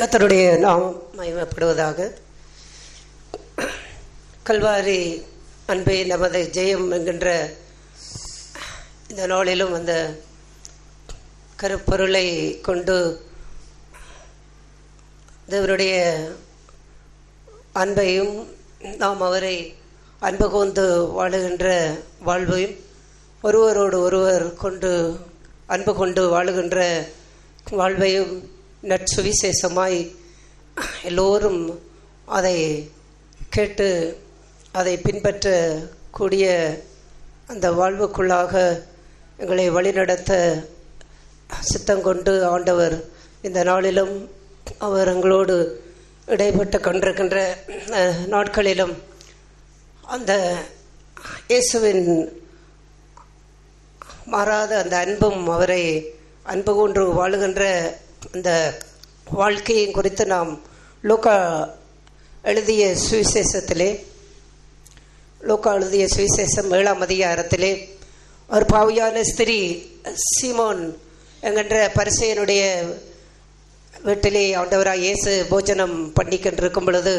கர்த்தருடைய நாமம் மகிமைப்படுவதாக. கல்வாரி அன்பே நமது ஜெயம் என்கின்ற இந்த நாளிலும் அந்த கருப்பொருளை கொண்டு தேவனுடைய அன்பையும் நாம் அவரை அன்பு கூர்ந்து வாழுகின்ற வாழ்வையும் ஒருவரோடு ஒருவர் கொண்டு அன்பு கொண்டு வாழுகின்ற வாழ்வையும் நற்சுவிசேஷமாய் எல்லோரும் அதை கேட்டு அதை பின்பற்றக்கூடிய அந்த வாழ்வுக்குள்ளாக எங்களை வழிநடத்த சித்தங்கொண்டு ஆண்டவர் இந்த நாளிலும் அவர் எங்களோடு இடைப்பட்டு கொண்டிருக்கின்ற நாட்களிலும் அந்த இயேசுவின் மாறாத அந்த அன்பும் அவரை அன்பு கொண்டு வாழுகின்ற அந்த வாழ்க்கையை குறித்து நாம் லூக்கா எழுதிய சுவிசேஷத்திலே சுவிசேஷம் 7ஆம் அதிகாரத்திலே ஒரு பாவியான ஸ்திரீ சீமோன் என்கின்ற பரிசேயனுடைய வீட்டிலே ஆண்டவராய் இயேசு போஜனம் பண்ணிக்கொண்டிருக்கும் பொழுது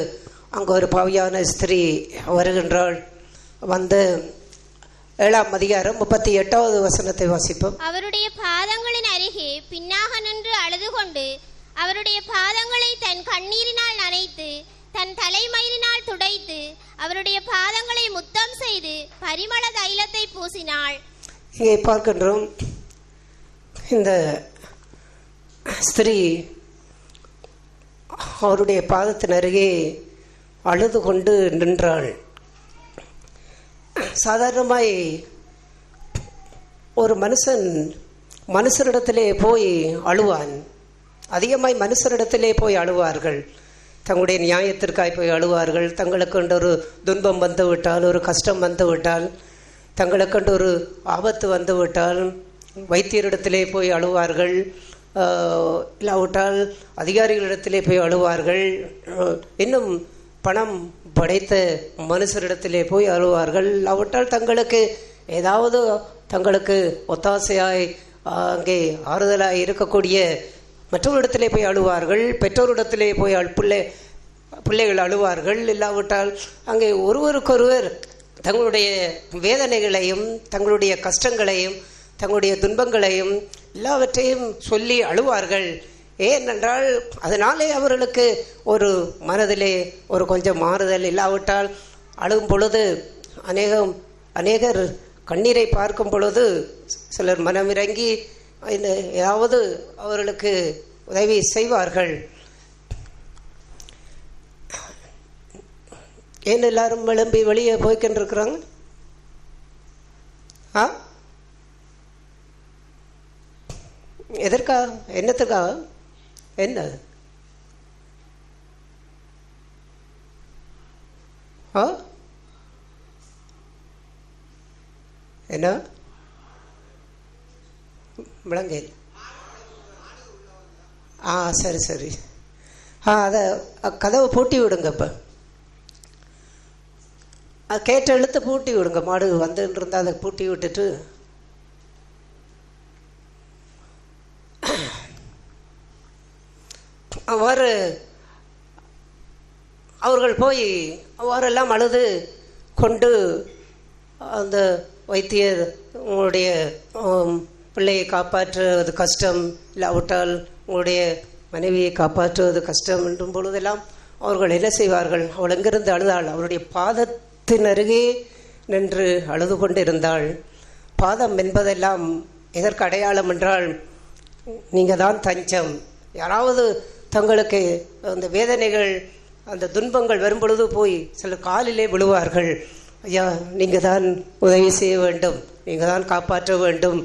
அங்கு ஒரு பாவியான ஸ்திரீ வருகின்றாள். வந்து 7ஆம் அதிகாரம் 38வது வசனத்தை வாசிப்போம். அவருடைய பாதங்களின் அருகே பின்னாக நின்று அழுது கொண்டு அவருடைய பாதங்களை தன் கண்ணீரினால் நனைத்து தன் தலைமயிரினால் துடைத்து அவருடைய பாதங்களை முத்தம் செய்து பரிமள தைலத்தை பூசினாள். இங்கே பார்க்கின்றோம், இந்த ஸ்திரீ அவருடைய பாதத்தின் அருகே அழுது கொண்டு நின்றாள். சாதாரணமாய் ஒரு மனுஷரிடத்திலே போய் அழுவான். அதிகமாய் மனுஷரிடத்திலே போய் அழுவார்கள். தங்களுடைய நியாயத்திற்காய் போய் அழுவார்கள். தங்களுக்கென்று ஒரு துன்பம் வந்து விட்டால், ஒரு கஷ்டம் வந்து விட்டால், தங்களுக்கென்று ஒரு ஆபத்து வந்து விட்டால் வைத்தியரிடத்திலே போய் அழுவார்கள். இல்லாவிட்டால் அதிகாரிகளிடத்திலே போய் அழுவார்கள். இன்னும் பணம் படைத்த மனுஷரிடத்திலே போய் அழுவார்கள். இல்லாவிட்டால் தங்களுக்கு ஏதாவது தங்களுக்கு ஒத்தாசையாய் அங்கே ஆறுதலாய் இருக்கக்கூடிய மற்றவரிடத்திலே போய் அழுவார்கள். பெற்றோரிடத்திலே போய் பிள்ளைகள் அழுவார்கள். இல்லாவிட்டால் அங்கே ஒருவருக்கொருவர் தங்களுடைய வேதனைகளையும் தங்களுடைய கஷ்டங்களையும் தங்களுடைய துன்பங்களையும் எல்லாவற்றையும் சொல்லி அழுவார்கள். ஏனென்றால் அதனாலே அவர்களுக்கு ஒரு மனதிலே ஒரு கொஞ்சம் மாறுதல். இல்லாவிட்டால் அழுகும் பொழுது அநேகர் கண்ணீரை பார்க்கும் பொழுது சிலர் மனமிறங்கி ஏதாவது அவர்களுக்கு உதவி செய்வார்கள். ஏன் எல்லாரும் எழும்பி வெளியே போய்கின்றிருக்கிறாங்க? எதற்காக? என்னத்துக்காக? என்ன என்ன விளங்கல்? சரி சரி. அதை கதவை பூட்டி விடுங்க. இப்போ கேட்ட எழுத்து பூட்டி விடுங்க. மாடு வந்துன்னு இருந்தால் அதை பூட்டி விட்டுட்டு அவர்கள் போய் அவரெல்லாம் அழுது கொண்டு அந்த வைத்தியர் உங்களுடைய பிள்ளையை காப்பாற்றுவது கஷ்டம், இல்லாவிட்டால் உங்களுடைய மனைவியை காப்பாற்றுவது கஷ்டம் என்றும் பொழுதெல்லாம் அவர்கள் என்ன செய்வார்கள்? அவள் எங்கிருந்து அழுதாள்? அவருடைய பாதத்தின் அருகே நின்று அழுது கொண்டு இருந்தாள். பாதம் என்பதெல்லாம் எதற்கு அடையாளம் என்றால், நீங்கள் தான் தஞ்சம். யாராவது தங்களுக்கு அந்த வேதனைகள் அந்த துன்பங்கள் வரும்பொழுது போய் சில காலிலே விழுவார்கள். ஐயா, நீங்கள் தான் உதவி செய்ய வேண்டும், நீங்கள் தான் காப்பாற்ற வேண்டும்,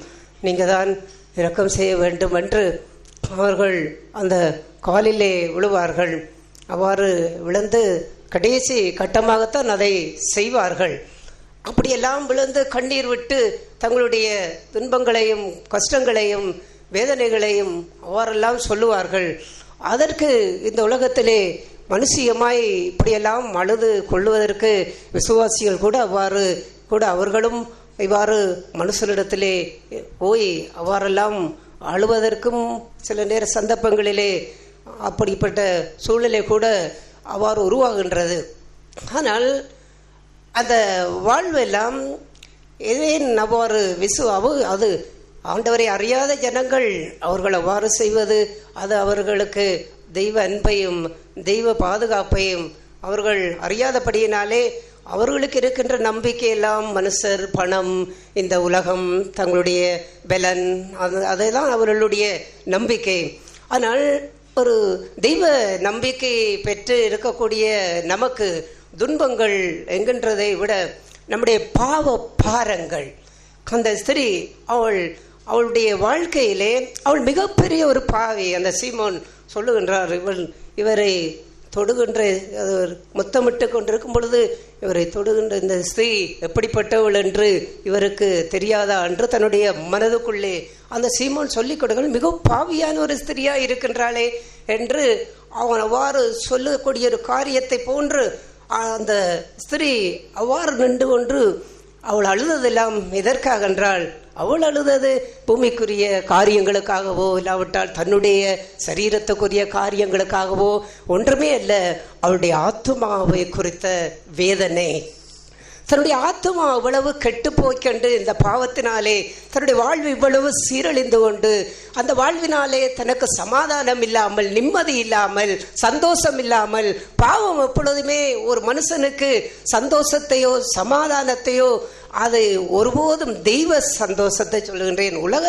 நீங்கள் தான் இரக்கம் செய்ய வேண்டும் என்று அவர்கள் அந்த காலிலே விழுவார்கள். அவ்வாறு விழுந்து கடைசி கட்டமாகத்தான் அதை செய்வார்கள். அப்படியெல்லாம் விழுந்து கண்ணீர் விட்டு தங்களுடைய துன்பங்களையும் கஷ்டங்களையும் வேதனைகளையும் அவ்வாறெல்லாம் சொல்லுவார்கள். அதற்கு இந்த உலகத்திலே மனுஷியமாய் இப்படியெல்லாம் அழுது கொள்ளுவதற்கு விசுவாசிகள் கூட அவ்வாறு கூட அவர்களும் இவ்வாறு மனுஷனிடத்திலே போய் அவ்வாறெல்லாம் அழுவதற்கும் சில நேர சந்தர்ப்பங்களிலே அப்படிப்பட்ட சூழ்நிலை கூட அவ்வாறு உருவாகின்றது. ஆனால் அந்த வாழ்வெல்லாம் ஏன் அவ்வாறு அது ஆண்டவரை அறியாத ஜனங்கள் அவர்கள் அவ்வாறு செய்வது, அது அவர்களுக்கு தெய்வ அன்பையும் தெய்வ பாதுகாப்பையும் அவர்கள் அறியாதபடியினாலே அவர்களுக்கு இருக்கின்ற நம்பிக்கையெல்லாம் மனுஷர், பணம், இந்த உலகம், தங்களுடைய பலன், அதெல்லாம் அவர்களுடைய நம்பிக்கை. ஆனால் ஒரு தெய்வ நம்பிக்கை பெற்று இருக்கக்கூடிய நமக்கு துன்பங்கள் என்கின்றதை விட நம்முடைய பாவ பாரங்கள், அந்த ஸ்திரீ அவளுடைய வாழ்க்கையிலே அவள் மிகப்பெரிய ஒரு பாவி. அந்த சீமோன் சொல்லுகின்றார், இவரை தொடுகின்ற முத்தமிட்டு கொண்டிருக்கும் பொழுது இவரை தொடுகின்ற இந்த ஸ்திரீ எப்படிப்பட்டவள் என்று இவருக்கு தெரியாதா என்று தன்னுடைய மனதுக்குள்ளே அந்த சீமோன் சொல்லிக் கொடுங்கள், மிக பாவியான ஒரு ஸ்திரியா இருக்கின்றாளே என்று அவன் அவ்வாறு சொல்லக்கூடிய ஒரு காரியத்தை போன்று அந்த ஸ்திரீ அவ்வாறு நின்று கொண்டு அவள் அழுததெல்லாம் எதற்காக என்றால், அவள் அழுதது பூமிக்குரிய காரியங்களுக்காகவோ இல்லாவிட்டால் தன்னுடைய சரீரத்துக்குரிய காரியங்களுக்காகவோ ஒன்றுமே அல்ல. அவளுடைய ஆத்துமாவை குறித்த வேதனை, தன்னுடைய ஆத்துமா அவ்வளவு கெட்டு போய்கொண்டு இந்த பாவத்தினாலே தன்னுடைய வாழ்வு இவ்வளவு சீரழிந்து கொண்டு அந்த வாழ்வினாலே தனக்கு சமாதானம் இல்லாமல், நிம்மதி இல்லாமல், சந்தோஷம் இல்லாமல், பாவம் எப்பொழுதுமே ஒரு மனுஷனுக்கு சந்தோஷத்தையோ சமாதானத்தையோ, அது ஒருபோதும் தெய்வ சந்தோஷத்தை சொல்லுகின்றேன். உலக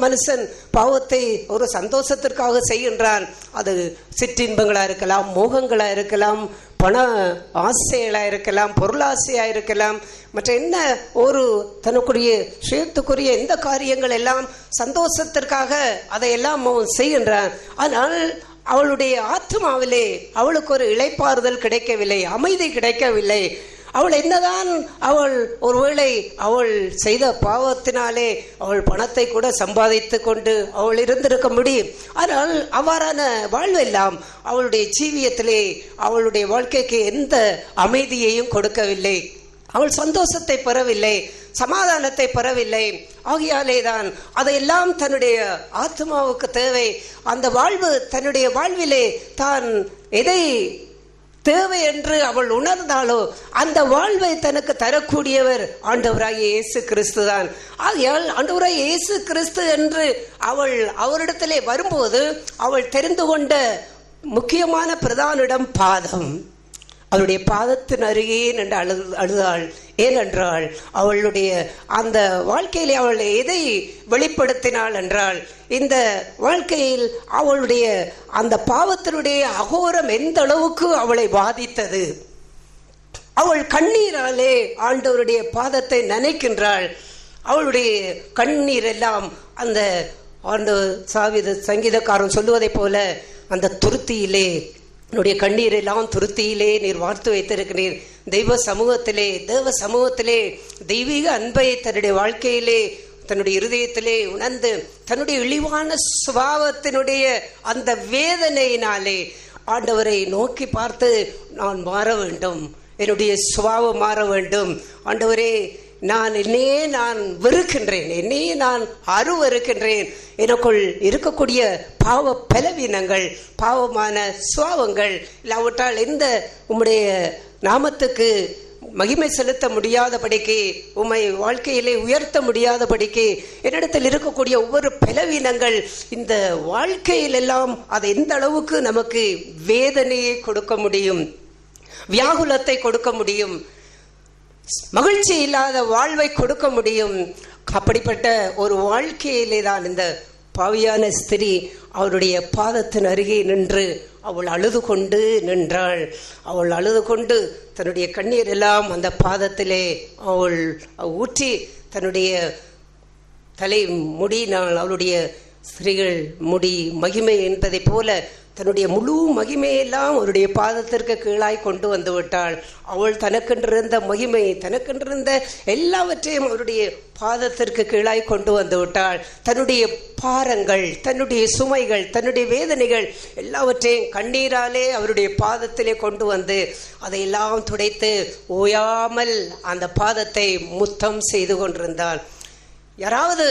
மனுஷன் பாவத்தை ஒரு சந்தோஷத்திற்காக செய்கின்றான். அது சிற்றின்பங்களா இருக்கலாம், மோகங்களா இருக்கலாம், பண ஆசைகளாக இருக்கலாம், பொருளாசையாக இருக்கலாம், மற்ற என்ன ஒரு தனக்குரிய சுயத்துக்குரிய எந்த காரியங்கள் எல்லாம் சந்தோஷத்திற்காக அதையெல்லாம் அவன் செய்கின்றான். ஆனால் அவளுடைய ஆத்மாவிலே அவளுக்கு ஒரு இளைப்பாறுதல் கிடைக்கவில்லை, அமைதி கிடைக்கவில்லை. அவள் என்னதான் ஒருவேளை அவள் செய்த பாவத்தினாலே அவள் பணத்தை கூட சம்பாதித்து கொண்டு அவள் இருந்திருக்க முடியும். ஆனால் அவ்வாறான வாழ்வெல்லாம் அவளுடைய ஜீவியத்திலே அவளுடைய வாழ்க்கைக்கு எந்த அமைதியையும் கொடுக்கவில்லை. அவள் சந்தோஷத்தை பெறவில்லை, சமாதானத்தை பெறவில்லை. ஆகையாலே தான் அதையெல்லாம் தன்னுடைய ஆத்மாவுக்கு தேவை. அந்த வாழ்வு தன்னுடைய வாழ்விலே தான் எதை தேவை என்று அவள் உணர்ந்தாலோ அந்த வாழ்வை தனக்கு தரக்கூடியவர் ஆண்டவராகிய இயேசு கிறிஸ்து தான். ஆகையால் ஆண்டவராகிய இயேசு கிறிஸ்து என்று அவள் அவரிடத்திலே வரும்போது அவள் தெரிந்து கொண்ட முக்கியமான பிரதான இடம் பாதம். அவளுடைய பாதத்தின் அருகே நின்று அழுதாள். ஏனென்றால் அவளுடைய அந்த வாழ்க்கையிலே அவள் எதை வெளிப்படுத்தினாள் என்றால், இந்த வாழ்க்கையில் அவளுடைய அந்த பாவத்தினுடைய அகோரம் எந்த அளவுக்கு அவளை பாதித்தது. அவள் கண்ணீராலே ஆண்டவருடைய பாதத்தை நனைக்கின்றாள். அவளுடைய கண்ணீர் எல்லாம் அந்த சங்கீதக்காரன் சொல்லுவதை போல அந்த துருத்தியிலே, என்னுடைய கண்ணீர் எல்லாம் துருத்தியிலே நீர் வார்த்து வைத்திருக்கிறீர். தேவ சமூகத்திலே தெய்வீக அன்பை தன்னுடைய வாழ்க்கையிலே தன்னுடைய இருதயத்திலே உணர்ந்து தன்னுடைய இழிவான சுபாவத்தினுடைய அந்த வேதனையினாலே ஆண்டவரை நோக்கி பார்த்து, நான் மாற வேண்டும், என்னுடைய சுபாவம் மாற வேண்டும் ஆண்டவரே, என்னையே நான் வெறுக்கின்றேன், என்னையே நான் அருவருக்கின்றேன், எனக்குள் இருக்கக்கூடிய பாவ பலவீனங்கள், பாவமான சுபாவங்கள் இல்லாவிட்டால் எந்த உம்முடைய நாமத்துக்கு மகிமை செலுத்த முடியாதபடிக்கு, உம்மை வாழ்க்கையிலே உயர்த்த முடியாதபடிக்கு என்னிடத்தில் இருக்கக்கூடிய ஒவ்வொரு பலவீனங்கள் இந்த வாழ்க்கையில் எல்லாம் அது எந்த அளவுக்கு நமக்கு வேதனையை கொடுக்க முடியும், வியாகுலத்தை கொடுக்க முடியும், மகிழ்ச்சி இல்லாத வாழ்வை கொடுக்க முடியும். அப்படிப்பட்ட ஒரு வாழ்க்கையிலே தான் இந்த பாவியான ஸ்திரீ அவருடைய பாதத்தின் அருகே நின்று அவள் அழுது கொண்டு நின்றாள். அவள் அழுது கொண்டு தன்னுடைய கண்ணீர் எல்லாம் அந்த பாதத்திலே அவள் ஊற்றி தன்னுடைய தலை முடியினால் அவளுடைய ஸ்திரீகள் முடி மகிமை என்பதை போல தன்னுடைய முழு மகிமையெல்லாம் அவருடைய பாதத்திற்கு கீழாய் கொண்டு வந்து விட்டாள். அவள் தனக்கென்றிருந்த மகிமை, தனக்கென்றிருந்த எல்லாவற்றையும் அவருடைய பாதத்திற்கு கீழாய் கொண்டு வந்து விட்டாள். தன்னுடைய பாரங்கள், தன்னுடைய சுமைகள், தன்னுடைய வேதனைகள் எல்லாவற்றையும் கண்ணீராலே அவருடைய பாதத்திலே கொண்டு வந்து அதையெல்லாம் துடைத்து ஓயாமல் அந்த பாதத்தை முத்தம் செய்து கொண்டிருந்தாள். யாராவது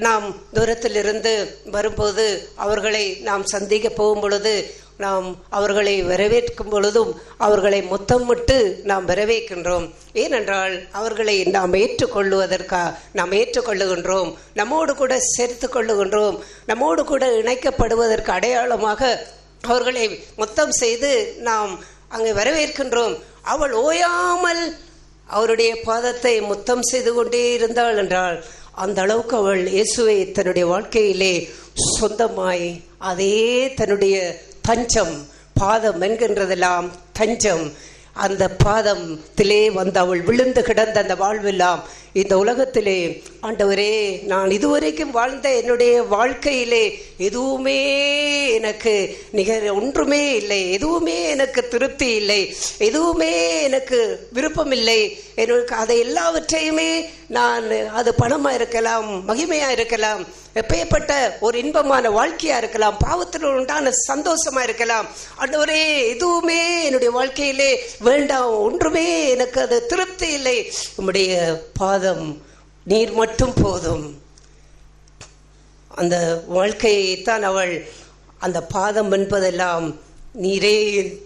நாம் தூரத்திலிருந்து வரும்போது அவர்களை நாம் சந்திக்க போகும் பொழுது நாம் அவர்களை வரவேற்கும் பொழுதும் அவர்களை முத்தமிட்டு நாம் வரவேற்கின்றோம். ஏனென்றால் அவர்களை நாம் நாம் ஏற்றுக்கொள்ளுகின்றோம், நம்மோடு கூட சேர்த்து கொள்ளுகின்றோம், நம்மோடு கூட இணைக்கப்படுவதற்கு அடையாளமாக அவர்களை முத்தம் செய்து நாம் அங்கே வரவேற்கின்றோம். அவள் ஓயாமல் அவருடைய பாதத்தை முத்தம் செய்து கொண்டே இருந்தாள் என்றால் அந்த அளவுக்கு அவள் இயேசுவை தன்னுடைய வாழ்க்கையிலே சொந்தமாய் அதே தன்னுடைய தஞ்சம், பாதம் என்கின்றதெல்லாம் தஞ்சம், அந்த பாதத்திலே வந்து அவள் விழுந்து கிடந்த அந்த வாழ்வெல்லாம் இந்த உலகத்திலே ஆண்டவரே, நான் இதுவரைக்கும் வாழ்ந்த என்னுடைய வாழ்க்கையிலே எதுவுமே எனக்கு ஒன்றுமே இல்லை, எதுவுமே எனக்கு திருப்தி இல்லை, எதுவுமே எனக்கு விருப்பம் இல்லை, எனக்கு அதை எல்லாவற்றையுமே நான், அது பணமாக இருக்கலாம், மகிமையாக இருக்கலாம், எப்பேற்பட்ட ஒரு இன்பமான வாழ்க்கையா இருக்கலாம், பாவத்தில் உண்டான சந்தோஷமா இருக்கலாம், ஆண்டவரே எதுவுமே என்னுடைய வாழ்க்கையிலே வேண்டாம், ஒன்றுமே எனக்கு அது திருப்தி இல்லை, உம்முடைய பாதம் நீர் மட்டும் போதும். அந்த வாழ்க்கையைத்தான் அவள், அந்த பாதம் என்பதெல்லாம் நீரே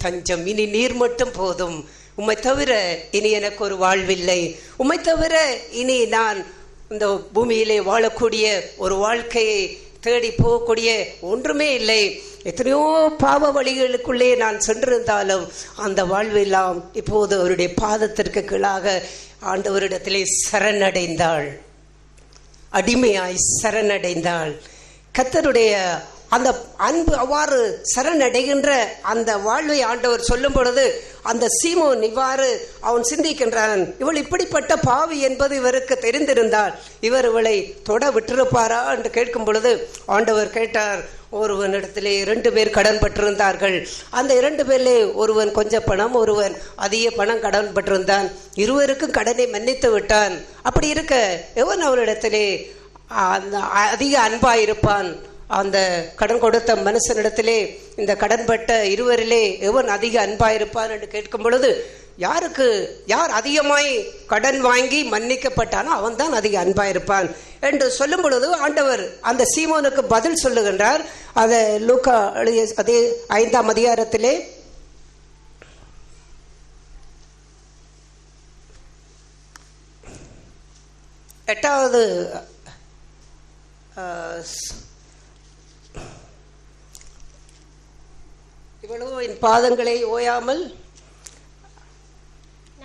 தஞ்சம், இனி நீர் மட்டும் போதும், உம்மை தவிர இனி எனக்கு ஒரு வாழ்வில்லை, உம்மை தவிர இனி நான் இந்த பூமியிலே வாழக்கூடிய ஒரு வாழ்க்கையை தேடி போகக்கூடிய ஒன்றுமே இல்லை. எத்தனையோ பாவ வழிகளுக்குள்ளே நான் சென்றிருந்தாலும் அந்த வாழ்வெல்லாம் இப்போது அவருடைய பாதத்திற்கு கீழாக ஆண்டவரிடத்திலே சரணடைந்தாள், அடிமையாய் சரணடைந்தாள். கர்த்தருடைய அந்த அன்பு அவ்வாறு சரணடைகின்ற அந்த வாழ்வை ஆண்டவர் சொல்லும் பொழுது அந்த சீமோன் இவ்வாறு அவன் சிந்திக்கின்றான், இவள் இப்படிப்பட்ட பாவி என்பது இவருக்கு தெரிந்திருந்தால் இவர் இவளை தொட விட்டிருப்பாரா என்று கேட்கும் பொழுது ஆண்டவர் கேட்டார், ஒருவனிடத்திலே 2 பேர் கடன் பட்டிருந்தார்கள், அந்த 2 பேரிலே ஒருவன் கொஞ்சம் பணம், ஒருவன் அதிக பணம் கடன் பட்டிருந்தான், இருவருக்கும் கடனை மன்னித்து விட்டான். அப்படி இருக்க எவன் அவரிடத்திலே அதிக அன்பாயிருப்பான்? அந்த கடன் கொடுத்த மனுஷனிடத்திலே இந்த கடன்பட்ட இருவரிலே எவன் அதிக அன்பாயிருப்பான் என்று கேட்கும் பொழுது யார் அதிகமாய் கடன் வாங்கி மன்னிக்கப்பட்டானோ அவன் தான் அதிக அன்பாயிருப்பான் என்று சொல்லும் பொழுது ஆண்டவர் அந்த சீமோனுக்கு பதில் சொல்லுகின்றார். அதை லூக்கா அதே 5ஆம் அதிகாரத்திலே 8வது இவ்வளவு என் பாதங்களை ஓயாமல்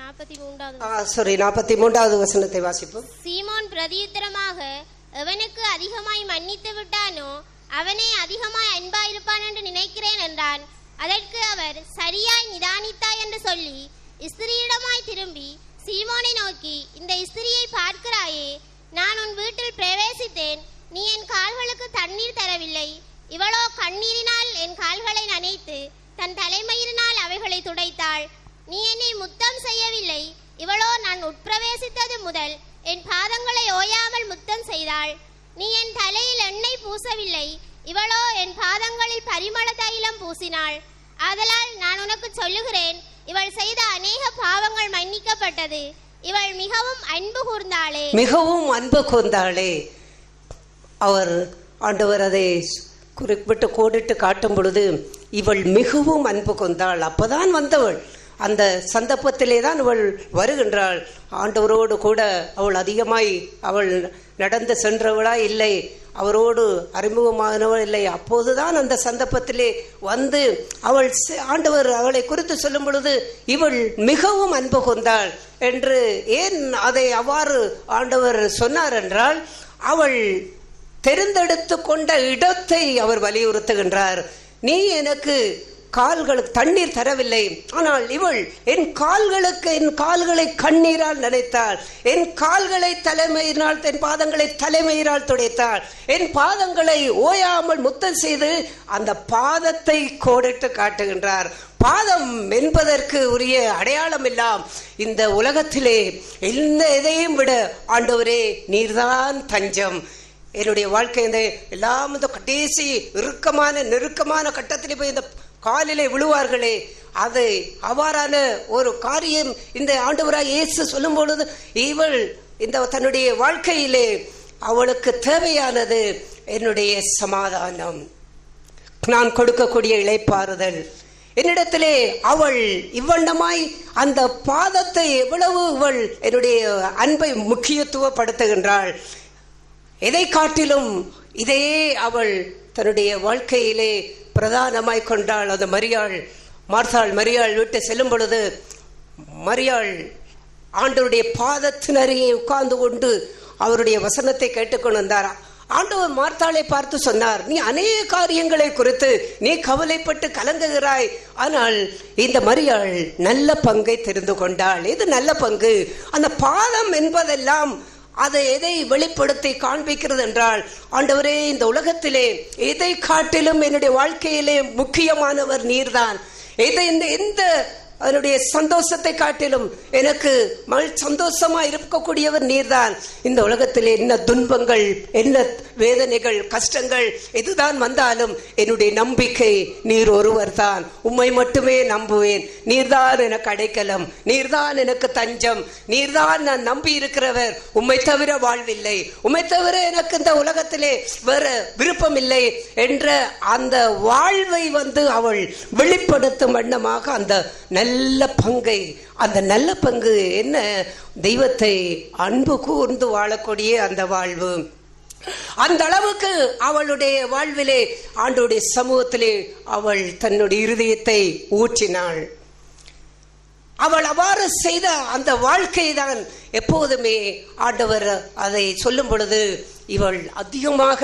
43வது வசனத்தை வாசிப்போம். சீமோன் பிரதியுத்தரமாக, எவனுக்கு அதிகமாய் மன்னித்து விட்டானோ அவனே அதிகமாய் அன்பாயிருப்பான் என்று நினைக்கிறேன் என்றான். அதற்கு அவர், சரியாய் நிதானித்தாய் என்று சொல்லி ஸ்திரீயிடமாய் திரும்பி சீமோனை நோக்கி, இந்த ஸ்திரியை பார்க்கிறாயே, நான் உன் வீட்டில் பிரவேசித்தேன், நீ என் கால்களுக்கு தண்ணீர் தரவில்லை, இவளோ கண்ணீரினால் என் கால்களை நனைத்து தன் தலைமயிரினால் அவைகளை துடைத்தாள். நீ என்னை முத்தம் செய்யவில்லை, இவளோ நான் உட்பிரவேசித்தது முதல் என் பாதங்களை ஓயாமல் முத்தம் செய்தாள். நீ என் தலையில் எண்ணெய் பூசவில்லை, இவளோ என் பாதங்களில் பரிமள தைலம் பூசினாள். ஆதலால் நான் உனக்கு சொல்லுகிறேன், இவள் செய்த அநேக பாவங்கள் மன்னிக்கப்பட்டது, இவள் மிகவும் அன்பு கூர்ந்தாளே. அவர் ஆண்டவர் அதை குறிப்பிட்டு கோடிட்டு காட்டும் பொழுது இவள் மிகவும் அன்பு கொண்டாள். அப்பதான் வந்தவள், அந்த சந்தர்ப்பத்திலே தான் அவள் வருகின்றாள். ஆண்டவரோடு கூட அவள் அதிகமாய் அவள் நடந்து சென்றவளா இல்லை, அவரோடு அறிமுகமானவள் இல்லை. அப்போதுதான் அந்த சந்தர்ப்பத்திலே வந்து அவள் ஆண்டவர் அவளை குறித்து சொல்லும் பொழுது இவள் மிகவும் அன்பு கொண்டாள் என்று ஏன் அதை அவ்வாறு ஆண்டவர் சொன்னார் என்றால், அவள் தெரிந்தெடுத்து கொண்ட இடத்தை அவர் வலியுறுத்துகின்றார். நீ எனக்கு கால்களுக்கு தண்ணீர் தரவில்லை, ஆனால் இவள் என் கால்களை கண்ணீரால் நனைத்தாள், என் கால்களை தலைமையினால், என் பாதங்களை தலைமையினால் துடைத்தாள், என் பாதங்களை ஓயாமல் முத்தம் செய்து அந்த பாதத்தை கோடிட்டு காட்டுகின்றார். பாதம் என்பதற்கு உரிய அடையாளம் எல்லாம் இந்த உலகத்திலே எதையும் விட ஆண்டவரே நீர்தான் தஞ்சம். என்னுடைய வாழ்க்கை இந்த எல்லாம் இந்த கடைசி நெருக்கமான கட்டத்திலே போய் இந்த காலிலே விழுவார்களே, அது அவ்வாறான ஒரு காரியம் இந்த ஆண்டவராய் இயேசு சொல்லும் பொழுது இவள் இந்த தன்னுடைய வாழ்க்கையிலே அவளுக்கு தேவையானது என்னுடைய சமாதானம், நான் கொடுக்கக்கூடிய இளைப்பாறுதல். என்னிடத்திலே அவள் இவ்வண்ணமாய் அந்த பாதத்தை எவ்வளவு இவள் என்னுடைய அன்பை முக்கியத்துவப்படுத்துகின்றாள். எதை காட்டிலும் இதையே அவள் தன்னுடைய வாழ்க்கையிலே பிரதானமாய் கொண்டாள். அந்த மரியாள் விட்டு செல்லும் பொழுது மரியாள் ஆண்டவருடைய பாதத்தின் அருகே உட்கார்ந்து கொண்டு அவருடைய வசனத்தை கேட்டுக்கொண்டு வந்தார். ஆண்டவர் மார்த்தாளை பார்த்து சொன்னார், நீ அநேக காரியங்களை குறித்து நீ கவலைப்பட்டு கலங்குகிறாய், ஆனால் இந்த மரியாள் நல்ல பங்கை தெரிந்து கொண்டாள். இது நல்ல பங்கு. அந்த பாதம் என்பதெல்லாம் அதை எதை வெளிப்படுத்தி காண்பிக்கிறது என்றால், ஆண்டவரே, இந்த உலகத்திலே எதை காட்டிலும் என்னுடைய வாழ்க்கையிலே முக்கியமானவர் நீர்தான். எந்த அதனுடைய சந்தோஷத்தை காட்டிலும் எனக்கு சந்தோஷமா இருக்கக்கூடியவர் நீர்தான். இந்த உலகத்தில் என்ன துன்பங்கள், என்ன வேதனைகள், கஷ்டங்கள் எதுதான் வந்தாலும் என்னுடைய நம்பிக்கை நீர் ஒருவர் தான். உம்மை மட்டுமே நம்புவேன். நீர்தான் எனக்கு அடைக்கலம், நீர்தான் எனக்கு தஞ்சம், நீர்தான் நான் நம்பி இருக்கிறவர். உம்மை தவிர வாழ்வில்லை, உம்மை தவிர எனக்கு இந்த உலகத்திலே வேற விருப்பம் இல்லை என்ற அந்த வாழ்வை அவள் வெளிப்படுத்தும் வண்ணமாக அந்த நல்ல பங்கை, அந்த நல்ல பங்கு என்ன, தெய்வத்தை அன்பு கூர்ந்து வாழக்கூடிய அந்த வாழ்வு. அந்த அளவுக்கு அவளுடைய வாழ்விலே ஆண்டவருடைய சமூகத்திலே அவள் தன்னுடைய இருதயத்தை ஊற்றினாள். அவள் அவ்வாறு செய்த அந்த வாழ்க்கை தான் எப்போதுமே ஆண்டவர் அதை சொல்லும் பொழுது இவள் அதிகமாக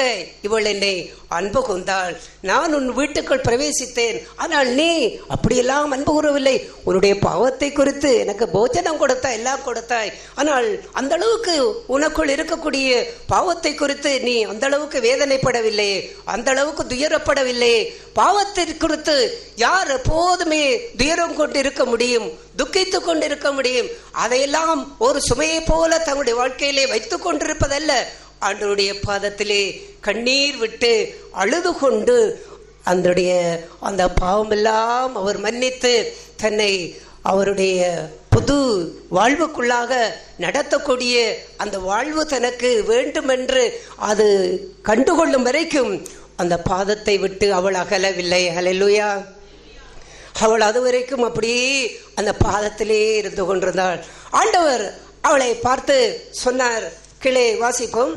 என்னை அன்பு கொண்டாள். நான் உன் வீட்டுக்குள் பிரவேசித்தேன், ஆனால் நீ அப்படியெல்லாம் அன்பு கூறவில்லை. உன்னுடைய பாவத்தை குறித்து எனக்கு போஜனம் கொடுத்தாய், எல்லாம் கொடுத்தாய், ஆனால் அந்த அளவுக்கு உனக்குள் இருக்கக்கூடிய பாவத்தை குறித்து நீ அந்த அளவுக்கு வேதனைப்படவில்லை, அந்த அளவுக்கு துயரப்படவில்லை. பாவத்தை குறித்து யார் எப்போதுமே துயரம் கொண்டு இருக்க முடியும், துக்கித்து கொண்டு இருக்க முடியும்? அதையெல்லாம் ஒரு சுமையை போல தங்களுடைய வாழ்க்கையிலே வைத்துக் கொண்டிருப்பதல்ல, ஆண்டவருடைய பாதத்திலே கண்ணீர் விட்டு அழுது கொண்டு அந்த பாவமெல்லாம் அவர் மன்னித்து தன்னை அவருடைய புது வாழ்வுக்குள்ளாக நடத்தக்கூடிய அந்த வாழ்வு தனக்கு வேண்டுமென்று அது கண்டுகொள்ளும் வரைக்கும் அந்த பாதத்தை விட்டு அவள் அகலவில்லை. ஹல்லேலூயா. அவள் அது வரைக்கும் அப்படியே அந்த பாதத்திலே இருந்து கொண்டிருந்தாள். ஆண்டவர் அவளை பார்த்து சொன்னார், கீழே வாசிப்போம்.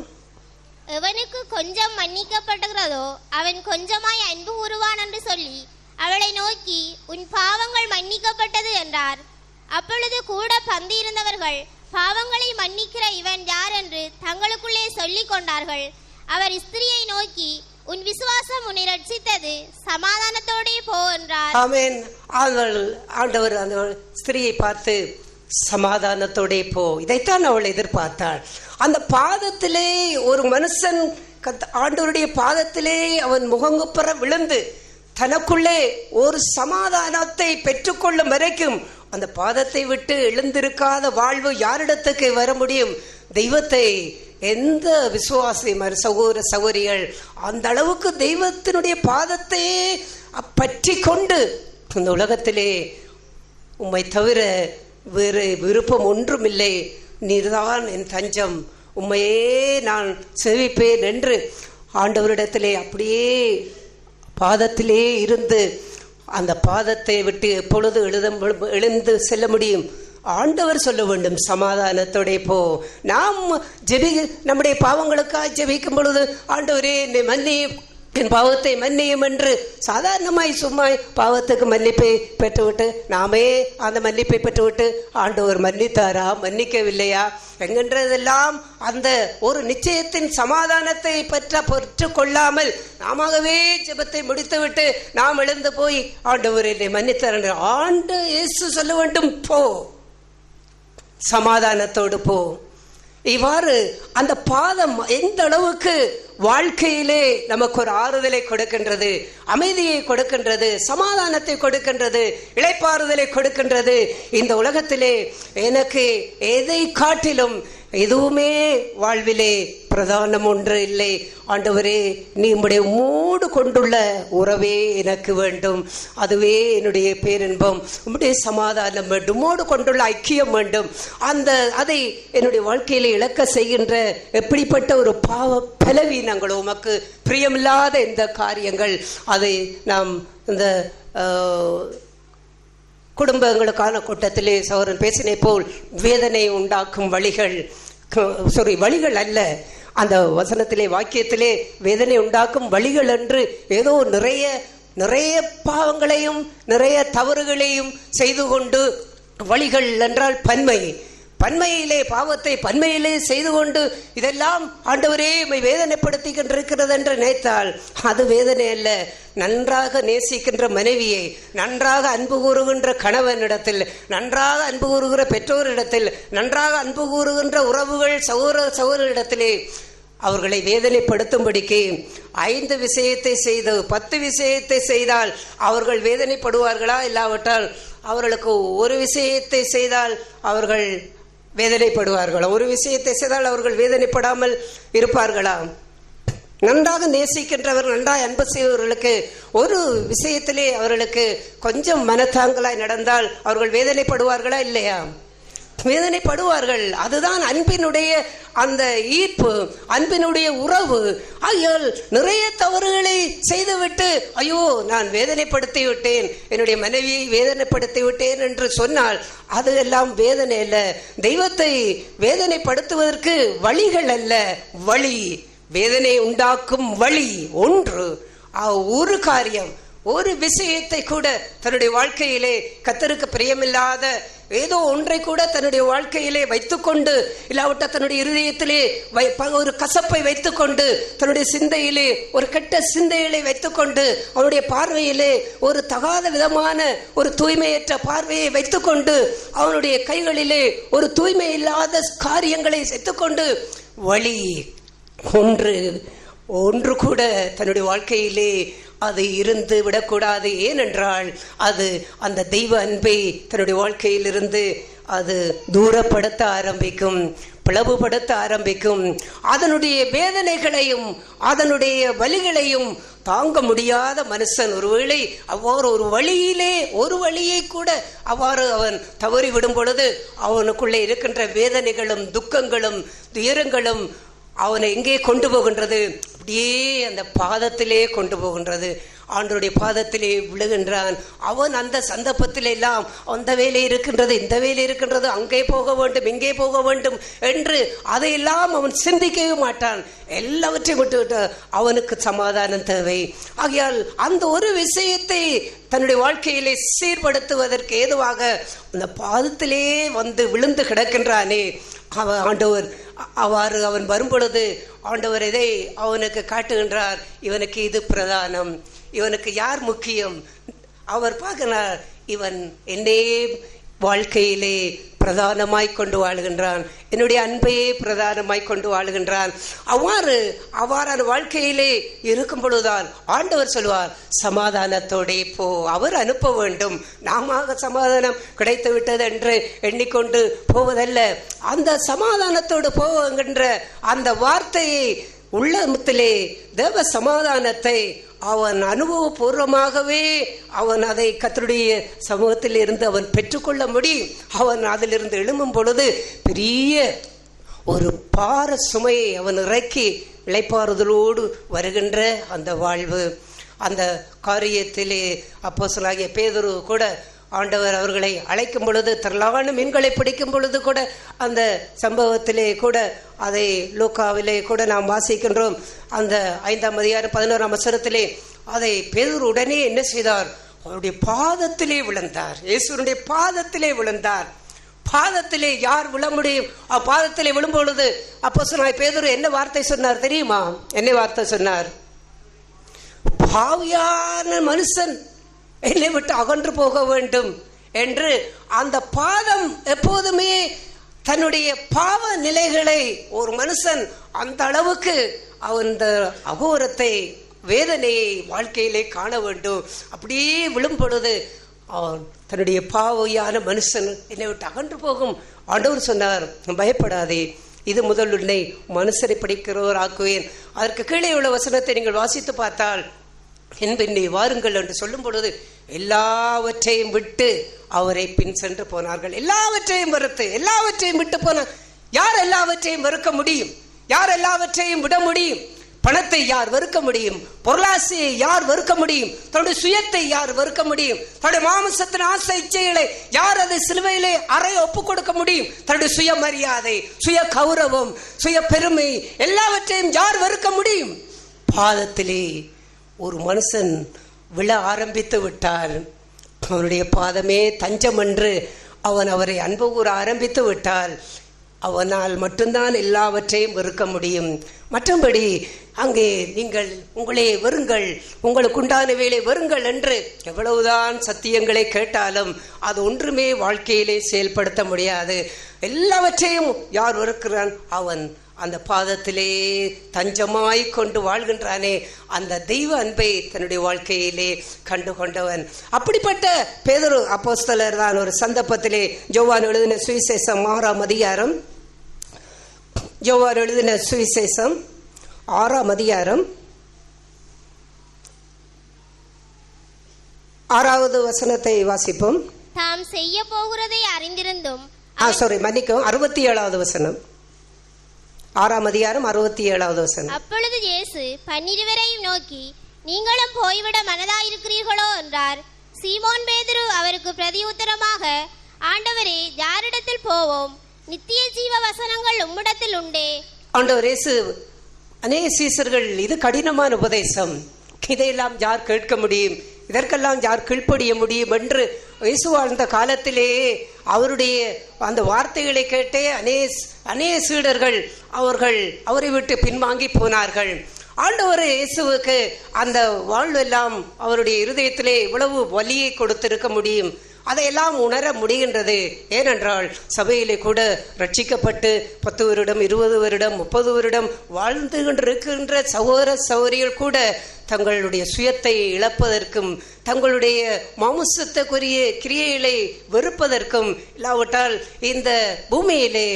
எவனுக்கு கொஞ்சம் மன்னிக்கப்படுகிறதோ அவன் கொஞ்சமாய் அன்பு கூறுவான் என்று சொல்லி அவளை நோக்கி, உன் பாவங்கள் மன்னிக்கப்பட்டது என்றார். அப்பொழுது கூட பந்தியிருந்தவர்கள், பாவங்களை மன்னிக்கிற இவன் யார் என்று தங்களுக்குள்ளே சொல்லிக் கொண்டார்கள். அவர் ஸ்திரியை நோக்கி, உன் விசுவாசம் உன்னை ரட்சித்தது, சமாதானத்தோடே போ என்றார். ஆமென். ஆண்டவர் அந்த ஸ்திரியை பார்த்து சமாதானத்தோடே போ, இதைத்தான் அவள் எதிர்பார்த்தாள். அந்த பாதத்திலே ஒரு மனுஷன் ஆண்டவருடைய பாதத்திலே அவன் முகங்குப்புற விழுந்து தனக்குள்ளே ஒரு சமாதானத்தை பெற்றுக்கொள்ளும் வரைக்கும் அந்த பாதத்தை விட்டு எழுந்திருக்காத வாழ்வு யாரிடத்துக்கு வர முடியும்? தெய்வத்தை எந்த விசுவாசி சகோதர சகோதரிகள் அந்த அளவுக்கு தெய்வத்தினுடைய பாதத்தையே பற்றி கொண்டு இந்த உலகத்திலே உம்மை தவிர வேறு விருப்பம் ஒன்றுமில்லை, நீர்தான் என் தஞ்சம், உம்மையே நான் சேவிப்பேன் என்று ஆண்டவரிடத்திலே அப்படியே பாதத்திலே இருந்து அந்த பாதத்தை விட்டு எப்பொழுது எழுந்து செல்ல முடியும்? ஆண்டவர் சொல்ல வேண்டும், சமாதானத்தோட போ. நாம் நம்முடைய பாவங்களுக்காக ஜெபிக்கும் பொழுது, ஆண்டவரே என்னை மன்னியும், என் பாவத்தை மன்னியும் என்று சாதாரணமாய் சும்மாய் பாவத்துக்கு மன்னிப்பை பெற்றுவிட்டு நாமே அந்த மன்னிப்பை பெற்றுவிட்டு ஆண்டவர் மன்னித்தாரா மன்னிக்கவில்லையா என்கின்றதெல்லாம் அந்த ஒரு நிச்சயத்தின் சமாதானத்தை பெற்று கொள்ளாமல் நாமவே ஜெபத்தை முடித்துவிட்டு நாம் எழுந்து போய் ஆண்டவர் என்னை மன்னித்தார் என்று ஆண்டு இயேசு சொல்ல வேண்டும், போ, சமாதானத்தோடு போ. இவ்வாறு அந்த பாதம் எந்த அளவுக்கு வாழ்க்கையிலே நமக்கு ஒரு ஆறுதலை கொடுக்கின்றது, அமைதியை கொடுக்கின்றது, சமாதானத்தை கொடுக்கின்றது, இளைப்பாறுதலை கொடுக்கின்றது. இந்த உலகத்திலே எனக்கு எதை காட்டிலும் எதுவுமே வாழ்விலே பிரதானம் ஒன்று இல்லை. ஆண்டவரே, நீ உம்முடைய உம்மோடு கொண்டுள்ள உறவே எனக்கு வேண்டும், அதுவே என்னுடைய பேரின்பம். உம்முடைய சமாதானம் வேண்டும், உம்மோடு கொண்டுள்ள ஐக்கியம் வேண்டும். அதை என்னுடைய வாழ்க்கையில இழக்க செய்கின்ற எப்படிப்பட்ட ஒரு பாவ பலவீனங்களோ, உமக்கு பிரியமில்லாத இந்த காரியங்கள், அதை நாம் இந்த குடும்பங்களுக்கான கூட்டத்திலே சகோதரன் பேசினை போல் வேதனை உண்டாக்கும் வழிகள் அல்ல, அந்த வசனத்திலே வாக்கியத்திலே வேதனை உண்டாக்கும் வழிகள் என்று ஏதோ நிறைய பாவங்களையும் நிறைய தவறுகளையும் செய்து கொண்டு, வழிகள் என்றால் பன்மையிலே பாவத்தை பன்மையிலே செய்து கொண்டு இதெல்லாம் ஆண்டவரே வேதனைப்படுத்தி கொண்டிருக்கிறது என்று நினைத்தால் அது வேதனை அல்ல. நன்றாக நேசிக்கின்ற மனைவியை, நன்றாக அன்பு கூறுகின்ற கணவனிடத்தில், நன்றாக அன்பு கூறுகிற பெற்றோரிடத்தில், நன்றாக அன்பு கூறுகின்ற உறவுகள் சகோதரிடத்திலே அவர்களை வேதனைப்படுத்தும்படிக்கு 5 விஷயத்தை செய்து 10 விஷயத்தை செய்தால் அவர்கள் வேதனைப்படுவார்களா? இல்லாவிட்டால் அவர்களுக்கு ஒரு விஷயத்தை செய்தால் அவர்கள் வேதனைப்படுவார்களா? ஒரு விஷயத்தை செய்தால் அவர்கள் வேதனைப்படாமல் இருப்பார்களா? நன்றாக நேசிக்கின்றவர், நன்றாக அன்பு செய்வர்களுக்கு ஒரு விஷயத்திலே அவர்களுக்கு கொஞ்சம் மனத்தாங்கலாய் நடந்தால் அவர்கள் வேதனைப்படுவார்களா? இல்லையா? வேதனைப்படுவார்கள். அதுதான் அன்பினுடைய அந்த ஈர்ப்பு, அன்பினுடைய உறவு. ஆகையால் நிறைய தவறுகளை செய்துவிட்டு ஐயோ நான் வேதனைப்படுத்தி விட்டேன், என்னுடைய மனைவியை வேதனைப்படுத்தி விட்டேன் என்று சொன்னால் அது எல்லாம் வேதனை அல்ல. தெய்வத்தை வேதனைப்படுத்துவதற்கு வழிகள் அல்ல, வழி, வேதனை உண்டாக்கும் வழி ஒன்று. ஒரு காரியம், ஒரு விஷயத்தை கூட தன்னுடைய வாழ்க்கையிலே கர்த்தருக்கு பிரியமில்லாத ஏதோ ஒன்றை கூட தன்னுடைய வாழ்க்கையிலே வைத்துக்கொண்டு, இல்லாவிட்டால் தன்னுடைய இருதயத்திலே ஒரு கசப்பை வைத்துக்கொண்டு, தன்னுடைய சிந்தையிலே ஒரு கெட்ட சிந்தைகளை வைத்துக்கொண்டு, அவனுடைய பார்வையிலே ஒரு தகாத விதமான ஒரு தூய்மையற்ற பார்வையை வைத்துக்கொண்டு, அவனுடைய கைகளிலே ஒரு தூய்மை இல்லாத காரியங்களை வைத்துக்கொண்டு வழி ஒன்று கூட தன்னுடைய வாழ்க்கையிலே அது இருந்து விடக்கூடாது. ஏனென்றால் அது அந்த தெய்வ அன்பை தன்னுடைய வாழ்க்கையிலிருந்து அது தூரப்படுத்த ஆரம்பிக்கும், பிளவுபடுத்த ஆரம்பிக்கும். அதனுடைய வேதனைகளையும் அதனுடைய வலிகளையும் தாங்க முடியாத மனுஷன் ஒருவேளை அவ்வாறு ஒரு வழியை கூட அவ்வாறு அவன் தவறி விடும் பொழுது அவனுக்குள்ளே இருக்கின்ற வேதனைகளும் துக்கங்களும் துயரங்களும் அவனை எங்கே கொண்டு போகின்றது? அப்படியே அந்த பாதத்திலே கொண்டு போகின்றது. ஆண்டவருடைய பாதத்திலே விழுகின்றான். அவன் அந்த சந்தர்ப்பத்திலே எல்லாம் அந்த வேலை இருக்கின்றது, இந்த வேலை இருக்கின்றது, அங்கே போக வேண்டும், இங்கே போக வேண்டும் என்று அதையெல்லாம் அவன் சிந்திக்கவே மாட்டான். எல்லாவற்றையும் விட்டுவிட்டு அவனுக்கு சமாதானம் தேவை. ஆகையால் அந்த ஒரு விஷயத்தை தன்னுடைய வாழ்க்கையிலே சீர்படுத்துவதற்கு ஏதுவாக அந்த பாதத்திலே வந்து விழுந்து கிடக்கின்றானே, ஆண்டவர் அவ்வாறு அவன் வரும் பொழுது ஆண்டவர் இதை அவனுக்கு காட்டுகின்றார். இவனுக்கு இது பிரதானம், இவனுக்கு யார் முக்கியம்? அவர் பார்க்கிறார், இவன் என்னே வாழ்க்கையிலே பிரதானமாய் கொண்டு வாழுகின்றான், என்னுடைய அன்பையே பிரதானமாய் கொண்டு வாழுகின்றான். அவ்வாறான வாழ்க்கையிலே இருக்கும் பொழுதுதான் ஆண்டவர் சொல்வார், சமாதானத்தோடே போ. அவர் அனுப்ப வேண்டும், நாம சமாதானம் கிடைத்து விட்டது என்று எண்ணிக்கொண்டு போவதல்ல. அந்த சமாதானத்தோடு போகின்ற அந்த வார்த்தையை உள்ளத்திலே தேவ சமாதானத்தை அவன் அனுபவபூர்வமாகவே அவன் அதை கர்த்தருடைய சமூகத்தில் இருந்து அவன் பெற்றுக்கொள்ள முடியும். அவன் அதிலிருந்து எழும்பும் பொழுது பெரிய ஒரு பார சுமையை அவன் இறக்கி இளைப்பாறுதலோடு வருகின்ற அந்த வாழ்வு. அந்த காரியத்திலே அப்போஸ்தலனாகிய பேதுரு கூட ஆண்டவர் அவர்களை அழைக்கும் பொழுது, திரளான மீன்களை பிடிக்கும் பொழுது கூட அந்த சம்பவத்திலே கூட அதை லூக்காவிலே கூட நாம் வாசிக்கின்றோம். அந்த 5ஆம் அதிகாரம் 11ஆம் வசனத்திலே அதை பேதுரு உடனே என்ன செய்தார்? அவருடைய பாதத்திலே விழுந்தார். இயேசுவினுடைய பாதத்திலே விழுந்தார். பாதத்திலே யார் விழ முடியும்? பாதத்திலே விழும் பொழுது அப்போஸ்தலனாகிய பேதுரு என்ன வார்த்தை சொன்னார் தெரியுமா? என்ன வார்த்தை சொன்னார்? பாவியான மனுஷன் என்னை விட்டு அகன்று போக வேண்டும் என்று. அந்த பாதம் எப்போதுமே தன்னுடைய பாவ நிலைகளை ஒரு மனுஷன் அந்த அளவுக்கு அந்த அகோரத்தை வேதனையை வாழ்க்கையிலே காண வேண்டும். அப்படியே விழும் பொழுது அவன் தன்னுடைய பாவியான மனுஷன் என்னை விட்டு அகன்று போகும். ஆண்டவர் சொன்னார், பயப்படாதே, இது முதல் உன்னை மனுஷரை படிக்கிறவர் ஆக்குவேன். அதற்கு கீழே உள்ள வசனத்தை நீங்கள் வாசித்து பார்த்தால், என் பின்னே வாருங்கள் என்று சொல்லும் பொழுது எல்லாவற்றையும் விட்டு அவரை பின் சென்று போனார்கள். எல்லாவற்றையும் வெறுத்து எல்லாவற்றையும் விட்டு போனார். யார் எல்லாவற்றையும் வெறுக்க முடியும்? யார் எல்லாவற்றையும் விட முடியும்? பணத்தை யார் வெறுக்க முடியும்? பொருளாசையை யார் வெறுக்க முடியும்? தன்னுடைய சுயத்தை யார் வெறுக்க முடியும்? தன்னுடைய மாமிசத்தின் ஆசை இச்சைகளை யார் அதை சிலுவையிலே அறைய ஒப்பு கொடுக்க முடியும்? தன்னுடைய சுயமரியாதை, சுய கௌரவம், சுய பெருமை எல்லாவற்றையும் யார் வெறுக்க முடியும்? பாதத்திலே ஒரு மனுஷன் விழ ஆரம்பித்து விட்டால், அவனுடைய பாதமே தஞ்சம் என்று அவன் அவரை அன்பு கூற ஆரம்பித்து விட்டால், அவனால் மட்டும்தான் எல்லாவற்றையும் வெறுக்க முடியும். மற்றபடி அங்கே நீங்கள் உங்களே வெறுங்கள், உங்களுக்கு உண்டான வேலை வெறுங்கள் என்று எவ்வளவுதான் சத்தியங்களை கேட்டாலும் அது ஒன்றுமே வாழ்க்கையிலே செயல்படுத்த முடியாது. எல்லாவற்றையும் யார் வெறுக்கிறான்? அவன் அந்த பாதத்திலே தஞ்சமாய் கொண்டு வாழ்கின்றானே, அந்த தெய்வ அன்பை தன்னுடைய வாழ்க்கையிலே கண்டு கொண்டவன். அப்படிப்பட்ட பேதுரு அப்போஸ்தலர் தான் ஒரு சந்தர்ப்பத்திலே யோவான் எழுதின சுவிசேஷம் 6ஆம் அதிகாரம், யோவான் எழுதின சுவிசேஷம் 6ஆம் அதிகாரம் 6வது வசனத்தை வாசிப்போம். தாம் செய்ய போகிறதை அறிந்திருந்தும் மன்னிக்கவும் 67வது வசனம், 6ஆம் அதிகாரம் 67வது வசனம். அப்பொழுது இயேசு 12 நோக்கி, நீங்களும் போய்விட மனதாயிருக்கிறீர்களோ என்றார். சீமோன் பேதுரு அவருக்கு பிரதியுத்தரமாக, ஆண்டவரே, யாரிடத்தில் போவோம்? நித்திய ஜீவ வசனங்கள் உம்மிடத்தில் உண்டே. ஆண்டவர் இயேசு, அநேக சீசர்கள், இது கடினமான உபதேசம், இதையெல்லாம் யார் கேட்க முடியும், இதற்கெல்லாம் யார் கீழ்ப்படிய முடியும் என்று இயேசு வாழ்ந்த காலத்திலேயே அவருடைய அந்த வார்த்தைகளை கேட்டே அநேக சீடர்கள் அவரை விட்டு பின்வாங்கி போனார்கள். ஆண்டவர் இயேசுவுக்கு அந்த வாழ்வெல்லாம் அவருடைய இருதயத்திலே இவ்வளவு வலியை கொடுத்திருக்க முடியும். அதையெல்லாம் உணர முடிகின்றது. ஏனென்றால் சபையிலே கூட ரட்சிக்கப்பட்டு 10 வருடம் 20 வருடம் 30 வருடம் வாழ்ந்து கொண்டிருக்கின்ற சகோதர சகோதரிகள் கூட தங்களுடைய சுயத்தை இழப்பதற்கும் தங்களுடைய மாமிசத்துக்குரிய கிரியைகளை வெறுப்பதற்கும், இல்லாவிட்டால் இந்த பூமியிலே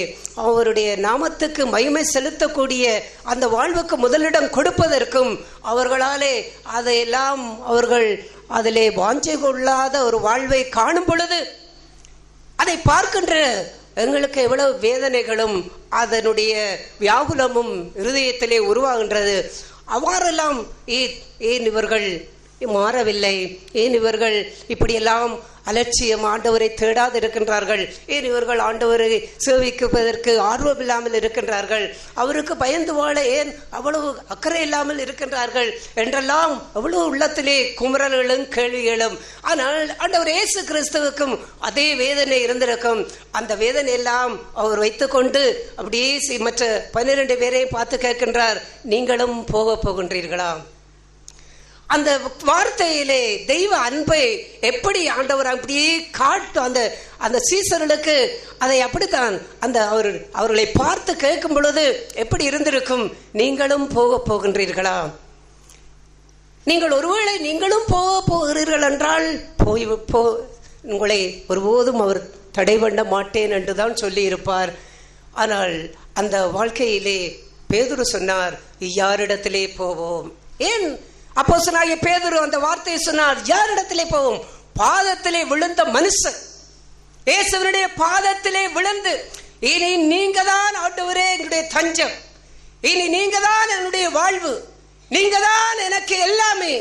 அவருடைய நாமத்துக்கு மகிமை செலுத்தக்கூடிய அந்த வாழ்வுக்கு முதலிடம் கொடுப்பதற்கும் அவர்களாலே அதையெல்லாம் அவர்கள் அதிலே வாஞ்சை கொள்ளாத ஒரு வாழ்வை காணும் பொழுது அதை பார்க்கின்ற எங்களுக்கு எவ்வளவு வேதனைகளும் அதனுடைய வியாகுலமும் இருதயத்திலே உருவாகின்றது. அவ்வாறெல்லாம் ஏன் இவர்கள் மாறவில்லை, ஏன் இவர்கள் இப்படியெல்லாம் அலட்சியம் ஆண்டவரை தேடாது இருக்கின்றார்கள், ஏன் இவர்கள் ஆண்டவரை சேவிக்குவதற்கு ஆர்வம் இல்லாமல் இருக்கின்றார்கள், அவருக்கு பயந்து வாழ ஏன் அவ்வளவு அக்கறை இல்லாமல் இருக்கின்றார்கள் என்றெல்லாம் அவ்வளவு உள்ளத்திலே குமரல்களும் கேள்விகளும். ஆனால் ஆண்டவர் இயேசு கிறிஸ்துவுக்கும் அதே வேதனை இருந்திருக்கும். அந்த வேதனை எல்லாம் அவர் வைத்துக்கொண்டு அப்படியே மற்ற 12 பேரையும் பார்த்து கேட்கின்றார், நீங்களும் போகின்றீர்களா? அந்த வார்த்தையிலே தெய்வ அன்பை எப்படி ஆண்டவர் அப்படியே காட்டு அந்த சீசர்களுக்கு அதை அப்படித்தான் அவர்களை பார்த்து கேட்கும் பொழுது எப்படி இருந்திருக்கும்? நீங்களும் போகின்றீர்களா? நீங்கள் ஒருவேளை நீங்களும் போகிறீர்கள் என்றால் உங்களை ஒருபோதும் அவர் தடை பண்ண மாட்டேன் என்றுதான் சொல்லி இருப்பார். ஆனால் அந்த வாழ்க்கையிலே பேதுரு சொன்னார், யாரிடத்திலே போவோம்? ஏன் அப்போஸ்தலனாகிய பேதுரு அந்த வார்த்தையை சொன்னார்? யாரிடத்திலே போவோம்? பாதத்திலே விழுந்த மனுஷன், இயேசுவினுடைய பாதத்திலே விழுந்து, இனி நீங்க தான் ஆண்டவரே எங்களுடைய தஞ்சம், இனி நீங்க தான் என்னுடைய வாழ்வு, நீங்க தான் எனக்கு எல்லாமே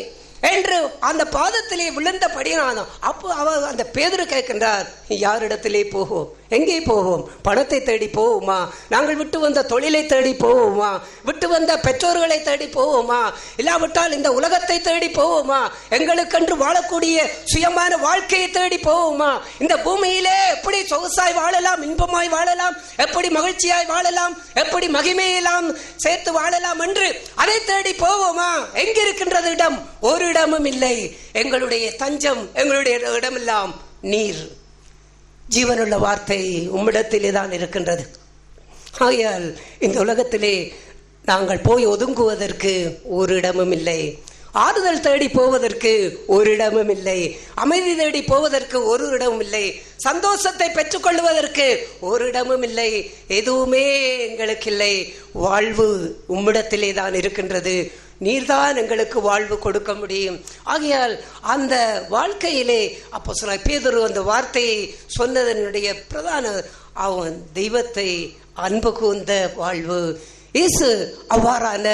என்று அந்த பாதத்திலே விழுந்தபடியானோ அப்போ அவர் அந்த பேதுரு கேட்கின்றார், யாரிடத்திலே போவோம்? எங்கே போவோம்? பணத்தை தேடி போவோமா? நாங்கள் விட்டு வந்த தொழிலை தேடி போவோமா? விட்டு வந்த பெற்றோர்களை தேடி போவோமா? இல்லாவிட்டால் இந்த உலகத்தை தேடி போவோமா? எங்களுக்கென்று வாழக்கூடிய சுயமான வாழ்க்கையை தேடி போவோமா? இந்த பூமியிலே எப்படி சொகுசாய் வாழலாம், இன்பமாய் வாழலாம், எப்படி மகிழ்ச்சியாய் வாழலாம், எப்படி மகிமையெல்லாம் சேர்த்து வாழலாம் என்று அதை தேடி போவோமா? எங்கிருக்கின்றது இடம்? ஒரு இடமும் இல்லை. எங்களுடைய தஞ்சம், எங்களுடைய இடமெல்லாம் நீர். ஜீவனுள்ள வார்த்தை உம்மிடத்திலே தான் இருக்கின்றது. ஆகையால் இந்த உலகத்திலே நாங்கள் போய் ஒதுங்குவதற்கு ஒரு இடமும் இல்லை. ஆறுதல் தேடி போவதற்கு ஒரு இடமும் இல்லை, அமைதி தேடி போவதற்கு ஒரு இடமும் இல்லை, சந்தோஷத்தை பெற்றுக்கொள்வதற்கு ஒரு இடமும் இல்லை, எதுவுமே எங்களுக்கு இல்லை. வாழ்வு உம்மிடத்திலே தான் இருக்கின்றது, நீர்தான் எங்களுக்கு வாழ்வு கொடுக்க முடியும். ஆகையால் அந்த வாழ்க்கையிலே அப்போஸ்தலனாகிய பேதுரு அந்த வார்த்தையை சொன்னதனுடைய பிரதான அவன் தெய்வத்தை அன்பு கூர்ந்த வாழ்வு. இயேசு அவ்வாறான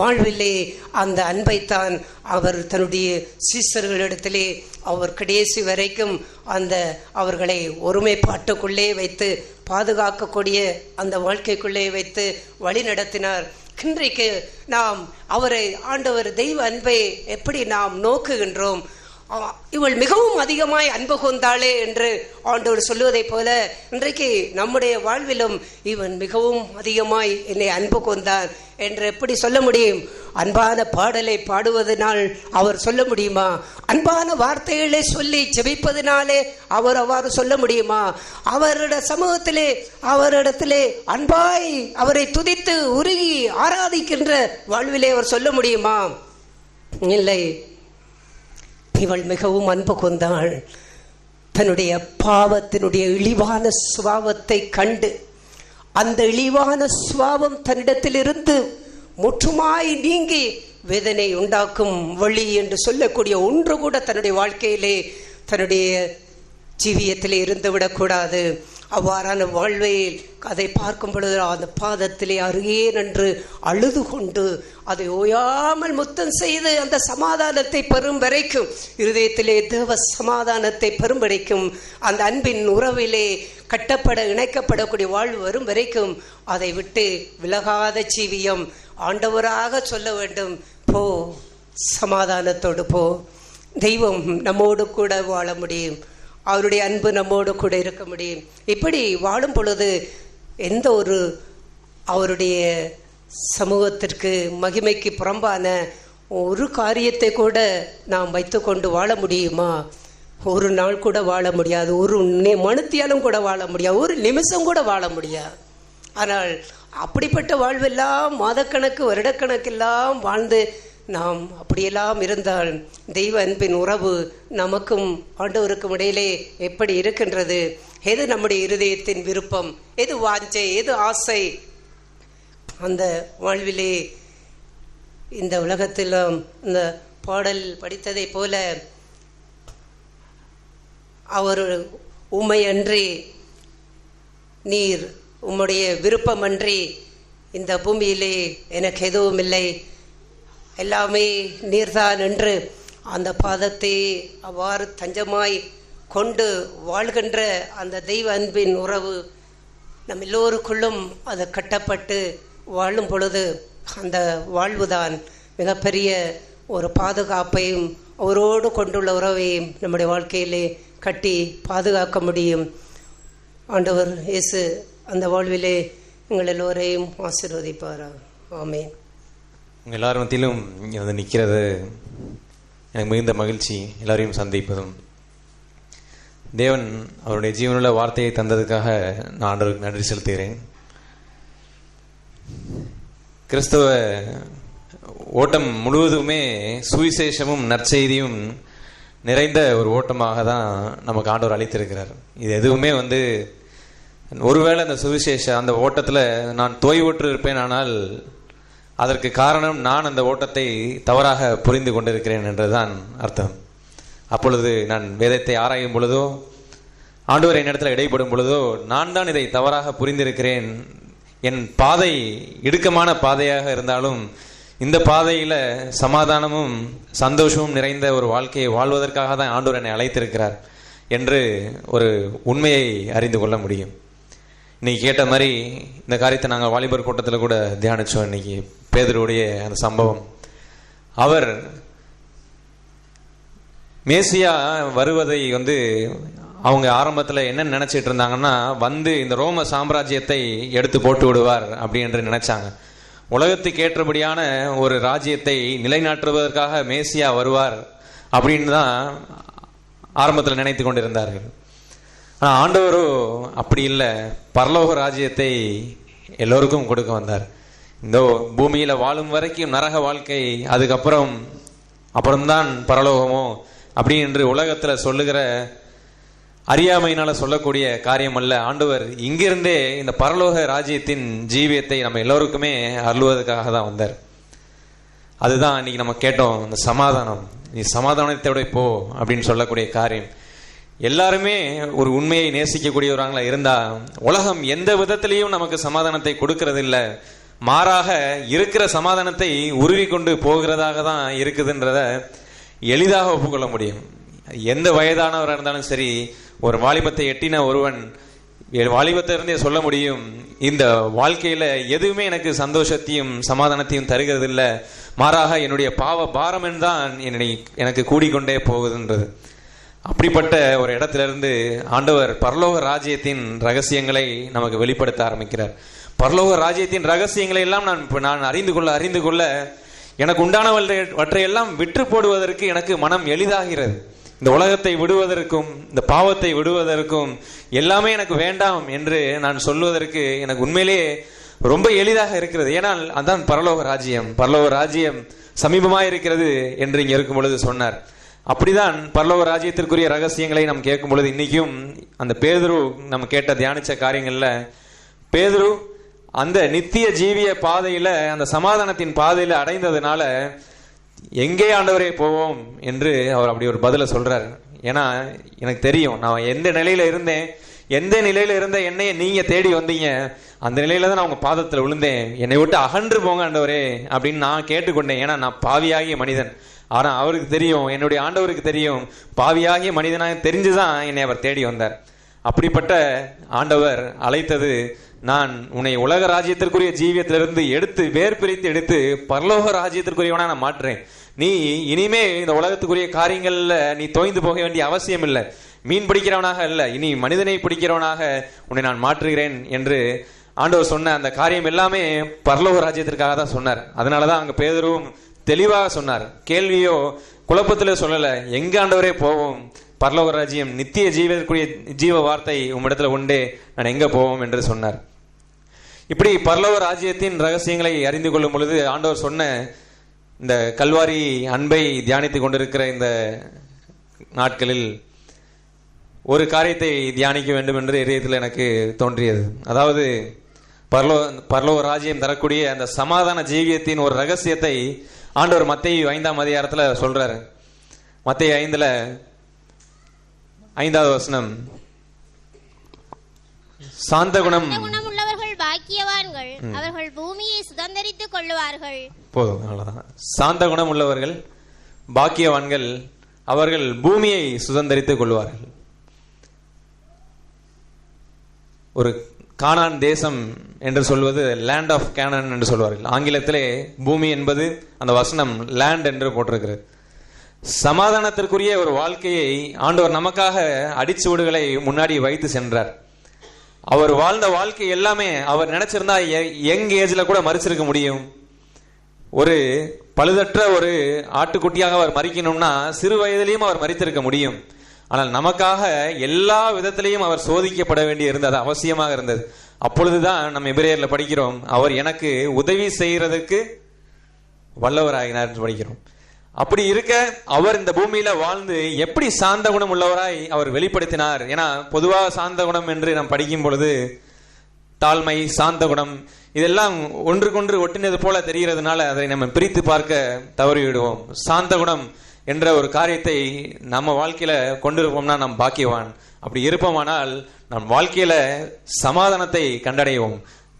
வாழ்விலே அந்த அன்பைத்தான் அவர் தன்னுடைய சீஷர்களிடத்திலே அவர் கடைசி வரைக்கும் அந்த அவர்களை ஒருமைப்பாட்டுக்குள்ளே வைத்து பாதுகாக்கக்கூடிய அந்த வாழ்க்கைக்குள்ளே வைத்து வழி நடத்தினார். இன்றைக்கு நாம் அவரை ஆண்டவர் தெய்வ அன்பை எப்படி நாம் நோக்குகின்றோம்? இவள் மிகவும் அதிகமாய் அன்பு கொண்டாளே என்று ஆண்டவர் சொல்லுவதை போல இன்றைக்கு நம்முடைய வாழ்விலும் இவன் மிகவும் அதிகமாய் என்னை அன்பு கொண்டான் என்று எப்படி சொல்ல முடியும்? அன்பான பாடலை பாடுவதனால் அவர் சொல்ல முடியுமா? அன்பான வார்த்தைகளை சொல்லி ஜெபிப்பதினாலே அவர் அவ்வாறு சொல்ல முடியுமா? அவருடைய சமூகத்திலே அவரிடத்திலே அன்பாய் அவரை துதித்து உருகி ஆராதிக்கின்ற வாழ்விலே அவர் சொல்ல முடியுமா? இல்லை. இவள் மிகவும் அன்பு கொண்டாள். தன்னுடைய பாவத்தினுடைய இழிவான சுபாவத்தை கண்டு அந்த இழிவான சுபாவம் தன்னிடத்திலிருந்து முற்றுமாய் நீங்கி வேதனை உண்டாக்கும் வழி என்று சொல்லக்கூடிய ஒன்று கூட தன்னுடைய வாழ்க்கையிலே தன்னுடைய ஜீவியத்திலே இருந்துவிடக்கூடாது. அவ்வாறான வாழ்வையில் அதை பார்க்கும் பொழுது அந்த பாதத்திலே அருகே நின்று அழுது கொண்டு அதை ஓயாமல் முத்தம் செய்து அந்த சமாதானத்தை பெறும் வரைக்கும், இருதயத்திலே தேவ சமாதானத்தை பெறும் வரைக்கும், அந்த அன்பின் உறவிலே கட்டப்பட இணைக்கப்படக்கூடிய வாழ்வு வரும் வரைக்கும் அதை விட்டு விலகாத ஜீவியம் ஆண்டவராக சொல்ல வேண்டும், போ சமாதானத்தோடு போ. தெய்வம் நம்மோடு கூட வாழ முடியும், அவருடைய அன்பு நம்மோடு கூட இருக்க முடியும். இப்படி வாழும் பொழுது எந்த ஒரு அவருடைய சமூகத்திற்கு மகிமைக்கு புறம்பான ஒரு காரியத்தை கூட நாம் வைத்துக்கொண்டு வாழ முடியுமா? ஒரு நாள் கூட வாழ முடியாது, ஒரு மணித்தியாலும் கூட வாழ முடியாது, ஒரு நிமிஷம் கூட வாழ முடியாது. ஆனால் அப்படிப்பட்ட வாழ்வெல்லாம் மாதக்கணக்கு வருடக்கணக்கெல்லாம் வாழ்ந்து நாம் அப்படியெல்லாம் இருந்தால் தெய்வ அன்பின் உறவு நமக்கும் ஆண்டவருக்கும் இடையிலே எப்படி இருக்கின்றது? எது நம்முடைய இருதயத்தின் விருப்பம், எது வாஞ்சை, எது ஆசை? அந்த வாழ்விலே இந்த உலகத்திலும் இந்த பாடல் படித்ததை போல அவர் உம்மையன்றி, நீர் உம்முடைய விருப்பமன்றி இந்த பூமியிலே எனக்கு எதுவும் இல்லை, எல்லாமே நீர்தான் என்று அந்த பாதத்தை அவ்வாறு தஞ்சமாய் கொண்டு வாழ்கின்ற அந்த தெய்வ அன்பின் உறவு நம் எல்லோருக்குள்ளும் அது கட்டப்பட்டு வாழும் பொழுது அந்த வாழ்வுதான் மிகப்பெரிய ஒரு பாதுகாப்பையும் அவரோடு கொண்டுள்ள உறவையும் நம்முடைய வாழ்க்கையிலே கட்டி பாதுகாக்க முடியும். ஆண்டவர் இயேசு அந்த வாழ்விலே எங்கள் எல்லோரையும் ஆசீர்வதிப்பாராக. ஆமென். உங்கள் எல்லார் மத்தியிலும் இங்கே வந்து நிற்கிறது எனக்கு மிகுந்த மகிழ்ச்சி. எல்லாரையும் சந்திப்பதும், தேவன் அவருடைய ஜீவனுள்ள வார்த்தையை தந்ததுக்காக நான் ஆண்டவருக்கு நன்றி செலுத்துகிறேன். கிறிஸ்தவ ஓட்டம் முழுவதுமே சுவிசேஷமும் நற்செய்தியும் நிறைந்த ஒரு ஓட்டமாக தான் நமக்கு ஆண்டவர் அளித்திருக்கிறார். இது எதுவுமே வந்து ஒருவேளை அந்த சுவிசேஷ அந்த ஓட்டத்தில் நான் தோய்வுற்று இருப்பேன், ஆனால் அதற்கு காரணம் நான் அந்த ஓட்டத்தை தவறாக புரிந்து கொண்டிருக்கிறேன் என்றுதான் அர்த்தம். அப்பொழுது நான் வேதத்தை ஆராயும் பொழுதோ, ஆண்டவர் என்னிடத்தில் இடைப்படும் பொழுதோ, நான் தான் இதை தவறாக புரிந்திருக்கிறேன், என் பாதை இடுக்கமான பாதையாக இருந்தாலும் இந்த பாதையில் சமாதானமும் சந்தோஷமும் நிறைந்த ஒரு வாழ்க்கையை வாழ்வதற்காக தான் ஆண்டவர் என்னை அழைத்திருக்கிறார் என்று ஒரு உண்மையை அறிந்து கொள்ள முடியும். இன்னைக்கு கேட்ட மாதிரி இந்த காரியத்தை நாங்கள் வாலிபர் கூட்டத்தில் கூட தியானித்தோம். இன்னைக்கு பேதுருடைய அந்த சம்பவம், அவர் மேசியா வருவதை வந்து அவங்க ஆரம்பத்தில் என்ன நினைச்சிட்டு இருந்தாங்கன்னா, வந்து இந்த ரோம சாம்ராஜ்யத்தை எடுத்து போட்டு விடுவார் அப்படி என்று நினைச்சாங்க. உலகத்துக்கு ஏற்றபடியான ஒரு ராஜ்யத்தை நிலைநாட்டுவதற்காக மேசியா வருவார் அப்படின்னு தான் ஆரம்பத்தில் நினைத்து கொண்டிருந்தார்கள். ஆனால் ஆண்டவரோ அப்படி இல்லை, பரலோக ராஜ்யத்தை எல்லோருக்கும் கொடுக்க வந்தார். இந்த பூமியில் வாழும் வரைக்கும் நரக வாழ்க்கை, அதுக்கப்புறம் அப்புறம்தான் பரலோகமோ அப்படி என்று உலகத்துல சொல்லுகிற அறியாமையினால சொல்லக்கூடிய காரியம் அல்ல. ஆண்டவர் இங்கிருந்தே இந்த பரலோக ராஜ்யத்தின் ஜீவியத்தை நம்ம எல்லோருக்குமே அருள்வதற்காக தான் வந்தார். அதுதான் இன்னைக்கு நம்ம கேட்டோம், இந்த சமாதானம், நீ சமாதானத்தோட போ அப்படின்னு சொல்லக்கூடிய காரியம். எல்லாருமே ஒரு உண்மையை நேசிக்கக்கூடியவராங்களா இருந்தா உலகம் எந்த விதத்திலையும் நமக்கு சமாதானத்தை கொடுக்கறது இல்லை, மாறாக இருக்கிற சமாதானத்தை உருவி கொண்டு போகிறதாக தான் இருக்குதுன்றத எளிதாக ஒப்புக்கொள்ள முடியும். எந்த வயதானவராக இருந்தாலும் சரி, ஒரு வாலிபத்தை எட்டின ஒருவன் வாலிபத்திலிருந்தே சொல்ல முடியும், இந்த வாழ்க்கையில எதுவுமே எனக்கு சந்தோஷத்தையும் சமாதானத்தையும் தருகிறது இல்லை, மாறாக என்னுடைய பாவ பாரம் தான் எனக்கு கூடிக்கொண்டே போகுதுன்றது. அப்படிப்பட்ட ஒரு இடத்துல இருந்து ஆண்டவர் பரலோக ராஜ்யத்தின் ரகசியங்களை நமக்கு வெளிப்படுத்த ஆரம்பிக்கிறார். பரலோக ராஜ்யத்தின் ரகசியங்களை எல்லாம் நான் அறிந்து கொள்ள எனக்கு உண்டானவற்றையெல்லாம் விற்று போடுவதற்கு எனக்கு மனம் எளிதாகிறது. இந்த உலகத்தை விடுவதற்கும் இந்த பாவத்தை விடுவதற்கும் எல்லாமே எனக்கு வேண்டாம் என்று நான் சொல்வதற்கு எனக்கு உண்மையிலேயே ரொம்ப எளிதாக இருக்கிறது. ஏனால் அதான் பரலோக ராஜ்யம். பரலோக ராஜ்யம் சமீபமாக இருக்கிறது என்று இங்க இருக்கும் பொழுது சொன்னார். அப்படிதான் பரலோக ராஜ்யத்திற்குரிய ரகசியங்களை நாம் கேட்கும் பொழுது இன்னைக்கும் அந்த பேதுரு நம்ம கேட்ட தியானிச்ச காரியங்கள்ல பேதுரு அந்த நித்திய ஜீவிய பாதையில அந்த சமாதானத்தின் பாதையில அடைந்ததுனால எங்கே ஆண்டவரே போவோம் என்று அவர் அப்படி ஒரு பதில சொல்றாரு. ஏன்னா எனக்கு தெரியும் நான் எந்த நிலையில இருந்தேன், எந்த நிலையில இருந்த என்னைய நீங்க தேடி வந்தீங்க, அந்த நிலையில தான் நான் உங்க பாதத்துல விழுந்தேன், என்னை விட்டு அகன்று போங்க ஆண்டவரே அப்படின்னு நான் கேட்டுக்கொண்டேன். ஏன்னா நான் பாவியாகிய மனிதன். ஆனா அவருக்கு தெரியும், என்னுடைய ஆண்டவருக்கு தெரியும், பாவியாகிய மனிதனாக தெரிஞ்சுதான் என்னை அவர் தேடி வந்தார். அப்படிப்பட்ட ஆண்டவர் அழைத்தது, நான் உன்னை உலக ராஜ்யத்திற்குரிய ஜீவியத்திலிருந்து எடுத்து வேர் பிரித்து எடுத்து பரலோக ராஜ்யத்திற்குரியவனா நான் மாற்றுறேன். நீ இனிமே இந்த உலகத்துக்குரிய காரியங்கள்ல நீ தோய்ந்து போக வேண்டிய அவசியம் இல்லை, மீன் பிடிக்கிறவனாக அல்ல, இனி மனிதனை பிடிக்கிறவனாக உன்னை நான் மாற்றுகிறேன் என்று ஆண்டவர் சொன்ன அந்த காரியம் எல்லாமே பரலோக ராஜ்யத்திற்காக தான் சொன்னார். அதனாலதான் அங்க பேதுருவும் தெளிவாக சொன்னார். கேள்வியோ குழப்பத்திலே சொல்லல, எங்க ஆண்டவரே போவோம், பரலோக ராஜ்யம் நித்திய ஜீவ வார்த்தை உம்மிடத்துல உண்டே, நான் எங்க போவோம் என்று சொன்னார். இப்படி பரலோக ராஜ்யத்தின் ரகசியங்களை அறிந்து கொள்ளும் பொழுது ஆண்டவர் சொன்ன இந்த கல்வாரி அன்பை தியானித்துக் கொண்டிருக்கிற இந்த நாட்களில் ஒரு காரியத்தை தியானிக்க வேண்டும் என்று இதயத்தில் எனக்கு தோன்றியது. அதாவது பரலோக ராஜ்யம் தரக்கூடிய அந்த சமாதான ஜீவியத்தின் ஒரு ரகசியத்தை ஆண்டவர் மத்தேயு 5ஆம் அதிகாரத்துல சொல்றாரு. மத்தேயு 5ல 5வது வசனம், சாந்த குணம் உள்ளவர்கள் பாக்கியவான்கள், அவர்கள் பூமியை சுதந்தரித்துக் கொள்ளுவார்கள். போதும், அவ்வளவுதான். சாந்த குணம் உள்ளவர்கள் பாக்கியவான்கள், அவர்கள் பூமியை சுதந்தரித்துக் கொள்வார்கள். ஒரு கானான் தேசம் என்று சொல்வது லேண்ட் ஆஃப் கேனான் என்று சொல்வார்கள். ஆங்கிலத்திலே பூமி என்பது அந்த வசனம் லேண்ட் என்று போட்டிருக்கிறது. சமாதானத்திற்குரிய ஒரு வாழ்க்கையை ஆண்டவர் நமக்காக அடிச்சுவடுகளை முன்னாடி வைத்து சென்றார். அவர் வாழ்ந்த வாழ்க்கை எல்லாமே அவர் நினைச்சிருந்தா யங் ஏஜ்ல கூட மறிச்சிருக்க முடியும். ஒரு பழுதற்ற ஒரு ஆட்டுக்குட்டியாக அவர் மறிக்கணும்னா சிறு வயதிலையும் அவர் மறித்திருக்க முடியும். ஆனால் நமக்காக எல்லா விதத்திலையும் அவர் சோதிக்கப்பட வேண்டி இருந்தது, அவசியமாக இருந்தது. அப்பொழுதுதான் நம்ம எபிரேயர்ல படிக்கிறோம், அவர் எனக்கு உதவி செய்யறதுக்கு வல்லவராகினார் என்று படிக்கிறோம். அப்படி இருக்க அவர் இந்த பூமியில வாழ்ந்து எப்படி சாந்த குணம் உள்ளவராய் அவர் வெளிப்படுத்தினார். ஏன்னா பொதுவாக சாந்த குணம் என்று நாம் படிக்கும் பொழுது தாழ்மை, சாந்த குணம் இதெல்லாம் ஒன்றுக்கொன்று ஒட்டினது போல தெரிகிறதுனால அதை நம்ம பிரித்து பார்க்க தவறிவிடுவோம். சாந்த குணம் என்ற ஒரு காரியத்தை நம்ம வாழ்க்கையில கொண்டிருப்போம்னா நம் பாக்கியவான். அப்படி இருப்போமானால் நம் வாழ்க்கையில சமாதானத்தை கண்டடைவோம்.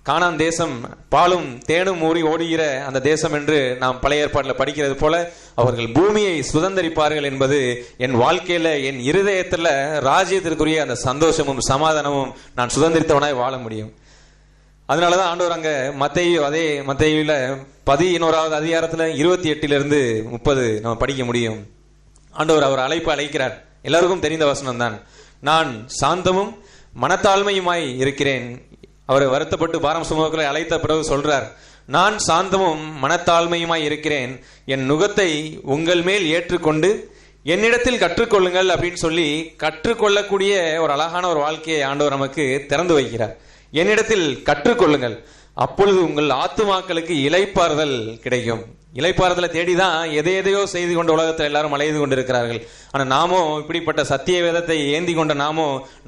கானான் தேசம் பாலும் தேனும் ஊறி ஓடுகிற அந்த தேசம் என்று நாம் பழைய ஏற்பாட்டில் படிக்கிறது போல அவர்கள் பூமியை சுதந்தரிப்பார்கள் என்பது என் வாழ்க்கையில என் இருதயத்துல ராஜ்யத்திற்குரிய அந்த சந்தோஷமும் சமாதானமும் நான் சுதந்திரித்தவனாய் வாழ முடியும். அதனாலதான் ஆண்டவர் அங்க அதே மத்தேயுல 11வது அதிகாரத்துல 28 30 நம்ம படிக்க முடியும். ஆண்டவர் அவர் அழைக்கிறார். எல்லாருக்கும் தெரிந்த வசனம் தான், நான் சாந்தமும் மனத்தாழ்மையுமாய் இருக்கிறேன். அவர் வருத்தப்பட்டு பாரம் சுமக்களை அழைத்த பிறகு சொல்றார், நான் சாந்தமும் மனத்தாழ்மையுமாய் இருக்கிறேன், என் நுகத்தை உங்கள் மேல் ஏற்றுக்கொண்டு என்னிடத்தில் கற்றுக்கொள்ளுங்கள் அப்படின்னு சொல்லி கற்றுக்கொள்ளக்கூடிய ஒரு அழகான ஒரு வாழ்க்கையை ஆண்டவர் நமக்கு திறந்து வைக்கிறார். என்னிடத்தில் கற்றுக்கொள்ளுங்கள். அப்பொழுது உங்கள் ஆத்துமாக்களுக்கு இளைப்பாறுதல் கிடைக்கும். இளைப்பாறுதலை தேடிதான் எதையோ செய்து கொண்ட உலகத்தில் எல்லாரும் அலைந்து கொண்டிருக்கிறார்கள். ஆனா நாமும் இப்படிப்பட்ட சத்திய வேதத்தை ஏந்தி கொண்ட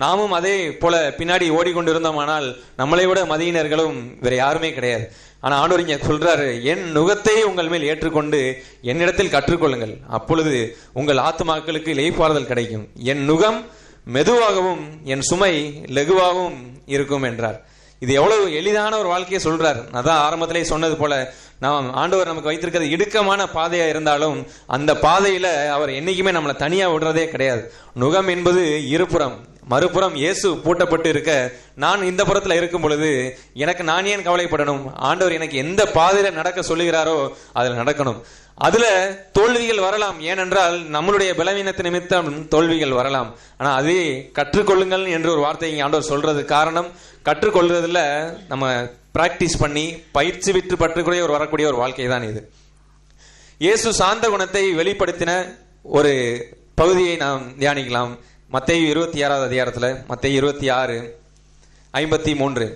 நாமும் அதே போல பின்னாடி ஓடிக்கொண்டிருந்தோமானால் நம்மளை விட மதியினர்களும் வேற யாருமே கிடையாது. ஆனா ஆண்டவர் இங்க சொல்றாரு, என் நுகத்தை உங்கள் மேல் ஏற்றுக்கொண்டு என்னிடத்தில் கற்றுக்கொள்ளுங்கள், அப்பொழுது உங்கள் ஆத்துமாக்களுக்கு இளைப்பாறுதல் கிடைக்கும். என் நுகம் மெதுவாகவும் என் சுமை லெகுவாகவும் இருக்கும் என்றார். இது எவ்வளவு எளிதான ஒரு வாழ்க்கையை சொல்றார். அதான் ஆரம்பத்திலே சொன்னது போல, நாம் ஆண்டவர் நமக்கு வைத்திருக்கிறது இடுக்கமான பாதையா இருந்தாலும் அந்த பாதையில அவர் என்னைக்குமே நம்மளை தனியா விடுறதே கிடையாது. நுகம் என்பது இருபுறம், மறுபுறம் இயேசு பூட்டப்பட்டு இருக்க நான் இந்த புறத்துல இருக்கும் பொழுது எனக்கு நான் ஏன் கவலைப்படணும்? ஆண்டவர் எனக்கு எந்த பாதையில நடக்க சொல்லுகிறாரோ அதுல நடக்கணும். அதுல தோல்விகள் வரலாம், ஏனென்றால் நம்மளுடைய பலவீனத்து நிமித்தம் தோல்விகள் வரலாம். ஆனா அதே கற்றுக்கொள்ளுங்கள் என்று ஒரு வார்த்தை ஆண்டவர் சொல்றது காரணம், கற்றுக்கொள்றதுல நம்ம பிராக்டிஸ் பண்ணி பயிற்சி விட்டு பற்றுக்கூடிய ஒரு வரக்கூடிய ஒரு வாழ்க்கை தான் இது. இயேசு சாந்த குணத்தை வெளிப்படுத்தின ஒரு பகுதியை நாம் தியானிக்கலாம். மத்தேயு 26வது அதிகாரத்துல, மத்தேயு 26:53.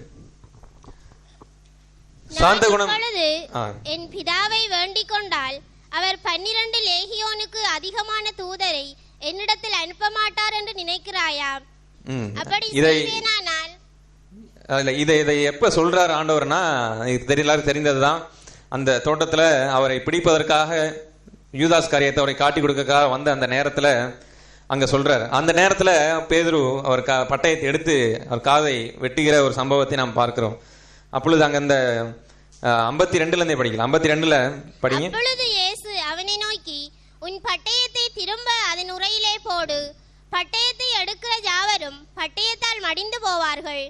சாந்த குணம். என் பிதாவை வேண்டிக் கொண்டால் அவர் 12 லேகியோனுக்கு அதிகமான தூதரை என்னிடத்தில் அனுப்ப மாட்டார் என்று நினைக்கிறாயா? அப்படி செய்வேனானால். இதை எப்ப சொல்றாரு ஆண்டவர்னா, எல்லாரும் தெரிந்ததுதான். அந்த தோட்டத்துல அவரை பிடிப்பதற்காக யூதாஸ் காரியத்தை அவரை காட்டி கொடுக்கறதுக்காக வந்த அந்த நேரத்துல அங்க சொல்றாரு. அந்த நேரத்துல பேதுரு அவர் பட்டயத்தை எடுத்து அவர் காதை வெட்டுகிற ஒரு சம்பவத்தை நாம் பார்க்கிறோம். அப்பொழுது அங்க அந்த 52ல இருந்தே படிக்கலாம். 52ல படிங்க. அப்பொழுது இயேசு அவனை நோக்கி, உன் பட்டயத்தை திரும்ப அதன் உரையிலே போடு. பட்டயத்தை எடுக்கிற யாவரும் பட்டயத்தால் மடிந்து போவார்கள்.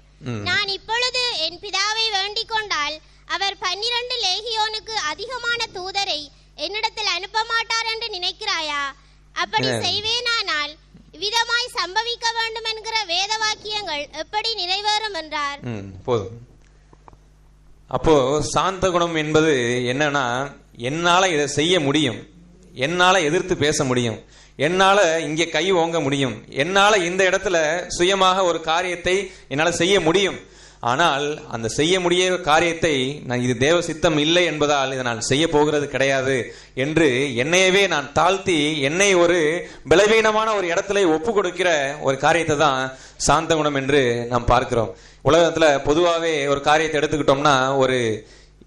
நான் இப்பொழுது என் பிதாவை வேண்டிக் கொண்டால் அவர் 12 லேகியோனுக்கு அதிகமான தூதரை என்னிடத்தில் அனுப்ப மாட்டார் என்று நினைக்கிறாயா? அப்படி செய்வேனானால் விதமாய் சம்பவிக்க வேண்டும் என்கிற வேத வாக்கியங்கள் எப்படி நிறைவேறும் என்றார். போதும். அப்போ சாந்த குணம் என்பது என்னன்னா, என்னால இதை செய்ய முடியும், என்னால எதிர்த்து பேச முடியும், என்னால இங்கே கை ஓங்க முடியும், என்னால இந்த இடத்துல சுயமாக ஒரு காரியத்தை என்னால செய்ய முடியும். ஆனால் அந்த செய்ய முடிய காரியத்தை நான் இது தேவ சித்தம் இல்லை என்பதால் இதை நான் செய்ய போகிறது கிடையாது என்று என்னையவே நான் தாழ்த்தி என்னை ஒரு பலவீனமான ஒரு இடத்துல ஒப்பு கொடுக்கிற ஒரு காரியத்தை தான் சாந்த குணம் என்று நாம் பார்க்கிறோம். உலகத்துல பொதுவாகவே ஒரு காரியத்தை எடுத்துக்கிட்டோம்னா,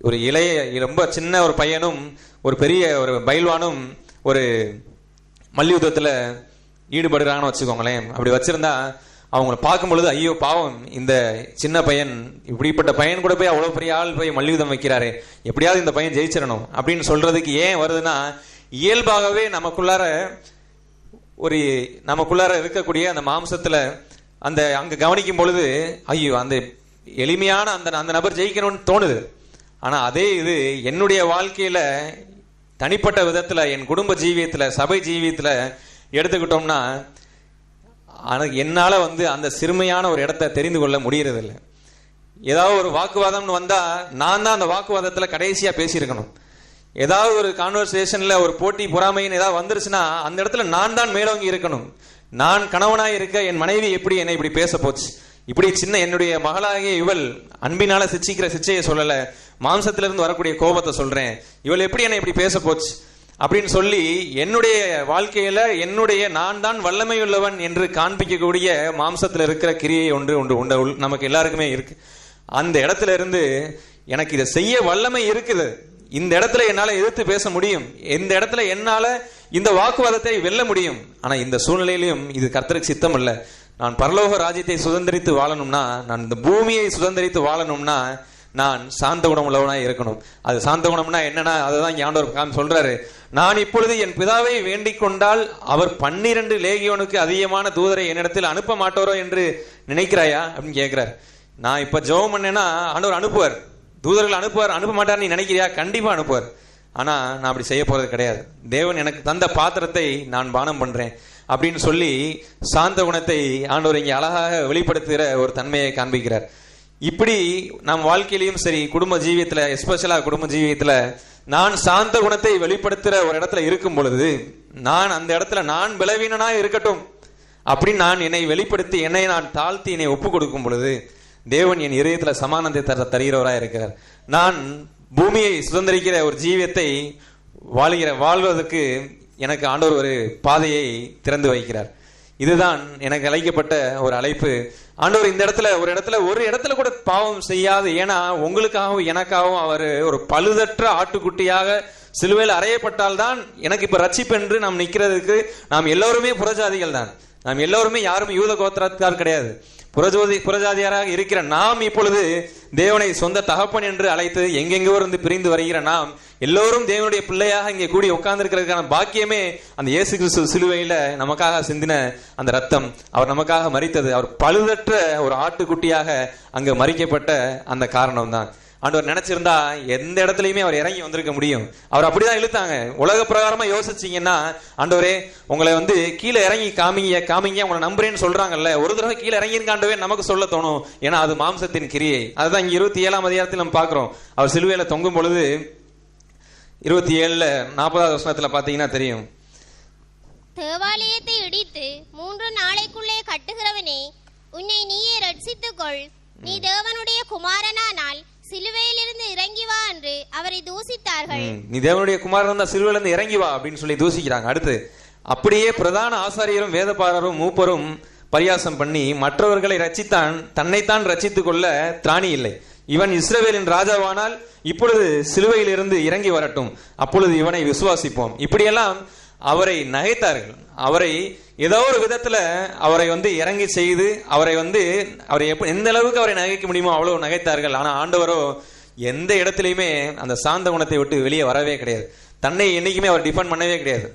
ஒரு இளைய ரொம்ப சின்ன ஒரு பையனும் ஒரு பெரிய ஒரு பைல்வானும் ஒரு மல்யுத்தத்துல ஈடுபடுறாங்கன்னு வச்சுக்கோங்களேன். அப்படி வச்சிருந்தா அவங்கள பார்க்கும் பொழுது, ஐயோ பாவம், இந்த சின்ன பையன், இப்படிப்பட்ட பையன் கூட போய் அவ்வளவு பெரிய ஆள் போய் மல்யுத்தம் வைக்கிறாரு, எப்படியாவது இந்த பையன் ஜெயிச்சிடணும் அப்படின்னு சொல்றதுக்கு ஏன் வருதுன்னா, இயல்பாகவே நமக்குள்ளார இருக்கக்கூடிய அந்த மாம்சத்துல அந்த அங்க கவனிக்கும் பொழுது, ஐயோ அந்த எளிமையான அந்த நபர் ஜெயிக்கணும்னு தோணுது. ஆனா அதே இது என்னுடைய வாழ்க்கையில தனிப்பட்ட விதத்துல, என் குடும்ப ஜீவியத்துல, சபை ஜீவியத்துல எடுத்துக்கிட்டோம்னா, என்னால அந்த சிறுமையான ஒரு இடத்தை தெரிந்து கொள்ள முடியறதில்லை. ஏதாவது ஒரு வாக்குவாதம்னு வந்தா நான் தான் அந்த வாக்குவாதத்துல கடைசியா பேசியிருக்கணும். ஏதாவது ஒரு கான்வர்சேஷன்ல ஒரு போட்டி பொறாமைன்னு ஏதாவது வந்துருச்சுன்னா அந்த இடத்துல நான் தான் மேலோங்கி இருக்கணும். நான் கணவனாய் இருக்க என் மனைவி எப்படி என்னை இப்படி பேச போச்சு, இப்படி சின்ன என்னுடைய மகளாகிய இவள் அன்பினால சிச்சிக்கிற சிச்சையை சொல்லல, மாம்சத்திலிருந்து வரக்கூடிய கோபத்தை சொல்றேன், இவள் எப்படி என்னை இப்படி பேச போச்சு அப்படின்னு சொல்லி என்னுடைய வாழ்க்கையில என்னுடைய நான் தான் வல்லமையுள்ளவன் என்று காண்பிக்கக்கூடிய மாம்சத்துல இருக்கிற கிரியை ஒன்று நமக்கு எல்லாருக்குமே இருக்கு. அந்த இடத்துல இருந்து எனக்கு இதை செய்ய வல்லமை இருக்குது, இந்த இடத்துல என்னால எதிர்த்து பேச முடியும், இந்த இடத்துல என்னால இந்த வாக்குவாதத்தை வெல்ல முடியும். ஆனா இந்த சூழ்நிலையிலும் இது கர்த்தருக்கு சித்தம் இல்ல. நான் பரலோக ராஜ்யத்தை சுதந்திரித்து வாழணும்னா, நான் இந்த பூமியை சுதந்திரித்து வாழணும்னா நான் சாந்த குணம் உள்ளவனாய் இருக்கணும். அது சாந்த குணம்னா என்னன்னா, அதுதான் ஆண்டவர் சொல்றாரு, நான் இப்பொழுது என் பிதாவை வேண்டிக் கொண்டால் அவர் 12 லேகியோனுக்கு அதிகமான தூதரை என்னிடத்தில் அனுப்ப மாட்டாரோ என்று நினைக்கிறாயா அப்படின்னு கேட்கிறார். நான் இப்ப ஜெபம் பண்ணேன்னா ஆண்டவர் அனுப்புவார், தூதர்கள் அனுப்புவார். அனுப்ப மாட்டார் நீ நினைக்கிறியா? கண்டிப்பா அனுப்புவார். ஆனா நான் அப்படி செய்ய போறது கிடையாது. தேவன் எனக்கு தந்த பாத்திரத்தை நான் பானம் பண்றேன் அப்படின்னு சொல்லி சாந்த குணத்தை ஆண்டவர் இங்கே அழகாக வெளிப்படுத்துகிற ஒரு தன்மையை காண்பிக்கிறார். இப்படி நம் வாழ்க்கையிலையும் சரி, குடும்ப ஜீவியத்துல, எஸ்பெஷலா குடும்ப ஜீவியத்துல நான் சாந்த குணத்தை வெளிப்படுத்துற ஒரு இடத்துல இருக்கும் பொழுது, நான் அந்த இடத்துல நான் பலவீனனா இருக்கட்டும் அப்படின்னு நான் என்னை வெளிப்படுத்தி என்னை நான் தாழ்த்தி என்னை ஒப்பு கொடுக்கும் பொழுது, தேவன் என் இதயத்துல சமாதானத்தை தருகிறவராய் இருக்கிறார். நான் பூமியை சுதந்திரிக்கிற ஒரு ஜீவியத்தை வாழ்வதற்கு எனக்கு ஆண்டவர் ஒரு பாதையை திறந்து வைக்கிறார். இதுதான் எனக்கு அழைக்கப்பட்ட ஒரு அழைப்பு. ஆண்டவர் இந்த இடத்துல ஒரு இடத்துல கூட பாவம் செய்யாது. ஏன்னா உங்களுக்காகவும் எனக்காகவும் அவர் ஒரு பழுதற்ற ஆட்டுக்குட்டியாக சிலுவையில் அறையப்பட்டால்தான் எனக்கு இப்ப ரட்சிப்பு என்று நாம் நிக்கிறதுக்கு. நாம் எல்லோருமே புறஜாதிகள் தான். நாம் எல்லோருமே யாரும் யூத கோத்திரத்தார் கிடையாது. புறஜாதியாராக இருக்கிற நாம் இப்பொழுது தேவனை சொந்த தகப்பன் என்று அழைத்து எங்கெங்கோ இருந்து பிரிந்து வருகிற நாம் எல்லோரும் தேவனுடைய பிள்ளையாக இங்கே கூடி உட்கார்ந்து இருக்கிறதுக்கான பாக்கியமே அந்த இயேசு கிறிஸ்து சிலுவையில நமக்காக சிந்தின அந்த ரத்தம், அவர் நமக்காக மரித்தது, அவர் பழுதற்ற ஒரு ஆட்டுக்குட்டியாக அங்கு மரிக்கப்பட்ட அந்த காரணம் தான். ஆண்டவர் நினைச்சிருந்தா எந்த இடத்துலயுமே அவர் இறங்கி வந்திருக்க முடியும். அவர் அப்படிதான் இழுத்தாங்க. உலக பிரகாரமா யோசிச்சீங்கன்னா, ஆண்டவரே உங்களை கீழே இறங்கி காமிங்க உங்களை நம்புறேன்னு சொல்றாங்கல்ல, ஒரு தடவை கீழே இறங்கியிருக்காண்டவே நமக்கு சொல்ல தோணும். ஏன்னா அது மாம்சத்தின் கிரியை. அதுதான் இங்க 27ஆம் அதிகாரத்தில் நம்ம பாக்குறோம். அவர் சிலுவையில தொங்கும் பொழுது 27 40வது வசனத்துல பாத்தீங்கன்னா தெரியும். தேவாலயத்தை இடித்து 3 நாளைக்குள்ளே கட்டுகிறவனே, உன்னை நீயே ரட்சித்துக்கொள். நீ தேவனுடைய குமாரனானால் சிலுவையிலிருந்து இறங்கி வா என்று அவரை தூசித்தார்கள். நீ தேவனுடைய குமாரன் தான், சிலுவையிலிருந்து இறங்கி வா அப்படின்னு சொல்லி தூசிக்கிறாங்க. அடுத்து அப்படியே பிரதான ஆசாரியரும் வேதபாரரும் மூப்பரும் பரியாசம் பண்ணி மற்றவர்களை ரட்சித்தான், தன்னைத்தான் ரட்சித்துக் கொள்ள திராணி இல்லை. இவன் இஸ்ரவேலின் ராஜாவானால் இப்பொழுது சிலுவையில் இருந்து இறங்கி வரட்டும், அப்பொழுது இவனை விசுவாசிப்போம். இப்படியெல்லாம் அவரை நகைத்தார்கள். அவரை ஏதோ ஒரு விதத்துல அவரை இறங்கி செய்து அவரை எந்த அளவுக்கு அவரை நகைக்க முடியுமோ அவ்வளவு நகைத்தார்கள். ஆனா ஆண்டவரோ எந்த இடத்திலையுமே அந்த சாந்த குணத்தை விட்டு வெளியே வரவே கிடையாது. தன்னை என்னைக்குமே அவர் டிஃபெண்ட் பண்ணவே கிடையாது.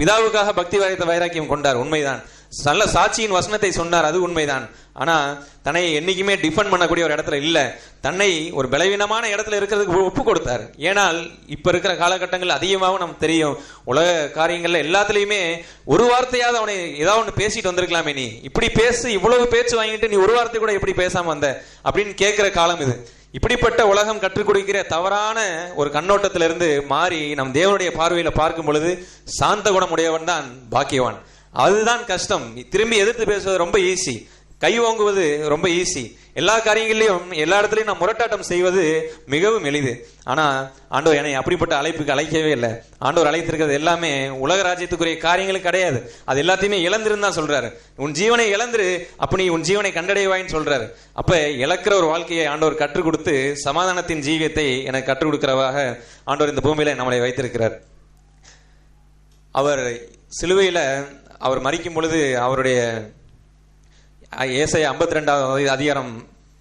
பிதாவுக்காக பக்தி வைராக்கியம் கொண்டார், உண்மைதான். நல்ல சாட்சியின் வசனத்தை சொன்னார், அது உண்மைதான். ஆனா தன்னை என்னைக்குமே டிஃபெண்ட் பண்ணக்கூடிய ஒரு இடத்துல இல்ல, தன்னை ஒரு பலவீனமான இடத்துல இருக்கிறதுக்கு ஒப்பு கொடுத்தார். ஏனால் இப்ப இருக்கிற காலகட்டங்கள் அதிகமாக நமக்கு தெரியும், உலக காரியங்கள்ல எல்லாத்துலயுமே ஒரு வார்த்தையாவது அவனை ஏதாவது ஒண்ணு பேசிட்டு வந்திருக்கலாமே, நீ இப்படி பேசு, இவ்வளவு பேச்சு வாங்கிட்டு நீ ஒரு வார்த்தை கூட எப்படி பேசாம வந்த அப்படின்னு கேட்கிற காலம் இது. இப்படிப்பட்ட உலகம் கற்றுக் கொடுக்கிற தவறான ஒரு கண்ணோட்டத்திலிருந்து மாறி நம் தேவனுடைய பார்வையில பார்க்கும் பொழுது சாந்த குணமுடையவன் தான் பாக்கியவான். அதுதான் கஷ்டம். திரும்பி எதிர்த்து பேசுவது ரொம்ப ஈஸி, கை ஓங்குவது ரொம்ப ஈஸி. எல்லா காரியங்களையும் எல்லா இடத்துலையும் நான் முரட்டாட்டம் செய்வது மிகவும் எளிது. ஆனா ஆண்டவர் என்னை அப்படிப்பட்ட அழைப்புக்கு அழைக்கவே இல்லை. ஆண்டவர் அழைத்திருக்கிறது எல்லாமே உலக ராஜ்யத்துக்குரிய காரியங்களும் கிடையாது. அது எல்லாத்தையுமே இழந்திருந்தா சொல்றாரு. உன் ஜீவனை இழந்துரு, அப்ப நீ உன் ஜீவனை கண்டடைவாயின்னு சொல்றாரு. அப்ப இழக்கிற ஒரு வாழ்க்கையை ஆண்டவர் கற்றுக் கொடுத்து சமாதானத்தின் ஜீவியத்தை எனக்கு கற்றுக் கொடுக்கிறவாக ஆண்டவர் இந்த பூமியில நம்மளை வைத்திருக்கிறார். அவர் சிலுவையில அவர் மரிக்கும் பொழுது அவருடைய ஏசாயா 52வது அதிகாரம்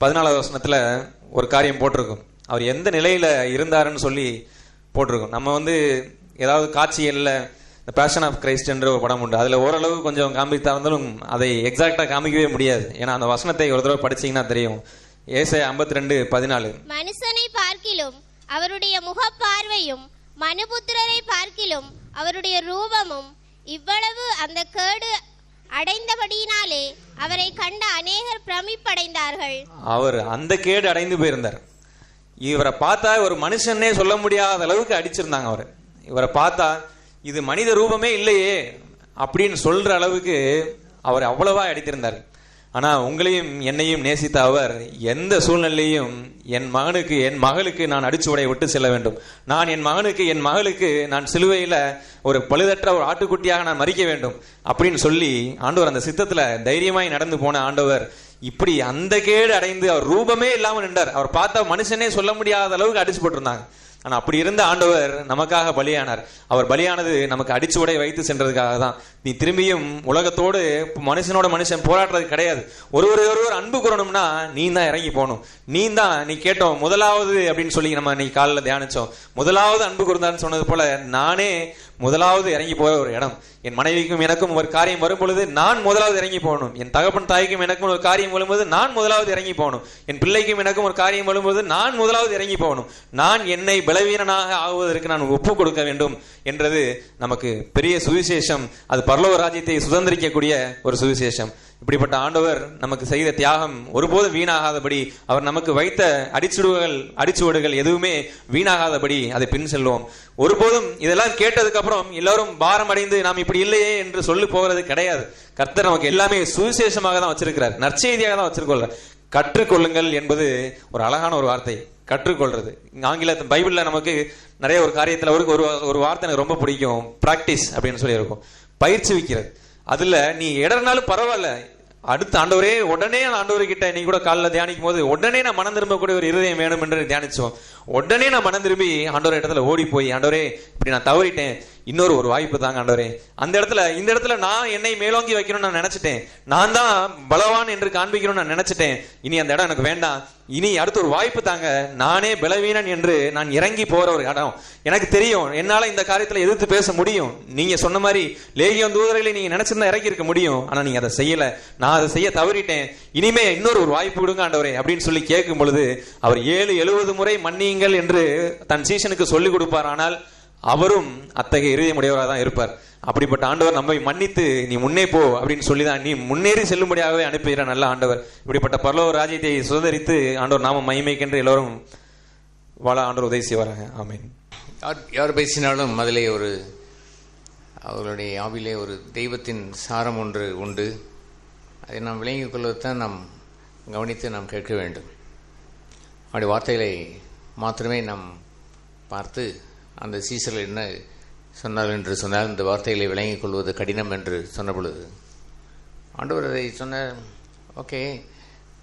14வது வசனத்துல ஒரு காரியம் போட்டிருக்கும். அவர் எந்த நிலையில இருந்தாருன்னு சொல்லி போட்டிருக்கும். நம்ம ஏதாவது காட்சியல்ல இந்த பேஷன் ஆஃப் கிரைஸ்ட் என்ற ஒரு படம் உண்டு, அதுல ஓரளவு கொஞ்சம் காமித்தா இருந்தாலும் அதை எக்ஸாக்டா காமிக்கவே முடியாது. ஏன்னா அந்த வசனத்தை ஒரு தடவை படிச்சீங்கன்னா தெரியும். ஏசாயா 52:14 மனுஷனை பார்க்கிலும் அவருடைய முகப்பார்வையும் மனுபுத்திரரை பார்க்கிலும் அவருடைய ரூபமும் இவ்வளவு அந்த கேடு அடைந்தபடியினாலே அவரை கண்ட அநேகர் பிரமிப்படைந்தார்கள். அவர் அந்த கேடு அடைந்து போயிருந்தார். இவரை பார்த்தா ஒரு மனுஷனே சொல்ல முடியாத அளவுக்கு அடிச்சிருந்தாங்க. அவர் இவரை பார்த்தா இது மனித ரூபமே இல்லையே அப்படின்னு சொல்ற அளவுக்கு அவர் அவ்வளவா அடித்திருந்தார். ஆனா உங்களையும் என்னையும் நேசித்த அவர் எந்த சூழ்நிலையும் என் மகனுக்கு என் மகளுக்கு நான் அடிச்சுவடையை விட்டு செல்ல வேண்டும், நான் என் மகனுக்கு என் மகளுக்கு நான் சிலுவையில ஒரு பழுதற்ற ஒரு ஆட்டுக்குட்டியாக நான் மறிக்க வேண்டும் அப்படின்னு சொல்லி ஆண்டவர் அந்த சித்தத்துல தைரியமாய் நடந்து போன ஆண்டவர் இப்படி அந்த கேடு அடைந்து அவர் ரூபமே இல்லாமல் நின்றார். அவர் பார்த்தா மனுஷனே சொல்ல முடியாத அளவுக்கு அடிச்சு போட்டிருந்தாங்க. ஆனா அப்படி இருந்த ஆண்டவர் நமக்காக பலியானார். அவர் பலியானது நமக்கு அடிச்சுவடை வைத்து சென்றதுக்காக தான். நீ திரும்பியும் உலகத்தோடு மனுஷனோட மனுஷன் போராடுறது கிடையாது. ஒருவர் அன்பு கூறணும்னா நீ தான் இறங்கி போகணும். நீ கேட்டோம் முதலாவது அப்படின்னு சொல்லி நம்ம நீ காலில் தியானிச்சோம். முதலாவது அன்பு கூர்ந்தான்னு சொன்னது போல நானே முதலாவது இறங்கி போற ஒரு இடம். என் மனைவிக்கும் எனக்கும் ஒரு காரியம் வரும் பொழுது நான் முதலாவது இறங்கி போகணும். என் தகப்பன் தாய்க்கும் எனக்கும் ஒரு காரியம் வரும்போது நான் முதலாவது இறங்கி போகணும். என் பிள்ளைக்கும் எனக்கும் ஒரு காரியம் வரும்போது நான் முதலாவது இறங்கி போகணும். நான் என்னை பலவீனனாக ஆகுவதற்கு நான் ஒப்பு கொடுக்க வேண்டும் என்றது நமக்கு பெரிய சுவிசேஷம். அது பரலோக ராஜ்யத்தை சுதந்திரிக்கக்கூடிய ஒரு சுவிசேஷம். இப்படிப்பட்ட ஆண்டவர் நமக்கு செய்த தியாகம் ஒருபோதும் வீணாகாதபடி, அவர் நமக்கு வைத்த அடிச்சுவடுகள் எதுவுமே வீணாகாதபடி அதை பின் செல்வோம். ஒருபோதும் இதெல்லாம் கேட்டதுக்கு அப்புறம் எல்லாரும் பாரம் அடைந்து நாம் இப்படி இல்லையே என்று சொல்லி போகிறது கிடையாது. கர்த்தர் நமக்கு எல்லாமே சுவிசேஷமாக தான் வச்சிருக்கிறார், நற்செய்தியாக தான் வச்சிருக்கோம். கற்றுக்கொள்ளுங்கள் என்பது ஒரு அழகான ஒரு வார்த்தை. கற்றுக்கொள்றது ஆங்கில பைபிள்ல நமக்கு நிறைய ஒரு காரியத்துல ஒரு வார்த்தை எனக்கு ரொம்ப பிடிக்கும். பிராக்டிஸ் அப்படின்னு சொல்லி இருக்கும், பயிற்சிவிக்கிறது. அதுல நீ இடர்னாலும் பரவாயில்ல, அடுத்த ஆண்டவரே உடனே ஆண்டவர்கிட்ட நீ கூட காலைல தியானிக்கும் போது உடனே நான் மனம் திரும்பக்கூடிய ஒரு இருதயம் வேணும் என்று தியானிச்சோம். உடனே நான் மனம் திரும்பி ஆண்டவர் இடத்துல ஓடி போய், ஆண்டவரே இப்படி நான் தவறிட்டேன், இன்னொரு ஒரு வாய்ப்பு தாங்க ஆண்டவரே. இந்த இடத்துல நான் என்னை மேலோங்கி வைக்கணும்னு நான் நினைச்சிட்டேன், நான் தான் பலவான் என்று காண்பிக்கணும்னு நான் நினைச்சிட்டேன், இனி அந்த இடம் எனக்கு வேண்டாம், இனி அடுத்த ஒரு வாய்ப்பு தாங்க, நானே பலவீனன் என்று நான் இறங்கி போற ஒரு இடம். எனக்கு தெரியும் என்னால இந்த காரியத்துல எதிர்த்து பேச முடியும். நீங்க சொன்ன மாதிரி லேகியம் தூதர்களை நீங்க நினைச்சிருந்தா இறக்கி இருக்க முடியும், ஆனா நீங்க அதை செய்யல, நான் அதை செய்ய தவறிட்டேன், இனிமே இன்னொரு ஒரு வாய்ப்பு கொடுங்க ஆண்டவரே அப்படின்னு சொல்லி கேட்கும் பொழுது அவர் 70 முறை மன்னியுங்கள் என்று தன் சீஷனுக்கு சொல்லிக் கொடுப்பார். ஆனால் அவரும் அத்தகைய இருதயமுடையவராக தான் இருப்பார். அப்படிப்பட்ட ஆண்டவர் நம்மை மன்னித்து நீ முன்னே போ அப்படின்னு சொல்லிதான் நீ முன்னேறி செல்லும்படியாகவே அனுப்புகிற நல்ல ஆண்டவர். இப்படிப்பட்ட பரலோக ராஜ்யத்தை சுதந்திரித்து ஆண்டவர் நாம மகிமைக்கென்று எல்லோரும் வாழ ஆண்டவர் உதவி செய்வாராங்க. ஆமென். யார் பேசினாலும் அதிலே அவர்களுடைய ஆவிலே ஒரு தெய்வத்தின் சாரம் ஒன்று உண்டு. அதை நாம் விளங்கிக் கொள்வதுதான் நாம் கவனித்து நாம் கேட்க வேண்டும். அப்படி வார்த்தைகளை மாத்திரமே நாம் பார்த்து அந்த சீசர்கள் என்ன சொன்னார்கள் என்று சொன்னால் இந்த வார்த்தைகளை விளங்கிக் கொள்வது கடினம் என்று சொன்ன பொழுது ஆண்டவர் அதை சொன்னார், ஓகே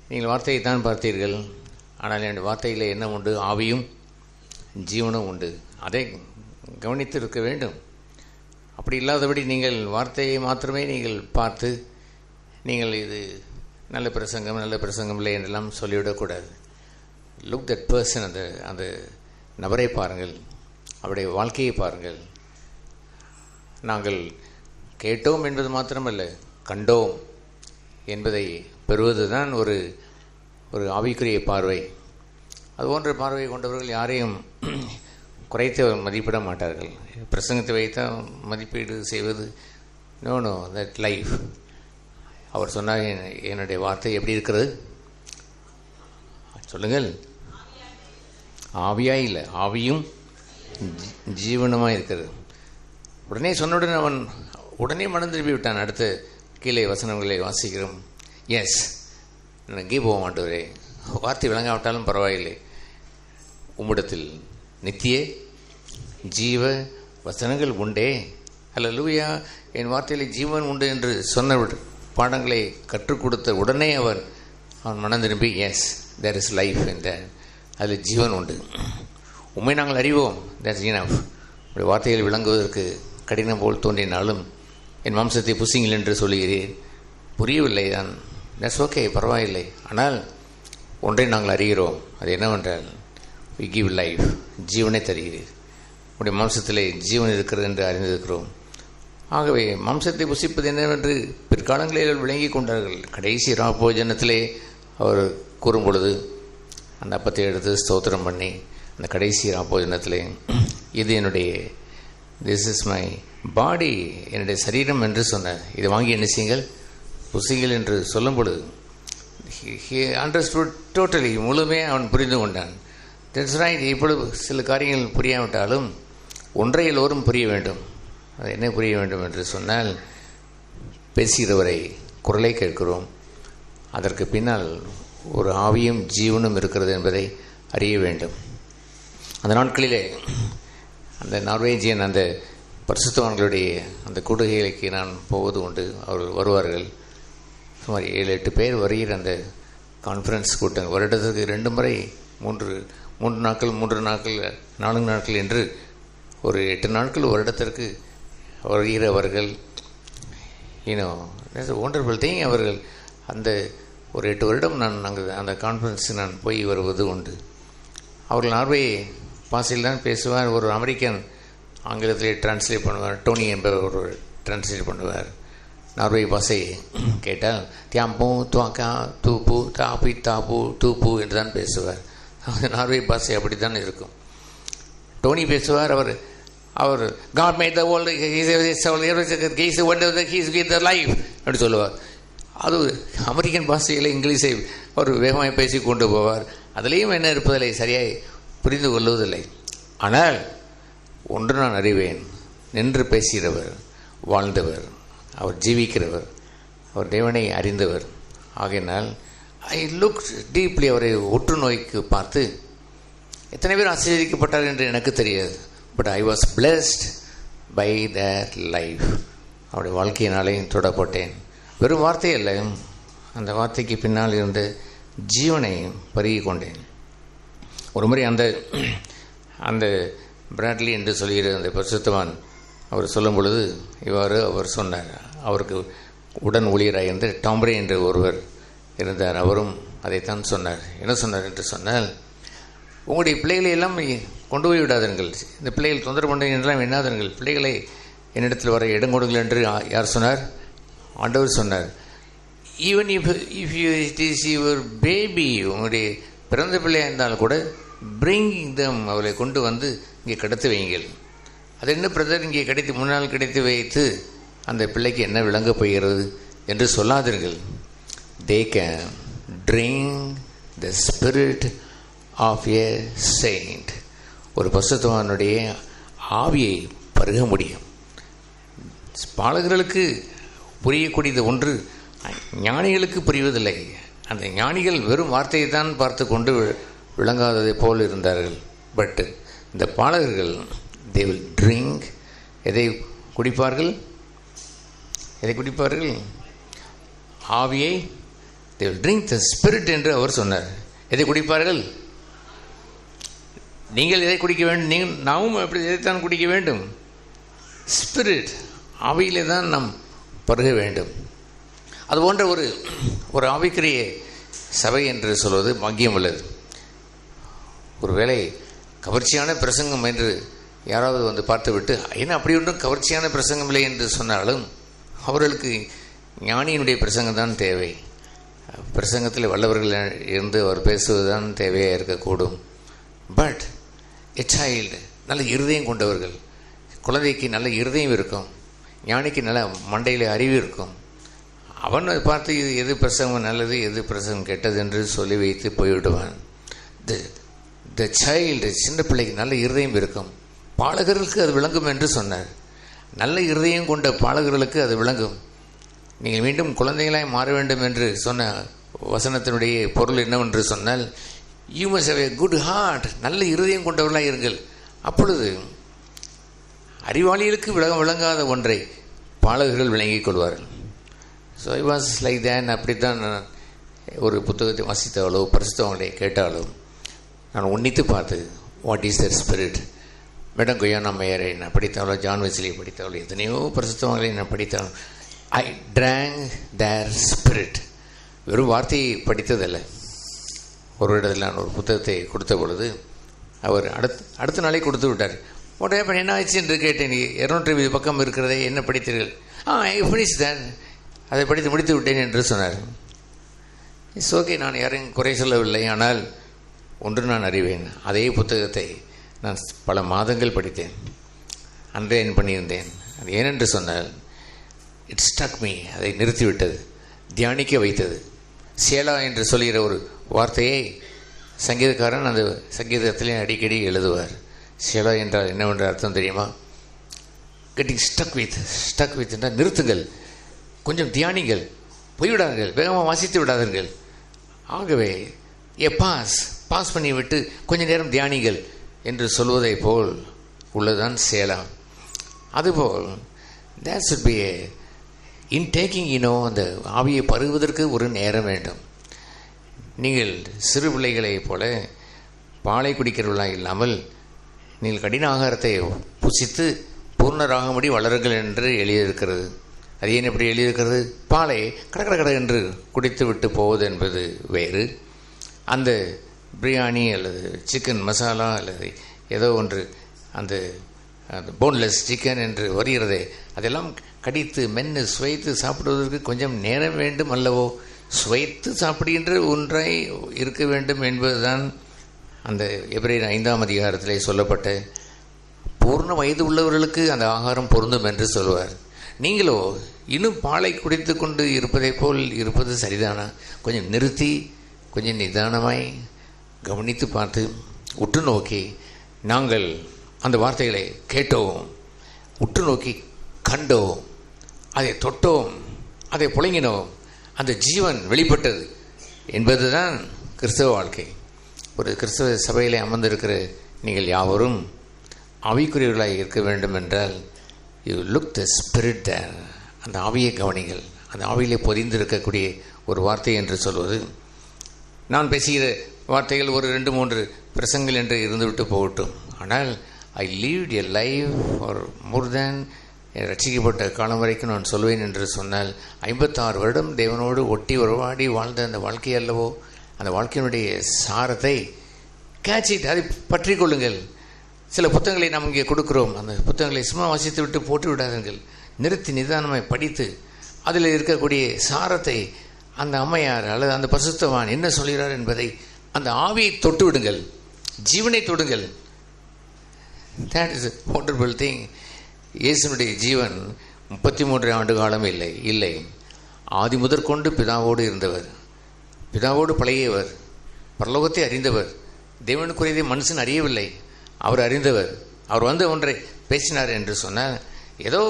நீங்கள் வார்த்தையை தான் பார்த்தீர்கள், ஆனால் என்னுடைய வார்த்தையில் என்ன உண்டு? ஆவியும் ஜீவனும் உண்டு. அதை கவனித்து இருக்க வேண்டும். அப்படி இல்லாதபடி நீங்கள் வார்த்தையை மாத்திரமே நீங்கள் பார்த்து நீங்கள் இது நல்ல பிரசங்கம் இல்லை என்றெல்லாம் சொல்லிவிடக்கூடாது. லுக் தட் பர்சன், அந்த நபரை பாருங்கள், அவருடைய வாழ்க்கையை பாருங்கள். நாங்கள் கேட்டோம் என்பது மாத்திரமல்ல, கண்டோம் என்பதை பெறுவது தான் ஒரு ஆவிக்குரிய பார்வை. அது போன்ற பார்வை கொண்டவர்கள் யாரையும் குறைத்து மதிப்பிட மாட்டார்கள். பிரசங்கத்தை வைத்தான் மதிப்பீடு செய்வது நோ தட் லைஃப். அவர் சொன்னார், என்னுடைய வார்த்தை எப்படி இருக்கிறது சொல்லுங்கள்? ஆவியா இல்லை, ஆவியும் ஜீவனமாக இருக்கிறது. உடனே சொன்னவுடன் அவன் உடனே மனம் திரும்பி விட்டான். அடுத்து கீழே வசனங்களை வாசிக்கிறோம். எஸ், எங்கே போக மாட்டவரே, வார்த்தை விளங்காவிட்டாலும் பரவாயில்லை, உம்மிடத்தில் நித்திய ஜீவ வசனங்கள் உண்டே. அல்லேலூயா, என் வார்த்தையில் ஜீவன் உண்டு என்று சொன்ன பாடங்களை கற்றுக் கொடுத்த உடனே அவன் மனம் திரும்பி, எஸ் தேர் இஸ் லைஃப் என்ற, அதில் ஜீவன் உண்டு, உண்மை நாங்கள் அறிவோம், தட்ஸ் இனஃப். அப்படி வார்த்தைகள் விளங்குவதற்கு கடினம் போல் தோன்றினாலும் என் வம்சத்தை புசிங்கள் என்று சொல்லுகிறேன், புரியவில்லை தான், தட்ஸ் ஓகே, பரவாயில்லை. ஆனால் ஒன்றை நாங்கள் அறிகிறோம், அது என்னவென்றால் வி கிவ் லைஃப், ஜீவனை தருகிறீர், உடைய மாம்சத்திலே ஜீவன் இருக்கிறது என்று அறிந்திருக்கிறோம். ஆகவே மாம்சத்தை புசிப்பது என்னவென்று பிற்காலங்களில் விளங்கி கொண்டார்கள். கடைசி ராப்போஜனத்திலே அவர் கூறும் பொழுது அந்த அப்பத்தை எடுத்து ஸ்தோத்திரம் பண்ணி அந்த கடைசி ராப்போஜனத்திலே, இது என்னுடைய, திஸ் இஸ் மை பாடி, என்னுடைய சரீரம் என்று சொன்னார், இதை வாங்கி என்ன செய்யுங்கள், புசிங்கள் என்று சொல்லும் பொழுது he understood totally, முழுமையாக அவன் புரிந்து கொண்டான். That's right. இப்பொழுது சில காரியங்கள் புரியாவிட்டாலும் ஒன்றை எல்லோரும் புரிய வேண்டும். அது என்ன புரிய வேண்டும் என்று சொன்னால், பேசுகிறவரை குரலை கேட்கிறோம், அதற்கு பின்னால் ஒரு ஆவியும் ஜீவனும் இருக்கிறது என்பதை அறிய வேண்டும். அந்த நாட்களிலே அந்த நார்வேஜியன் அந்த பரிசுத்தவான்களுடைய அந்த கூடுகைகளுக்கு நான் போவது உண்டு. அவர்கள் வருவார்கள், சுமார் 7-8 பேர் வருகிற அந்த கான்ஃபரன்ஸ் கூட்டம், வருடத்துக்கு 2 முறை 3 நாட்கள் 4 நாட்கள் என்று ஒரு 8 நாட்கள் வருடத்திற்கு வருகிறவர்கள். Wonderful thing. அவர்கள் அந்த ஒரு 8 வருடம் நாங்கள் அந்த கான்ஃபரன்ஸ் நான் போய் வருவது உண்டு. அவர்கள் நார்வே பாஷையில் தான் பேசுவார். ஒரு அமெரிக்கன் ஆங்கிலத்திலே டிரான்ஸ்லேட் பண்ணுவார், டோனி என்பவர் ஒரு டிரான்ஸ்லேட் பண்ணுவார். நார்வே பாஷை கேட்டால் தியாம்பூ துவாக்கா தூப்பு தாப்பி தாப்பு தூப்பு என்று தான் பேசுவார். நார்வே பாஷை அப்படி தான் இருக்கும். டோனி பேசுவார், அவர் God made the world, he is the life அப்படி சொல்லுவார். அது அமெரிக்கன் பாஷையில் இங்கிலீஷை அவர் வேகமாக பேசி கொண்டு போவார். அதுலேயும் என்ன இருப்பதில்லை, சரியாய் புரிந்து கொள்வதில்லை. ஆனால் ஒன்று நான் அறிவேன், நின்று பேசுகிறவர், வாழ்ந்தவர், அவர் ஜீவிக்கிறவர், அவர் தேவனை அறிந்தவர். ஆகையினால் ஐ லுக் டீப்லி, அவரை உற்று நோய்க்கு பார்த்து எத்தனை பேர் ஆசீர்வதிக்கப்பட்டார் என்று எனக்கு தெரியாது. But I was blessed by their life. அவருடைய வாழ்க்கையினாலேயும் தொடப்பட்டேன். வெறும் வார்த்தை அல்ல, அந்த வார்த்தைக்கு பின்னால் இருந்து ஜீவனை பருகி கொண்டேன். ஒரு முறை அந்த பிராட்லி என்று சொல்கிற அந்த பரிசுத்தவான் அவர் சொல்லும் பொழுது இவ்வாறு அவர் சொன்னார். அவருக்கு உடன் ஊழியராக இருந்த டாம்ரே என்ற ஒருவர் இருந்தார். அவரும் அதைத்தான் சொன்னார். என்ன சொன்னார் என்று சொன்னால், உங்களுடைய பிள்ளைகளை எல்லாம் கொண்டு போய் விடாதீர்கள், இந்த பிள்ளைகள் தொந்தரவு பண்ணுறீங்க என்றெல்லாம் எண்ணாதீர்கள், பிள்ளைகளை என்னிடத்தில் வர இடம் கொடுங்கள் என்று யார் சொன்னார்? ஆண்டவர் சொன்னார். Even if it is your baby, உங்களுடைய பிறந்த பிள்ளையாக இருந்தால் கூட பிரிங்கிங் தம், அவளை கொண்டு வந்து இங்கே கடத்தி வையுங்கள். அது என்ன பிரதர் இங்கே முன்னால் கிடைத்து வைத்து அந்த பிள்ளைக்கு என்ன விளங்கப் போகிறது என்று சொல்லாதீர்கள். They can drink the spirit of a saint. ஒரு பரிசுத்தவானுடைய ஆவியை பருக முடியும். பாலகர்களுக்கு புரியக்கூடியது ஒன்று, ஞானிகளுக்கு புரிவதில்லை. அந்த ஞானிகள் வெறும் வார்த்தையை தான் பார்த்து கொண்டு விளங்காததை போல் இருந்தார்கள். பட் இந்த பாலகர்கள் தே வில் ட்ரிங்க். எதை குடிப்பார்கள்? ஆவியை. They will drink the spirit என்று அவர் சொன்னார். எதை குடிப்பார்கள்? நீங்கள் எதை குடிக்க வேண்டும்? நாமும் அப்படி எதைத்தான் குடிக்க வேண்டும்? ஸ்பிரிட், ஆவியிலே தான் நாம் பருக வேண்டும். அதுபோன்ற ஒரு ஆவிக்குரிய சபை என்று சொல்வது பாக்கியம் உள்ளது. ஒருவேளை கவர்ச்சியான பிரசங்கம் என்று யாராவது வந்து பார்த்துவிட்டு என்ன அப்படி ஒன்றும் கவர்ச்சியான பிரசங்கம் இல்லை என்று சொன்னாலும் அவர்களுக்கு ஞானியினுடைய பிரசங்கம் தான் தேவை. பிரசங்கத்தில் வல்லவர்கள் இருந்து அவர் பேசுவது தான் தேவையாக இருக்கக்கூடும். பட் எ சைல்டு, நல்ல இருதயம் கொண்டவர்கள், குழந்தைக்கு நல்ல இருதயம் இருக்கும், ஞானிக்கு நல்ல மண்டையில் அறிவு இருக்கும். அவன் பார்த்து இது எது பிரசங்கம் நல்லது, எது பிரசங்கம் கெட்டது என்று சொல்லி வைத்து போய்விடுவான். த சைல்டு, சின்ன பிள்ளைக்கு நல்ல இருதயம் இருக்கும். பாலகர்களுக்கு அது விளங்கும் என்று சொன்னார். நல்ல இருதயம் கொண்ட பாலகர்களுக்கு அது விளங்கும். நீங்கள் மீண்டும் குழந்தைகளாய் மாற வேண்டும் என்று சொன்ன வசனத்தினுடைய பொருள் என்னவென்று சொன்னால், you must have a good heart. நல்ல இருதயம் கொண்டவர்களாக இருங்கள். அப்பொழுது அறிவாளிகளுக்கு விளங்காத ஒன்றை பாலகர்கள் விளங்கிக் கொள்வார்கள். ஸோ ஐ வாஸ் லைக் தேன். அப்படித்தான் நான் ஒரு புத்தகத்தை வாசித்தாலோ பரிசுத்தவங்களை கேட்டாலோ நான் உன்னித்து பார்த்து, what is their spirit. Madam கொய்யானா மேயரை நான் படித்தாலோ, ஜான் வெஸ்லியை படித்தாலோ, எத்தனையோ பரிசுத்தவங்களை நான் படித்தாலும் ஐ ட்ராங்க் தேர் ஸ்பிரிட். வெறும் வார்த்தையை படித்ததல்ல. ஒரு இடத்துல நான் ஒரு புத்தகத்தை கொடுத்த பொழுது அவர் அடுத்த நாளே கொடுத்து விட்டார். உடனே என்ன ஆச்சு என்று கேட்டேன். 220 பக்கம் இருக்கிறதே, என்ன படித்தீர்கள்? ஐ ஃபினிஷ் தேன், அதை படித்து முடித்து விட்டேன் என்று சொன்னார். இட்ஸ் ஓகே, நான் யாரையும் குறை சொல்லவில்லை. ஆனால் ஒன்று நான் அறிவேன், அதே புத்தகத்தை நான் பல மாதங்கள் படித்தேன், அண்டர்லைன் பண்ணியிருந்தேன். அது ஏனென்று சொன்னால் இட் ஸ்டக் மீ, அதை நிறுத்திவிட்டது, தியானிக்க வைத்தது. சேலா என்று சொல்கிற ஒரு வார்த்தையை சங்கீதக்காரன் அந்த சங்கீதத்திலே அடிக்கடி எழுதுவார். சேலா என்றால் என்னவென்ற அர்த்தம் தெரியுமா? கெட்டிங் ஸ்டக் வித் என்றால் நிறுத்துங்கள், கொஞ்சம் தியானிங்கள், போய்விடாதீர்கள், வேகமாக வாசித்து விடாதீர்கள். ஆகவே பாஸ் பண்ணிவிட்டு கொஞ்ச நேரம் தியானிங்கள் என்று சொல்வதை போல் உள்ளதான் சேலா. அதுபோல் that should be in taking அந்த ஆவியை பருகுவதற்கு ஒரு நேரம் வேண்டும். நீங்கள் சிறு பிள்ளைகளைப் போல பாலை குடிக்கிறவர்களாக இல்லாமல் நீங்கள் கடின ஆகாரத்தை புசித்து பூர்ணராகும்படி வளருங்கள் என்று எழுதியிருக்கிறது. அது ஏன் எப்படி எழுதியிருக்கிறது? பாலை கடை என்று குடித்து விட்டு போவது என்பது வேறு. அந்த பிரியாணி அல்லது சிக்கன் மசாலா அல்லது ஏதோ ஒன்று அந்த போன்லெஸ் சிக்கன் என்று வருகிறதே, அதெல்லாம் கடித்து மென்று சுவைத்து சாப்பிடுவதற்கு கொஞ்சம் நேரம் வேண்டும் அல்லவோ? சுவைத்து சாப்பிடுகின்ற ஒன்றாய் இருக்க வேண்டும் என்பதுதான் அந்த எபிரேயர் 5ஆம் அதிகாரத்திலே சொல்லப்பட்ட பூர்ண வயது உள்ளவர்களுக்கு அந்த ஆகாரம் பொருந்தும் என்று சொல்வார். நீங்களோ இன்னும் பாலை குடித்து கொண்டு இருப்பதை போல் இருப்பது சரிதானா? கொஞ்சம் நிறுத்தி, கொஞ்சம் நிதானமாய் கவனித்து பார்த்து உற்று நோக்கி, நாங்கள் அந்த வார்த்தைகளை கேட்டோம், உற்று நோக்கி கண்டோம், அதை தொட்டோம், அதை புழங்கினோம், அந்த ஜீவன் வெளிப்பட்டது. என்பதுதான் கிறிஸ்தவ வாழ்க்கை. ஒரு கிறிஸ்தவ சபையிலே அமர்ந்திருக்கிற நீங்கள் யாவரும் ஆவிக்குரியவர்களாக இருக்க வேண்டும் என்றால் யூ லுக் த ஸ்பிரிட் தேர். அந்த ஆவியை கவனிங்கள். அந்த ஆவியிலே பொதிந்திருக்கக்கூடிய ஒரு வார்த்தை என்று சொல்வது, நான் பேசுகிற வார்த்தைகள் ஒரு 2-3 பிரசங்கள் என்று இருந்துவிட்டு போகட்டும். ஆனால் I lived a life for more than, ரட்சிக்கப்பட்ட காலம் வரைக்கும் நான் சொல்வேன் என்று சொன்னால் 56 வருடம் தேவனோடு ஒட்டி உறவாடி வாழ்ந்த அந்த வாழ்க்கை அல்லவோ, அந்த வாழ்க்கையினுடைய சாரத்தை கேட்சிட்டு அதை பற்றி கொள்ளுங்கள். சில புத்தகங்களை நாம் இங்கே கொடுக்கிறோம். அந்த புத்தகங்களை சும்மா வாசித்து விட்டு போட்டு விடாதீர்கள். நிறுத்தி நிதானமாய் படித்து அதில் இருக்கக்கூடிய சாரத்தை அந்த அம்மையார் அல்லது அந்த பரிசுத்தவான் என்ன சொல்கிறார் என்பதை அந்த ஆவியை தொட்டு விடுங்கள், ஜீவனை தொடுங்கள். That is a wonderful thing. இயேசுனுடைய ஜீவன் 33 ஆண்டு காலம் இல்லை. ஆதி முதற்கொண்டு பிதாவோடு இருந்தவர், பிதாவோடு பழகியவர், பரலோகத்தை அறிந்தவர். தேவனுக்குரியதை மனுஷன் அறியவில்லை, அவர் அறிந்தவர். அவர் வந்து ஒன்றை பேசினார் என்று சொன்னால், ஏதோ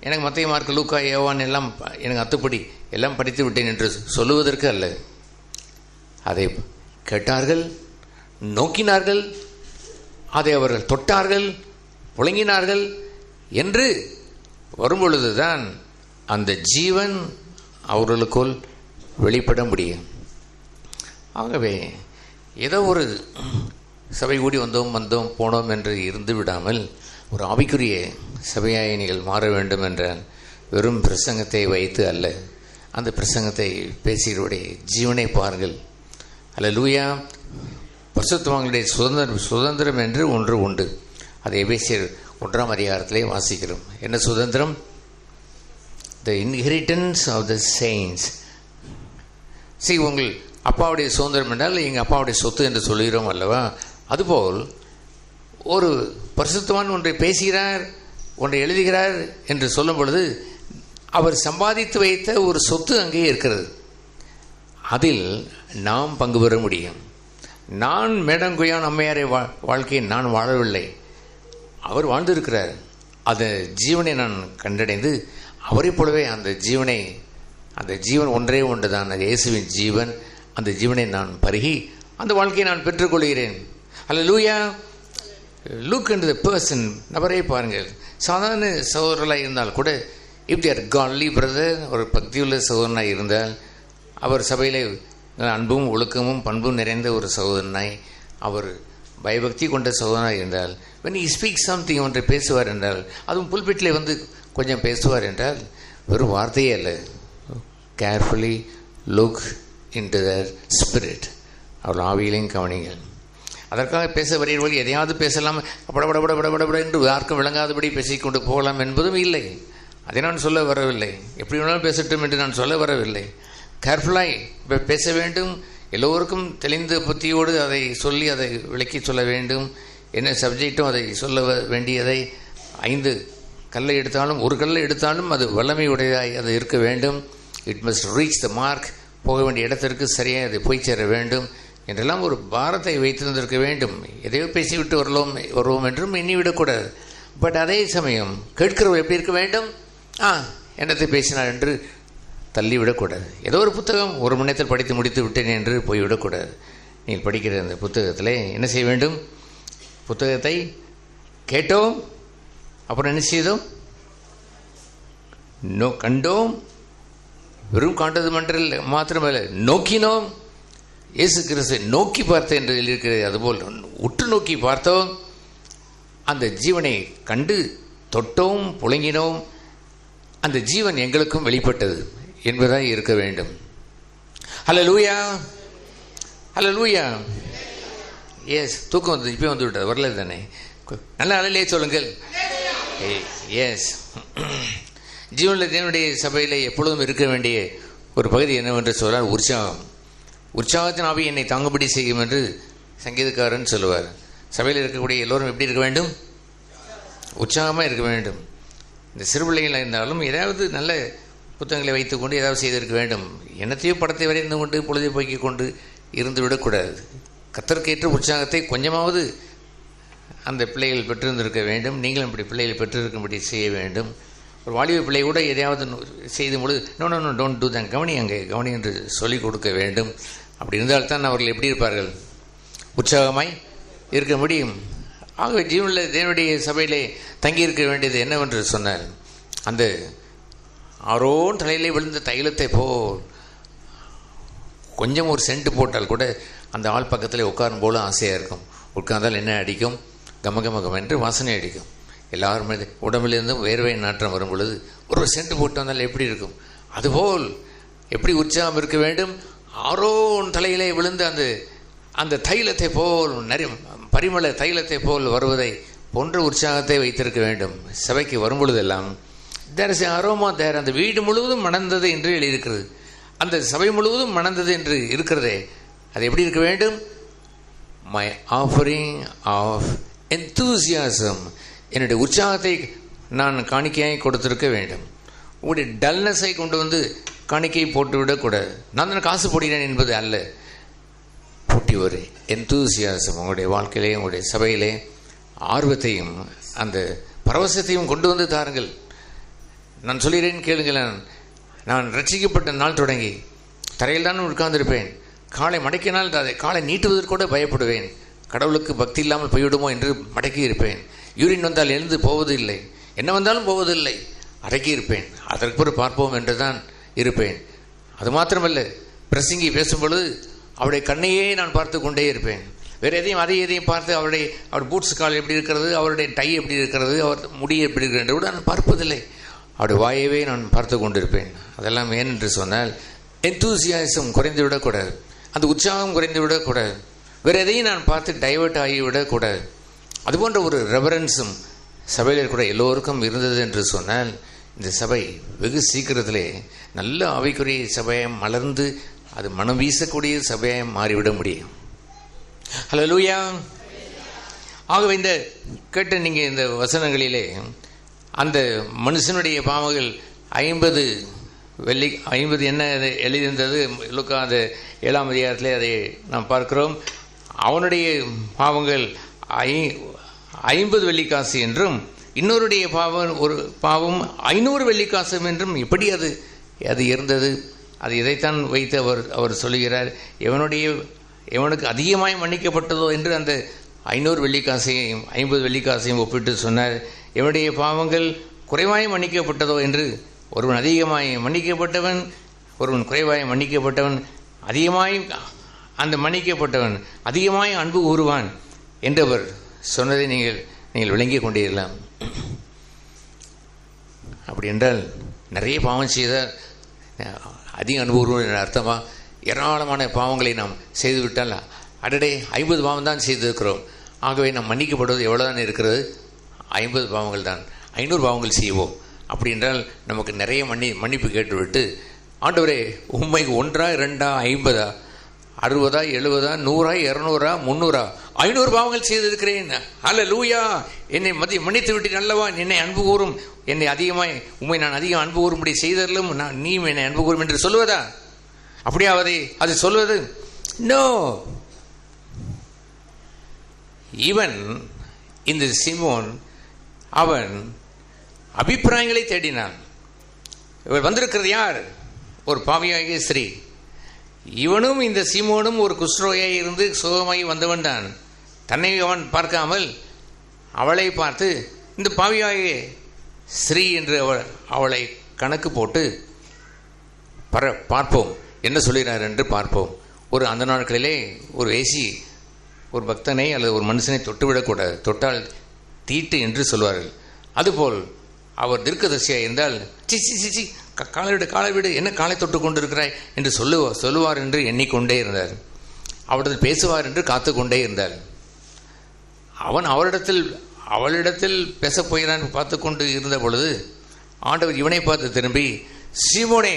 எனக்கு மத்திய மார்க் லூக்கா யோவான் எல்லாம் எனக்கு அத்துப்படி எல்லாம் படித்து விட்டேன் என்று சொல்லுவதற்கு அல்ல. அதை கேட்டார்கள், நோக்கினார்கள், அதை அவர்கள் தொட்டார்கள், புழங்கினார்கள் என்று வரும்பொழுதுதான் அந்த ஜீவன் அவர்களுக்குள் வெளிப்பட முடியும். ஆகவே ஏதோ ஒரு சபை கூடி வந்தோம் போனோம் என்று இருந்து விடாமல் ஒரு ஆவிக்குரிய சபையாய் நீங்கள் மாற வேண்டும் என்றால் வெறும் பிரசங்கத்தை வைத்து அல்ல, அந்த பிரசங்கத்தை பேசியவருடைய ஜீவனை பாருங்கள். அல்லேலூயா. பரிசுத்தவான்களுடைய சுதந்திரம் என்று ஒன்று உண்டு. அதை எபேசியர் 1ஆம் அதிகாரத்திலே வாசிக்கிறோம். என்ன சுதந்திரம்? The inheritance of the saints. உங்கள் அப்பாவுடைய சுதந்திரம் என்றால் எங்கள் அப்பாவுடைய சொத்து என்று சொல்கிறோம் அல்லவா? அதுபோல் ஒரு பரிசுத்தவான் ஒன்றை பேசுகிறார், ஒன்றை எழுதுகிறார் என்று சொல்லும் பொழுது அவர் சம்பாதித்து வைத்த ஒரு சொத்து அங்கே இருக்கிறது. அதில் நாம் பங்கு பெற முடியும். நான் மேடங்குயான் அம்மையாரை வாழ்க்கையை நான் வாழவில்லை, அவர் வாழ்ந்திருக்கிறார். அந்த ஜீவனை நான் கண்டடைந்து அவரை போலவே அந்த ஜீவன் ஒன்றே ஒன்று தான், அது இயேசுவின் ஜீவன். அந்த ஜீவனை நான் பருகி அந்த வாழ்க்கையை நான் பெற்றுக்கொள்கிறேன். அல்லேலூயா. Look into the person. நபரை பாருங்கள். சாதாரண சகோதரர்களாக இருந்தால் கூட, இஃப் தேர் காட்லி பிரதர், ஒரு பக்தியுள்ள சகோதரனாய் இருந்தால், அவர் சபையிலே அன்பும் ஒழுக்கமும் பண்பும் நிறைந்த ஒரு சகோதரனாய், அவர் பயபக்தி கொண்ட சகோதரனாய் இருந்தால், when he speaks something ஒன்றை பேசுவார் என்றால், அதுவும் புல்பிட்டிலே வந்து கொஞ்சம் பேசுவார் என்றால் வெறும் வார்த்தையே அல்ல. Carefully look into their spirit. அவள் ஆவியிலையும் கவனிங்கள். அதற்காக பேச வருகிறவர்கள் எதையாவது பேசலாம், படபட என்று யாருக்கும் விளங்காதபடி பேசிக்கொண்டு போகலாம் என்பதும் இல்லை. அதை நான் சொல்ல வரவில்லை. எப்படி வேணாலும் பேசட்டும் என்று நான் சொல்ல வரவில்லை. கேர்ஃபுல்லாய் பேச வேண்டும். எல்லோருக்கும் தெளிந்த புத்தியோடு அதை சொல்லி அதை விளக்கி சொல்ல வேண்டும். என்ன சப்ஜெக்டும் அதை சொல்ல வேண்டியதை 5 கல்லை எடுத்தாலும் 1 கல்லை எடுத்தாலும் அது வல்லமை உடையதாய் அது இருக்க வேண்டும். It must reach the mark. போக வேண்டிய இடத்திற்கு சரியாக அதை போய் சேர வேண்டும் என்றெல்லாம் ஒரு பாரத்தை வைத்திருந்திருக்க வேண்டும். எதையோ பேசிவிட்டு வருவோம் என்றும் எண்ணிவிடக்கூடாது. பட் அதே சமயம் கேட்கிறவர் எப்படி இருக்க வேண்டும்? என்னத்தை பேசினார் என்று தள்ளிவிடக்கூடாது. ஏதோ ஒரு புத்தகம் 1 மணி நேரத்தில் படித்து முடித்து விட்டேன் என்று போய்விடக்கூடாது. நீங்கள் படிக்கிற அந்த புத்தகத்தில் என்ன செய்ய வேண்டும்? புத்தகத்தை கேட்டோம், அப்புறம் என்ன செய்தோம்? கண்டோம். வெறும் காண்டது மாத்திரமல்ல, நோக்கினோம். இயேசு கிறிஸ்துவை நோக்கி பார்த்தேன் என்று இருக்கிறது. அதுபோல் உற்று நோக்கி பார்த்தோம். அந்த ஜீவனை கண்டு தொட்டோம், புழங்கினோம். அந்த ஜீவன் எங்களுக்கும் வெளிப்பட்டது என்பதாய் இருக்க வேண்டும். ஹல்லேலூயா. ஹல்லேலூயா. எஸ். தூக்கம் வந்து இப்போ வந்து விட்டது, வரல தானே? நல்ல அலையிலே சொல்லுங்கள். எஸ். ஜீவனில் தேவனுடைய சபையில் எப்பொழுதும் இருக்க வேண்டிய ஒரு பகுதி என்னவென்று சொன்னால் உற்சாகம். உற்சாகத்தின் ஆவி என்னை தாங்குபடி செய்யும் என்று சங்கீதக்காரன் சொல்லுவார். சபையில் இருக்கக்கூடிய எல்லோரும் எப்படி இருக்க வேண்டும்? உற்சாகமாக இருக்க வேண்டும். இந்த சிறு பிள்ளைகளாக இருந்தாலும் ஏதாவது நல்ல புத்தகங்களை வைத்துக்கொண்டு ஏதாவது செய்திருக்க வேண்டும். என்னத்தையோ படத்தை வரைந்து கொண்டு பொழுதை போக்கிக் கொண்டு இருந்து விடக்கூடாது. கர்த்தருக்கேற்ற உற்சாகத்தை கொஞ்சமாவது அந்த பிள்ளைகள் பெற்றிருந்திருக்க வேண்டும். நீங்களும் இப்படி பிள்ளைகள் பெற்றிருக்கும்படி செய்ய வேண்டும். ஒரு வாலிப பிள்ளை கூட எதையாவது செய்து பொழுது நோ டோன்ட் டூ தட், கவனி என்று சொல்லிக் கொடுக்க வேண்டும். அப்படி இருந்தால்தான் அவர்கள் எப்படி இருப்பார்கள்? உற்சாகமாய் இருக்க முடியும். ஆகவே ஜீவனில் தேவனுடைய சபையிலே தங்கியிருக்க வேண்டியது என்னவென்று சொன்னால், அந்த ஆரோன் தலையிலே விழுந்த தைலத்தை போல் கொஞ்சம் ஒரு சென்ட் போட்டால் கூட அந்த ஆள் பக்கத்தில் உட்காரும் போல ஆசையாக இருக்கும். உட்கார்ந்தால் என்ன அடிக்கும்? கமகமகம் என்று வாசனை அடிக்கும். எல்லாருமே உடம்பிலிருந்தும் வேர்வை நாற்றம் வரும் பொழுது ஒரு சென்ட் போட்டு வந்தால் எப்படி இருக்கும்? அதுபோல் எப்படி உற்சாகம் இருக்க வேண்டும்? ஆரோன் தலையிலே விழுந்த அந்த தைலத்தை போல், நிறைய பரிமள தைலத்தை போல் வருவதை போன்ற உற்சாகத்தை வைத்திருக்க வேண்டும். சபைக்கு வரும் பொழுதெல்லாம் தேர் இஸ் அரோமா தேர். அந்த வீடு முழுவதும் மணந்தது என்று எழுதியிருக்கிறது. அந்த சபை முழுவதும் மணந்தது என்று இருக்கிறதே, அது எப்படி இருக்க வேண்டும்? மை ஆஃபரிங் ஆஃப் எந்தூசியாசம், என்னுடைய உற்சாகத்தை நான் காணிக்கையை கொடுத்திருக்க வேண்டும். உங்களுடைய டல்னஸை கொண்டு வந்து காணிக்கை போட்டுவிடக்கூடாது. நான் தான் காசு போடுகிறேன் என்பது அல்ல. போட்டி ஒரு எந்தூசியாசம் உங்களுடைய வாழ்க்கையிலே, உங்களுடைய சபையிலே ஆர்வத்தையும் அந்த பரவசத்தையும் கொண்டு வந்து தாருங்கள். நான் சொல்கிறேன் கேளுங்கள். நான் ரட்சிக்கப்பட்ட நாள் தொடங்கி தரையில் தான் உட்கார்ந்திருப்பேன். காலை மடக்கினால் அதை காலை நீட்டுவதற்கு கூட பயப்படுவேன். கடவுளுக்கு பக்தி இல்லாமல் போய்விடுமோ என்று மடக்கி இருப்பேன். யூரின் வந்தால் எழுந்து போவதில்லை, என்ன வந்தாலும் போவதில்லை, அடக்கி இருப்பேன். அதற்கு பிறகு பார்ப்போம் என்று தான் இருப்பேன். அது மாத்திரமல்ல, பிரசங்கி பேசும் பொழுது அவருடைய கண்ணையே நான் பார்த்து கொண்டே இருப்பேன். வேறு எதையும் பார்த்து அவர் பூட்ஸ் கால் எப்படி இருக்கிறது, அவருடைய டை எப்படி இருக்கிறது, அவர் முடி எப்படி இருக்கிறது என்று கூட நான் பார்ப்பதில்லை. அவருடைய வாயவே நான் பார்த்து கொண்டிருப்பேன். அதெல்லாம் ஏன் என்று சொன்னால், எந்தூசியாசம் குறைந்து விடக்கூடாது, அந்த உற்சாகம் குறைந்து விடக்கூடாது, வேறு எதையும் நான் பார்த்து டைவர்ட் ஆகிவிடக்கூடாது. அதுபோன்ற ஒரு ரெவரன்ஸும் சபையில் கூட எல்லோருக்கும் இருந்தது என்று சொன்னால், இந்த சபை வெகு சீக்கிரத்திலே நல்ல ஆவிக்குரிய சபையம் மலர்ந்து அது மனம் வீசக்கூடிய சபையம் மாறிவிட முடியும். ஹல்லேலூயா. ஆகவே இந்த கேட்ட நீங்கள் இந்த வசனங்களிலே அந்த மனுஷனுடைய பாவங்கள் 50 என்ன எழுதியிருந்தது லுக்கா அந்த 7ஆம் அதிகாரத்திலே அதை நாம் பார்க்கிறோம். அவனுடைய பாவங்கள் 50 வெள்ளிக்காசு என்றும், இன்னொருடைய ஒரு பாவம் 500 வெள்ளிக்காசு என்றும் எப்படி அது இருந்தது? அது இதைத்தான் வைத்து அவர் சொல்லுகிறார். எவனுக்கு அதிகமாய் மன்னிக்கப்பட்டதோ என்று அந்த 500 வெள்ளிக்காசையும் 50 வெள்ளிக்காசையும் ஒப்பிட்டு சொன்னார். எவனுடைய பாவங்கள் குறைவாய் மன்னிக்கப்பட்டதோ என்று, ஒருவன் அதிகமாய் மன்னிக்கப்பட்டவன், ஒருவன் குறைவாய் மன்னிக்கப்பட்டவன், அதிகமாய் அந்த மன்னிக்கப்பட்டவன் அதிகமாய் அன்பு கூறுவான் என்றவர் சொன்னதை நீங்கள் விளங்கிக் கொண்டிருக்கலாம். அப்படி என்றால் நிறைய பாவம் செய்தால் அதிக அன்பு கூறுவோம் என்ற அர்த்தமா? ஏராளமான பாவங்களை நாம் செய்துவிட்டால், அடடே 50 பாவம் தான் செய்திருக்கிறோம், ஆகவே நாம் மன்னிக்கப்படுவது எவ்வளோதான் இருக்கிறது? 50 பாவங்கள் தான், 500 பாவங்கள் செய்வோம். அப்படி என்றால் நமக்கு நிறைய மன்னிப்பு கேட்டுவிட்டு, ஆண்டவரே உண்மைக்கு 1 2 50 60 70 100 200 300 500 பாவங்கள் செய்திருக்கிறேன், ஹல்லேலூயா, என்னை மன்னித்து விட்டு நல்லவா, என்னை அன்பு கூறும், என்னை அதிகமாய் உண்மை நான் அதிகம் அன்பு கூறும்படி செய்தலும் நீ என்னை அன்பு கூறும் என்று சொல்வதா? அப்படியாவதே அது சொல்வது? நோ. இவன் இந்த சீமோன் அவன் அபிப்பிராயங்களை தேடினான். இவர் வந்திருக்கிறது யார்? ஒரு பாவியாகிய ஸ்திரீ. இவனும் இந்த சீமோனும் ஒரு குஷ்ரோயாய் இருந்து சுகமாய் வந்தவன் தான். தன்னை அவன் பார்க்காமல் அவளை பார்த்து, இந்த பாவியாகிய ஸ்ரீ என்று அவளை கணக்கு போட்டு பார்ப்போம் என்ன சொல்கிறார் என்று பார்ப்போம். அந்த நாட்களிலே ஒரு வேசி ஒரு பக்தனை அல்லது ஒரு மனுஷனை தொட்டுவிடக்கூடாது, தொட்டால் தீட்டு என்று சொல்வார்கள். அதுபோல் அவர் தீர்க்கதரிசியாக இருந்தால், சி காலை விடு, என்ன காலை தொட்டு கொண்டிருக்கிறாய் என்று சொல்லுவார் என்று எண்ணிக்கொண்டே இருந்தார். அவரிடத்தில் பேசுவார் என்று காத்து கொண்டே இருந்தார். அவன் அவளிடத்தில் பேசப் போகிறான் பார்த்து கொண்டு இருந்த பொழுது ஆண்டவர் இவனை பார்த்து திரும்பி, சீமோனே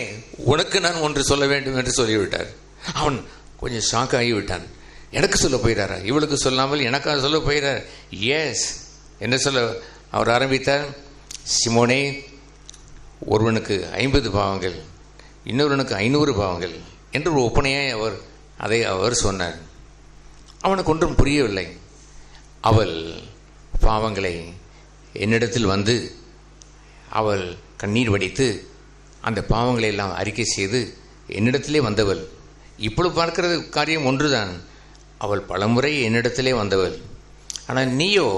உனக்கு நான் ஒன்று சொல்ல வேண்டும் என்று சொல்லிவிட்டார். அவன் கொஞ்சம் ஷாக் ஆகிவிட்டான். எனக்கு சொல்ல போயிடாரா? இவளுக்கு சொல்லாமல் எனக்காக சொல்ல போயிடார்? எஸ். என்ன சொல்ல அவர் ஆரம்பித்தார்? சீமோனே, ஒருவனுக்கு 50 பாவங்கள், இன்னொருவனுக்கு 500 பாவங்கள் என்று ஒரு ஒப்பனையாய் அவர் சொன்னார். அவனுக்கு ஒன்றும் புரியவில்லை. அவள் பாவங்களை என்னிடத்தில் வந்து அவள் கண்ணீர் வடித்து அந்த பாவங்களை எல்லாம் அறிக்கை செய்து என்னிடத்திலே வந்தவள். இப்பொழுது பார்க்கிறது காரியம் ஒன்றுதான், அவள் பலமுறை என்னிடத்திலே வந்தவள். ஆனால் நீயோ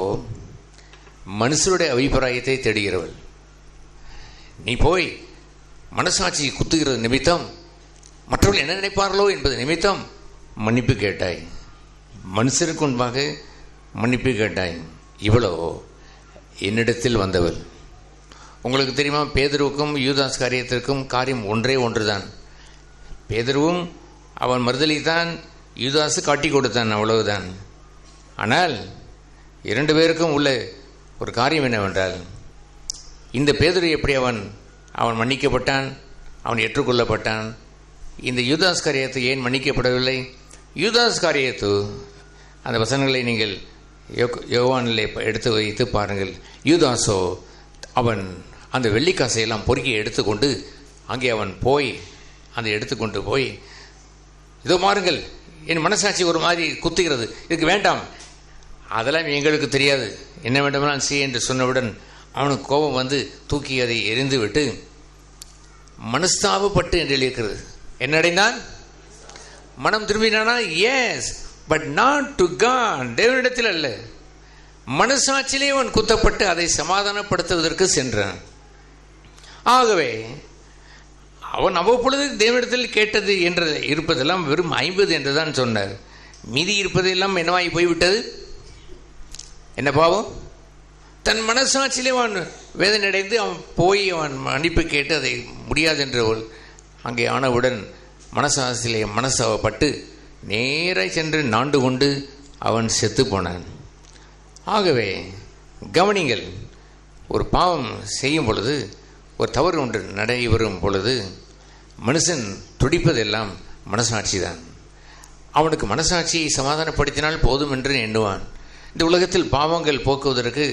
மனுஷருடைய அபிப்பிராயத்தை தேடுகிறவள். நீ போய் மனசாட்சி குத்துகிறது நிமித்தம், மற்றவர்கள் என்ன நினைப்பார்களோ என்பது நிமித்தம் மன்னிப்பு கேட்டாய், மனுஷருக்கு முன்பாக மன்னிப்பு கேட்டாய். இவளோ என்னிடத்தில் வந்தவள். உங்களுக்கு தெரியுமா, பேதுருவுக்கும் யூதாஸ் காரியத்திற்கும் காரியம் ஒன்றே ஒன்றுதான். பேதுருவும் அவன் மறுதலித்தான், யூதாசு காட்டி கொடுத்தான், அவ்வளவுதான். ஆனால் 2 பேருக்கும் உள்ள ஒரு காரியம் என்னவென்றால், இந்த பேதுரு எப்படி அவன் மன்னிக்கப்பட்டான், அவன் ஏற்றுக்கொள்ளப்பட்டான். இந்த யூதாஸ் காரியத்து ஏன் மன்னிக்கப்படவில்லை? யூதாஸ் காரியத்து அந்த வசனங்களை நீங்கள் யோவானிலே எடுத்து வைத்து பாருங்கள். யூதாசோ அவன் அந்த வெள்ளிக்காசையெல்லாம் பொறுக்கி எடுத்துக்கொண்டு அங்கே அவன் போய் அதை எடுத்துக்கொண்டு போய், இதோ மாறுங்கள், என் மனசாட்சி ஒரு மாதிரி குத்துகிறது, இதுக்கு வேண்டாம், அதெல்லாம் எங்களுக்கு தெரியாது, என்ன வேண்டுமானால் செய் என்று சொன்னவுடன் அவனுக்கு கோபம் வந்து தூக்கி அதை எரிந்து விட்டு மனஸ்தாபப்பட்டு என்று எழுதியிருக்கிறது. என்ன அடைந்தான்? மனம் திரும்பினானா? Yes, but not to God, தேவனிடத்தில் அல்ல, மனசாட்சியிலே அவன் குத்தப்பட்டு அதை சமாதானப்படுத்துவதற்கு சென்றான். ஆகவே அவன் அவ்வப்பொழுது தேவனிடத்தில் கேட்டது என்று இருப்பதெல்லாம் வெறும் 50 என்று தான் சொன்னார். மீதி இருப்பதெல்லாம் என்னவாகி போய்விட்டது? என்ன பாவம்? தன் மனசாட்சியிலே அவன் வேதனை அடைந்து அவன் போய் அவன் மன்னிப்பு கேட்டு அதை முடியாது என்றவள் அங்கே ஆனவுடன் மனசாட்சியிலே மனசாவப்பட்டு நேராக சென்று நாண்டு கொண்டு அவன் செத்து போனான். ஆகவே கவனிங்கள், ஒரு பாவம் செய்யும் பொழுது, ஒரு தவறு ஒன்று நடைபெறும் பொழுது மனுஷன் துடிப்பதெல்லாம் மனசாட்சி தான். அவனுக்கு மனசாட்சியை சமாதானப்படுத்தினால் போதும் என்று எண்ணுவான். இந்த உலகத்தில் பாவங்கள் போக்குவதற்கு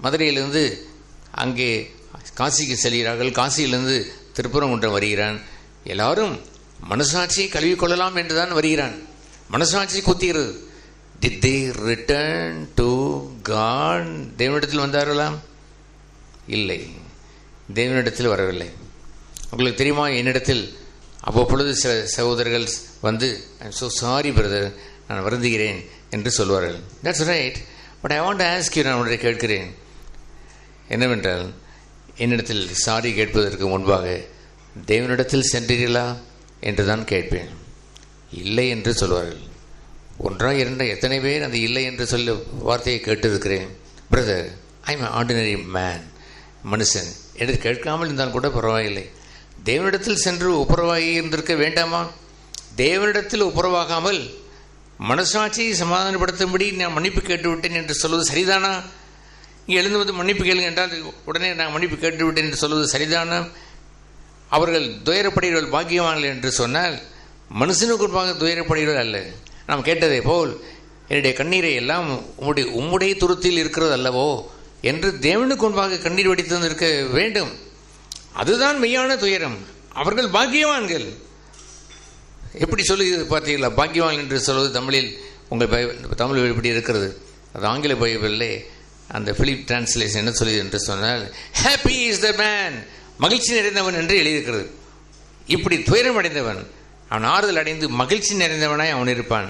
மதுரையிலிருந்து அங்கே காசிக்கு செல்கிறார்கள், காசியிலிருந்து திருப்பரங்குன்றம் வருகிறான். எல்லாரும் மனசாட்சியை கழுவிக்கொள்ளலாம் என்று தான் வருகிறான். மனசாட்சி குத்துகிறது. Did they return to God? தேவனிடத்தில் வந்தார்களாம்? இல்லை, தேவனிடத்தில் வரவில்லை. உங்களுக்கு தெரியுமா, என்னிடத்தில் அவ்வப்பொழுது சில சகோதரர்கள் வந்து, ஐம் ஸோ சாரி பிரதர், நான் வருந்துகிறேன் என்று சொல்வார்கள். That's right, but I want to ask you, நான் ஒன்றை கேட்கிறேன் என்னவென்றால், என்னிடத்தில் சாரி கேட்பதற்கு முன்பாக தேவனிடத்தில் சென்றீர்களா என்று தான் கேட்பேன். இல்லை என்று சொல்வார்கள். 1 2 எத்தனை பேர் அந்த இல்லை என்று சொல்ல வார்த்தையை கேட்டிருக்கிறேன். Brother, I am ordinary man, மனுஷன், என்று கேட்காமல் இருந்தால் கூட பரவாயில்லை. தேவனிடத்தில் சென்று ஒப்புரவாகி இருந்திருக்க வேண்டாமா? தேவனிடத்தில் ஒப்புரவாகாமல் மனசாட்சியை சமாதானப்படுத்தும்படி நான் மன்னிப்பு கேட்டுவிட்டேன் என்று சொல்வது சரிதானா? இங்கே எழுந்து வந்து மன்னிப்பு கேளுங்க என்றால் உடனே நான் மன்னிப்பு கேட்டுவிட்டேன் என்று சொல்வது சரிதானா? அவர்கள் துயரப்படுகிறவர்கள் பாக்கியவான்கள் என்று சொன்னால் மனுஷனுக்கு முன்பாக துயரப்படுகிறவர்கள் அல்ல. நாம் கேட்டதை போல் என்னுடைய கண்ணீரை எல்லாம் உம்முடைய துருத்தில் இருக்கிறது அல்லவோ என்று தேவனுக்கு முன்பாக கண்ணீர் வடித்து வந்திருக்க வேண்டும். அதுதான் மெய்யான துயரம். அவர்கள் பாக்கியவான்கள். எப்படி சொல்லுகிறது பார்த்தீங்களா? பாக்கியவான் என்று சொல்வது தமிழில் உங்கள் தமிழ் எப்படி இருக்கிறது? அது ஆங்கில பைபிளிலே அந்த பிலிப் டிரான்ஸ்லேஷன் என்ன சொல்லுது என்று சொன்னால், ஹாப்பி இஸ் த மேன், மகிழ்ச்சி நிறைந்தவன் என்று எழுதியிருக்கிறது. இப்படி துயரம் அடைந்தவன் அவன் ஆறுதல் அடைந்து மகிழ்ச்சி நிறைந்தவனாய் அவன் இருப்பான்.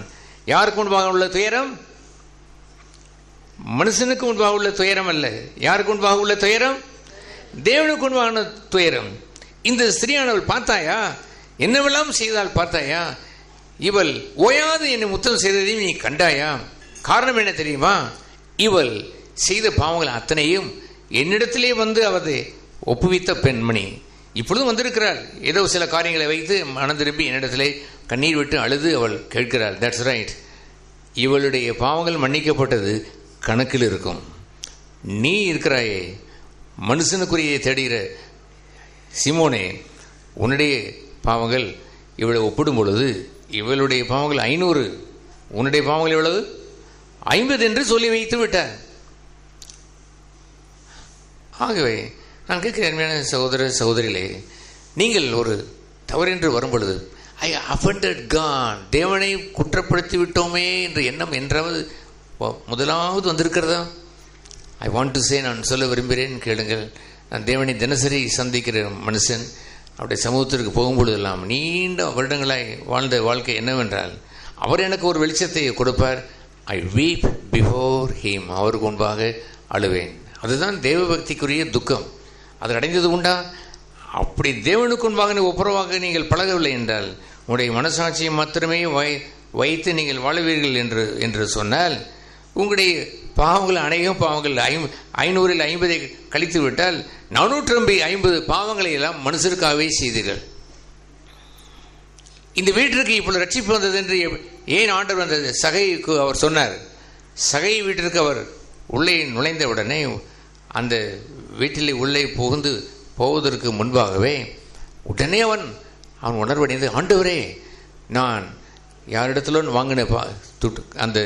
யாருக்கு முன்பாக உள்ள துயரம்? மனுஷனுக்கு முன்பாக உள்ள துயரம் அல்ல. யாருக்கு முன்பாக உள்ள துயரம்? தேவனுக்கு முன்பான துயரம். இந்த ஸ்திரீயானவள் பார்த்தாயா, என்னவெல்லாம் செய்தால் பார்த்தாயா? இவள் ஓயாது என்னை முத்தம் செய்ததையும் நீ கண்டாயா? காரணம் என்ன தெரியுமா? இவள் செய்த பாவங்கள் அத்தனையும் என்னிடத்திலே வந்து அவதை ஒப்புவித்த பெண்மணி இப்பொழுதும் வந்திருக்கிறாள். ஏதோ சில காரியங்களை வைத்து மனம் திரும்பி என்னிடத்திலே கண்ணீர் விட்டு அழுது அவள் கேட்கிறாள். That's right. இவளுடைய பாவங்கள் மன்னிக்கப்பட்டது கணக்கில் இருக்கும். நீ இருக்கிறாயே, மனுஷனுக்குரிய தேடுகிற சிமோனே, உன்னுடைய பாவங்கள் இவளை ஒப்பிடும் பொழுது இவளுடைய பாவங்கள் 500, உன்னுடைய பாவங்கள் எவ்வளவு? 50 என்று சொல்லி வைத்து விட்டார். ஆகவே நான் கேட்கிறேன், அருமையான சகோதர சகோதரிகளே, நீங்கள் ஒரு தவறென்று வரும் பொழுது ஐ அஃபெண்டட் காட், தேவனை குற்றப்படுத்தி விட்டோமே என்ற எண்ணம் என்றாவது முதலாவது வந்திருக்கிறதா? ஐ வாண்ட் டு சே, நான் சொல்ல விரும்புகிறேன், கேளுங்கள். நான் தேவனை தினசரி சந்திக்கிற மனுஷன். அவருடைய சமூகத்திற்கு போகும்பொழுதெல்லாம் நீண்ட வருடங்களாய் வாழ்ந்த வாழ்க்கை என்னவென்றால், அவர் எனக்கு ஒரு வெளிச்சத்தை கொடுப்பார். ஐ வீப் பிஃபோர் ஹீம், அவருக்கு முன்பாக அழுவேன். அதுதான் தேவ பக்திக்குரிய துக்கம். அது அடைந்தது உண்டா? அப்படி தேவனுக்கு முன்பாக ஒப்புரவாக நீங்கள் பழகவில்லை என்றால், உங்களுடைய மனசாட்சியை மாத்திரமே வைத்து நீங்கள் வாழுவீர்கள் என்று சொன்னால், உங்களுடைய பாவங்கள் அநேகம் பாவங்கள் 500-ல் 50 கழித்து விட்டால் 450 பாவங்களை எல்லாம் மனுஷருக்காகவே செய்தீர்கள். இந்த வீட்டிற்கு இப்பொழுது ரட்சிப்பு வந்தது என்று ஏன் ஆண்டவர் வந்தது? சகைக்கு அவர் சொன்னார். சகை வீட்டிற்கு அவர் உள்ளே நுழைந்த உடனே அந்த வீட்டில் உள்ளே போவதற்கு முன்பாகவே உடனே அவன் உணர்வடைந்து, ஆண்டவரே, நான் யாரிடத்துல வாங்கின அந்த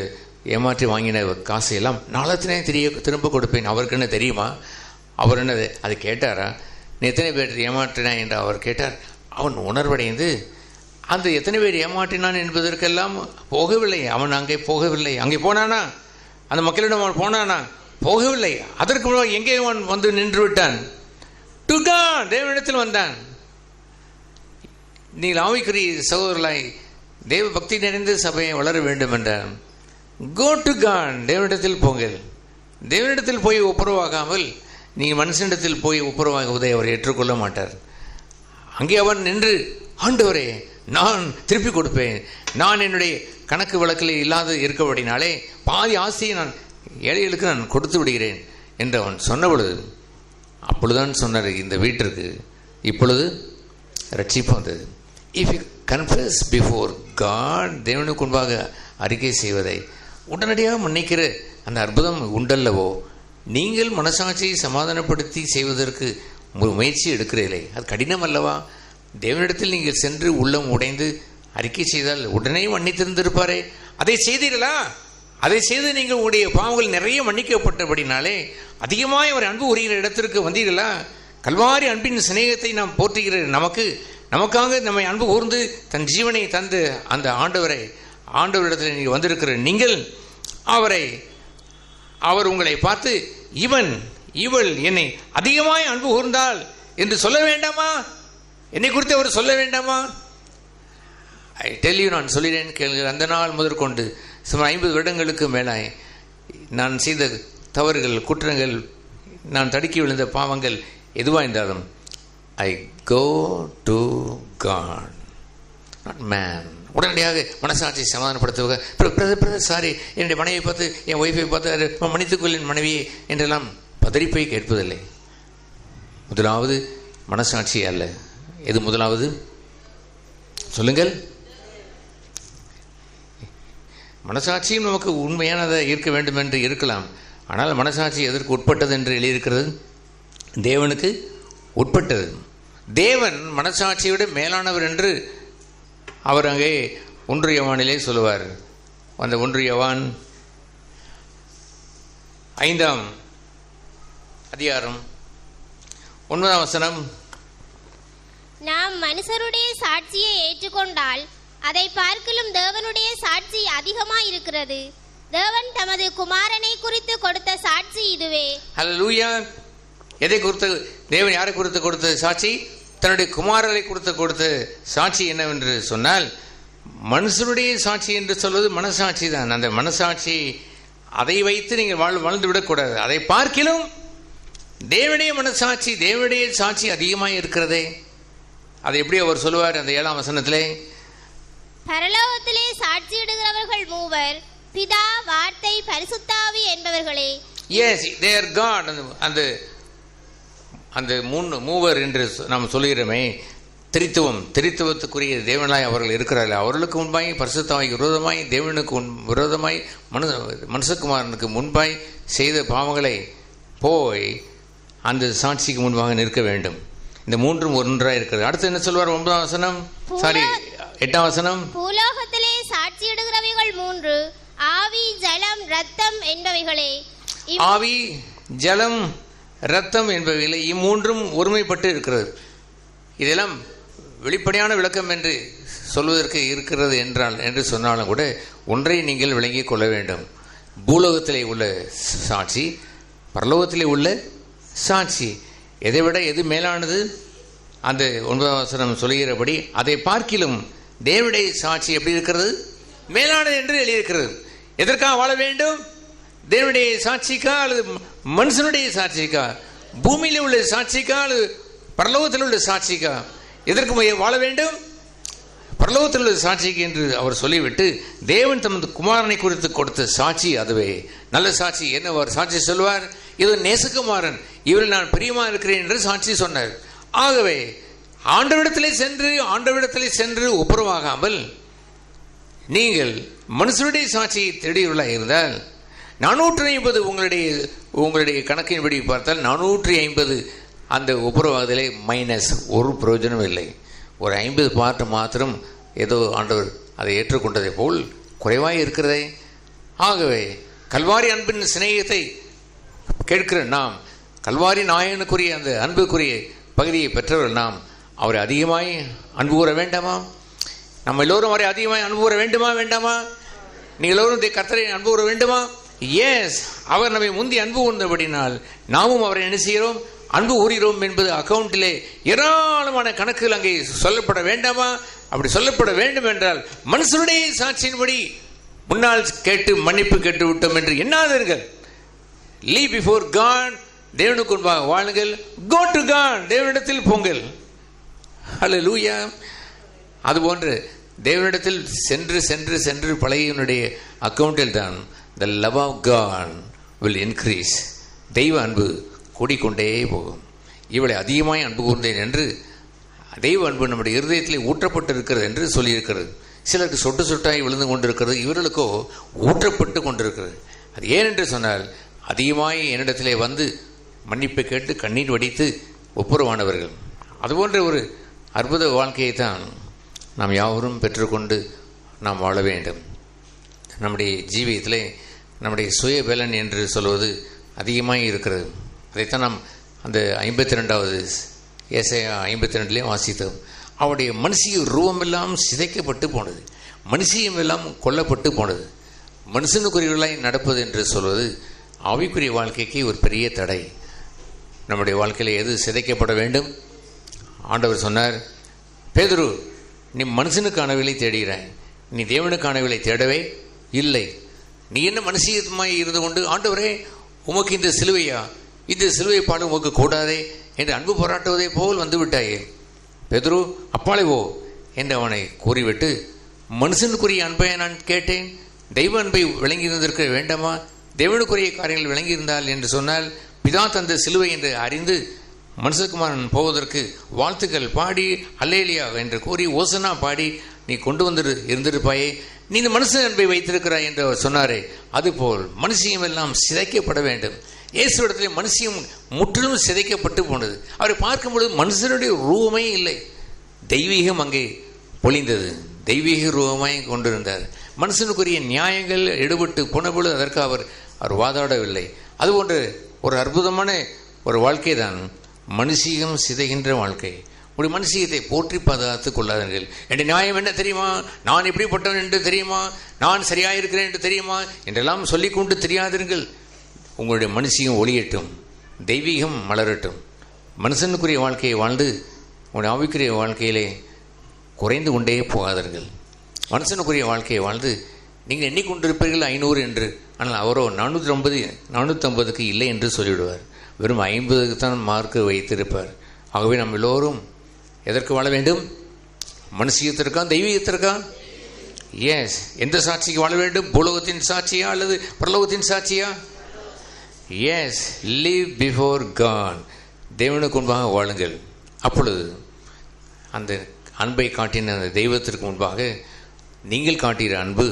ஏமாற்றி வாங்கின காசையெல்லாம் நாளத்தினே திரும்ப கொடுப்பேன். அவருக்கு என்ன தெரியுமா? அவர் என்னது அது கேட்டாரா? நீ எத்தனை பேர் ஏமாற்றினா என்று அவர் கேட்டார். அவன் உணர்வடைந்து அந்த எத்தனை பேர் ஏமாற்றினான் என்பதற்கெல்லாம் போகவில்லை. அவன் அங்கே போகவில்லை. அங்கே போனானா? அந்த மக்களிடம் அவன் போனானா? போகவில்லை. அதற்கு முன்பாக எங்கே அவன் வந்து நின்று விட்டான்? டு காட், தேவனிடத்தில் வந்தான். நீங்கள் ஆவிக்குரிய சகோதரர்களாய் தேவ பக்தி நிறைந்து சபையை வளர வேண்டும் என்றான். கோ டு காட், தேவனிடத்தில் போங்கள். தேவனிடத்தில் போய் ஒப்புரவாகாமல் நீங்கள் மனுஷனிடத்தில் போய் ஒப்புரவாகுவதை அவர் ஏற்றுக்கொள்ள மாட்டார். அங்கே அவன் நின்று, ஆண்டவரே, நான் திருப்பி கொடுப்பேன். நான் என்னுடைய கணக்கு வழக்கில் இல்லாது இருக்கபடினாலே பாதி ஆசையை நான் ஏழைகளுக்கு நான் கொடுத்து விடுகிறேன் என்று அவன் சொன்ன பொழுது, அப்பொழுதுதான் சொன்னார், இந்த வீட்டிற்கு இப்பொழுது ரட்சிப்பு வந்தது. If you confess before God, தேவனுக்கு முன்பாக அறிக்கை செய்வதை உடனடியாக மன்னிக்கிற அந்த அற்புதம் உண்டல்லவோ. நீங்கள் மனசாட்சியை சமாதானப்படுத்தி செய்வதற்கு முயற்சி எடுக்கிறீர்களே, அது கடினம் அல்லவா? தேவனிடத்தில் நீங்கள் சென்று உள்ளம் உடைந்து அறிக்கை செய்தால் உடனே மன்னித்திருந்திருப்பாரே. அதை செய்தீர்களா? அதை செய்து நீங்கள் உங்களுடைய பாவங்கள் நிறைய மன்னிக்கப்பட்டபடினாலே அதிகமாக அவர் அன்பு உரிகிற இடத்திற்கு வந்தீர்களா? கல்வாரி அன்பின் சிநேகத்தை நாம் போற்றுகிற நமக்காக நம்மை அன்பு கூர்ந்து தன் ஜீவனை தந்து அந்த ஆண்டவரிடத்தில் நீங்கள் வந்திருக்கிற நீங்கள் அவர் உங்களை பார்த்து, இவள் என்னை அதிகமாய் அன்பு கூர்ந்தாள் என்று சொல்ல வேண்டாமா? என்னை குறித்து அவர் சொல்ல வேண்டாமா? ஐ டெல் யூ, நான் சொல்லினேன் கேளுங்கள். அந்த நாள் முதற்கொண்டு சுமார் 50 வருடங்களுக்கு மேலாய் நான் செய்த தவறுகள், குற்றங்கள், நான் தடுக்கி விழுந்த பாவங்கள் எதுவாக இருந்தாலும் I go to God, not man. உடனடியாக மனசாட்சியை சமாதானப்படுத்துவாங்க. சாரி, என்னுடைய மனைவியை பார்த்து, என் ஒய்ஃபை பார்த்து மன்னித்துக்கொள் என் மனைவியை என்றெல்லாம் பதறிப்போய் கேட்பதில்லை. முதலாவது மனசாட்சி அல்ல. எது முதலாவது சொல்லுங்கள்? மனசாட்சியும் நமக்கு உண்மையானதாக இருக்க வேண்டும் என்று இருக்கலாம். ஆனால் மனசாட்சி எதற்கு உட்பட்டது என்று எழுதியிருக்கிறது? தேவனுக்கு உட்பட்டது. தேவன் மனசாட்சியை விட மேலானவர் என்று அவர் அங்கே 1 யோவானிலே சொல்லுவார். அந்த 1 யோவான் 5ஆம் அதிகாரம் 9ஆம் வசனம், நாம் மனுஷருடைய சாட்சியை ஏற்றுக்கொண்டால் அதை பார்க்கிலும் தேவனுடைய சாட்சி அதிகமாயிருக்கிறது. தேவன் தமது குமாரனை குறித்து கொடுத்த சாட்சி இதுவே. ஹல்லேலூயா. எதை குறித்து? தேவன் யாரை குறித்து கொடுத்த சாட்சி? தன்னுடைய குமாரனை குறித்து கொடுத்த சாட்சி என்னவென்று சொன்னால், மனுஷனுடைய சாட்சி என்று சொல்வது மனசாட்சி தான். அந்த மனசாட்சி, அதை வைத்து நீங்கள் வாழ்ந்து விடக்கூடாது. அதை பார்க்கிலும் தேவனுடைய மனசாட்சி, தேவனுடைய சாட்சி அதிகமாக இருக்கிறதே. அதை எப்படி அவர் சொல்லுவார்? அந்த 7ஆம் வசனத்திலே, பரலோகத்திலே சாட்சியிடுகிறவர்கள் 3, பிதா, வார்த்தை, பரிசுத்தாவி என்பவர்களே. Yes, they are God. அந்த 3 என்று நாம் சொல்லுகிறோமே, திரித்துவத்துக்குரிய தேவனாய் அவர்கள் இருக்கிறார்கள். அவர்களுக்கு முன்பாய் பரிசுத்தாய் விரோதமாய், தேவனுக்கு விரோதமாய், மனுஷகுமாரனுக்கு முன்பாய் செய்த பாவங்களை போய் அந்த சாட்சிக்கு முன்பாக நிற்க வேண்டும். இந்த 3 ஒன்றாக இருக்கிறது. அடுத்து என்ன சொல்வார்? 9ஆம் வசனம், சாரி 8ஆம் வசனம், பூலோகத்திலே சாட்சியிடுகிறவைகள் 3, ஆவி, ஜலம், ரத்தம் என்பவைகளே. ஆவி, ஜலம், ரத்தம் என்பவைகளை இம்மூன்றும் ஒருமைப்பட்டு இருக்கிறது. இதெல்லாம் வெளிப்படையான விளக்கம் என்று சொல்வதற்கு இருக்கிறது என்று சொன்னாலும் கூட ஒன்றை நீங்கள் விளங்கிக் கொள்ள வேண்டும். பூலோகத்திலே உள்ள சாட்சி, பரலோகத்திலே உள்ள சாட்சி, எதை விட எது மேலானது? அந்த 9ஆம் வசனம் சொல்கிறபடி அதை பார்க்கிலும் தேவனுடைய சாட்சி எப்படி இருக்கிறது? மேலானது என்று எழுதியிருக்கிறது. எதற்காக வாழ வேண்டும்? தேவனுடைய சாட்சிக்கா அல்லது மனுஷனுடைய சாட்சிக்கா? பூமியில உள்ள சாட்சிக்கா அல்லது பரலோகத்தில் உள்ள சாட்சிக்கா? எதற்கு வாழ வேண்டும்? பரலோகத்தில் உள்ள சாட்சிக்கு என்று அவர் சொல்லிவிட்டு தேவன் தமது குமாரனை குறித்து கொடுத்த சாட்சி அதுவே நல்ல சாட்சி. என்ன அவர் சாட்சி சொல்வார்? இது நேசகுமாரன், இவரில் நான் பிரியமா இருக்கிறேன் என்று சாட்சி சொன்னார். ஆகவே ஆண்டவரிடத்திலே சென்று ஒப்புரவாகாமல் நீங்கள் மனுஷனுடைய சாட்சியை தேடியுள்ளாக இருந்தால் 450 உங்களுடைய கணக்கின்படி பார்த்தால் 450 அந்த ஒப்புரவாகுதலை மைனஸ், ஒரு பிரயோஜனம் இல்லை. ஒரு 50 பார்ட் மாத்திரம் ஏதோ ஆண்டவர் அதை ஏற்றுக்கொண்டதை போல் குறைவாக இருக்கிறதே. ஆகவே கல்வாரி அன்பின் சிநேகத்தை கேட்கிற நாம், கல்வாரி நாயனுக்குரிய அந்த அன்புக்குரிய பகுதியை பெற்றவர்கள் நாம் அவரை அதிகமாய் அன்பு கூற வேண்டாமா? நம்ம எல்லோரும் அவரை அதிகமாய் அன்பு கூற வேண்டுமா வேண்டாமா? நீங்கள் எல்லோரும் கர்த்தரை அன்பு கூற வேண்டுமா? எஸ். அவர் நம்மை முந்தி அன்பு கூர்ந்தபடினால் நாமும் அவரை என்ன செய்கிறோம்? அன்பு கூறுகிறோம் என்பது அக்கவுண்டிலே ஏராளமான கணக்குகள் அங்கே சொல்லப்பட வேண்டாமா? அப்படி சொல்லப்பட வேண்டும் என்றால் மனுஷனுடைய சாட்சியின்படி முன்னால் கேட்டு மன்னிப்பு கேட்டு விட்டோம் என்று எண்ணாதீர்கள். லீவ் பிஃபோர் காட், தேவனுக்கு முன்பாக வாழுங்கள். கோ டு காட், தேவனிடத்தில் போங்கள். ஹல்லேலூயா. அதுபோன்று தேவனிடத்தில் சென்று சென்று சென்று பழையனுடைய அக்கவுண்டில் தான் the love of God will increase. தெய்வ அன்பு கூடிக்கொண்டே போகும். இவளை அதிகமாய் அன்பு கூர்ந்தேன் என்று தெய்வ அன்பு நம்முடைய இருதயத்திலே ஊற்றப்பட்டு இருக்கிறது என்று சொல்லியிருக்கிறது. சிலருக்கு சொட்டு சொட்டாய் விழுந்து கொண்டிருக்கிறது, இவர்களுக்கோ ஊற்றப்பட்டு கொண்டிருக்கிறது. அது ஏன் என்று சொன்னால் அதிகமாய் என்னிடத்திலே வந்து மன்னிப்பை கேட்டு கண்ணீர் வடித்து ஒப்புரவானவர்கள். அதுபோன்ற ஒரு அற்புத வாழ்க்கையை தான் நாம் யாவரும் பெற்றுக்கொண்டு நாம் வாழ வேண்டும். நம்முடைய ஜீவியத்திலே நம்முடைய சுய பலன் என்று சொல்வது அதிகமாக இருக்கிறது. அதைத்தான் நாம் அந்த 52வது ஏசாயா 52 வாசித்தோம். அவருடைய மனுஷிய ரூபமெல்லாம் சிதைக்கப்பட்டு போனது, மனுஷியம் எல்லாம் கொல்லப்பட்டு போனது. மனுஷனுக்குரியவர்களாய் நடப்பது என்று சொல்வது ஆவிக்குரிய வாழ்க்கைக்கு ஒரு பெரிய தடை. நம்முடைய வாழ்க்கையில் எது சிதைக்கப்பட வேண்டும்? ஆண்டவர் சொன்னார், பேதுரு, நீ மனுஷனுக்கானவர்களை தேடுகிறாய், நீ தேவனுக்கானவர்களை தேடவே இல்லை. நீ என்ன மனுஷியமாய் இருந்து கொண்டு ஆண்டவரே உமக்கு இந்த சிலுவையா, இந்த சிலுவை பாடு உமக்கு கூடாதே என்று அன்பு பாராட்டுவதை போல் வந்து விட்டாயே. பேதுரு, அப்பாலேவோ என்று அவனை கூறிவிட்டு, மனுஷனுக்குரிய அன்பை நான் கேட்டேன், தெய்வ அன்பை விளங்கியிருந்திருக்க வேண்டாமா? தேவனுக்குரிய காரியங்கள் விளங்கியிருந்தால் என்று சொன்னால் பிதா தந்த சிலுவை என்று அறிந்து மனுஷகுமாரன் போவதற்கு வாழ்த்துக்கள் பாடி அல்லேலியா என்று கூறி ஓசனா பாடி நீ கொண்டு வந்து இருந்திருப்பாயே. நீ இந்த மனுஷ அன்பை வைத்திருக்கிறாய் என்று அவர் சொன்னாரே, அதுபோல் மனுஷியம் எல்லாம் சிதைக்கப்பட வேண்டும். இயேசுவிடத்திலே மனுஷியம் முற்றிலும் சிதைக்கப்பட்டு போனது. அவரை பார்க்கும்பொழுது மனுஷனுடைய ரூபமே இல்லை, தெய்வீகம் அங்கே பொழிந்தது. தெய்வீக ரூபமாய் கொண்டிருந்தார். மனுஷனுக்குரிய நியாயங்கள் எடுபட்டு போனபொழுது அதற்கு அவர் வாதாடவில்லை. அதுபோன்று ஒரு அற்புதமான ஒரு வாழ்க்கை தான் மனுஷியம் சிதைகின்ற வாழ்க்கை. உடைய மனுஷியத்தை போற்றி பாதுகாத்துக் கொள்ளாதீர்கள். என் நியாயம் என்ன தெரியுமா, நான் எப்படிப்பட்டவன் என்று தெரியுமா, நான் சரியாயிருக்கிறேன் என்று தெரியுமா என்றெல்லாம் சொல்லிக்கொண்டு தெரியாதீர்கள். உங்களுடைய மனுஷியம் ஒளியட்டும், தெய்வீகம் மலரட்டும். மனுஷனுக்குரிய வாழ்க்கையை வாழ்ந்து உங்களுடைய ஆவிக்குரிய வாழ்க்கையிலே குறைந்து கொண்டே போகாதீர்கள். மனுஷனுக்குரிய வாழ்க்கையை வாழ்ந்து நீங்கள் எண்ணிக்கொண்டிருப்பீர்கள் 500 என்று, ஆனால் அவரோ 450க்கு இல்லை என்று சொல்லிவிடுவார். வெறும் 50க்கு தான் மார்க்கு வைத்திருப்பார். ஆகவே நம்ம எல்லோரும் எதற்கு வாழ வேண்டும்? மனுஷியத்திற்கா தெய்வீகத்திற்கா? எஸ். எந்த சாட்சிக்கு வாழ வேண்டும்? பூலோகத்தின் சாட்சியா அல்லது பரலோகத்தின் சாட்சியா? எஸ். லிவ் பிஃபோர் காட், தேவனுக்கு முன்பாக வாழுங்கள். அப்பொழுது அந்த அன்பை காட்டின அந்த தெய்வத்திற்கு முன்பாக நீங்கள் காட்டுகிற அன்பு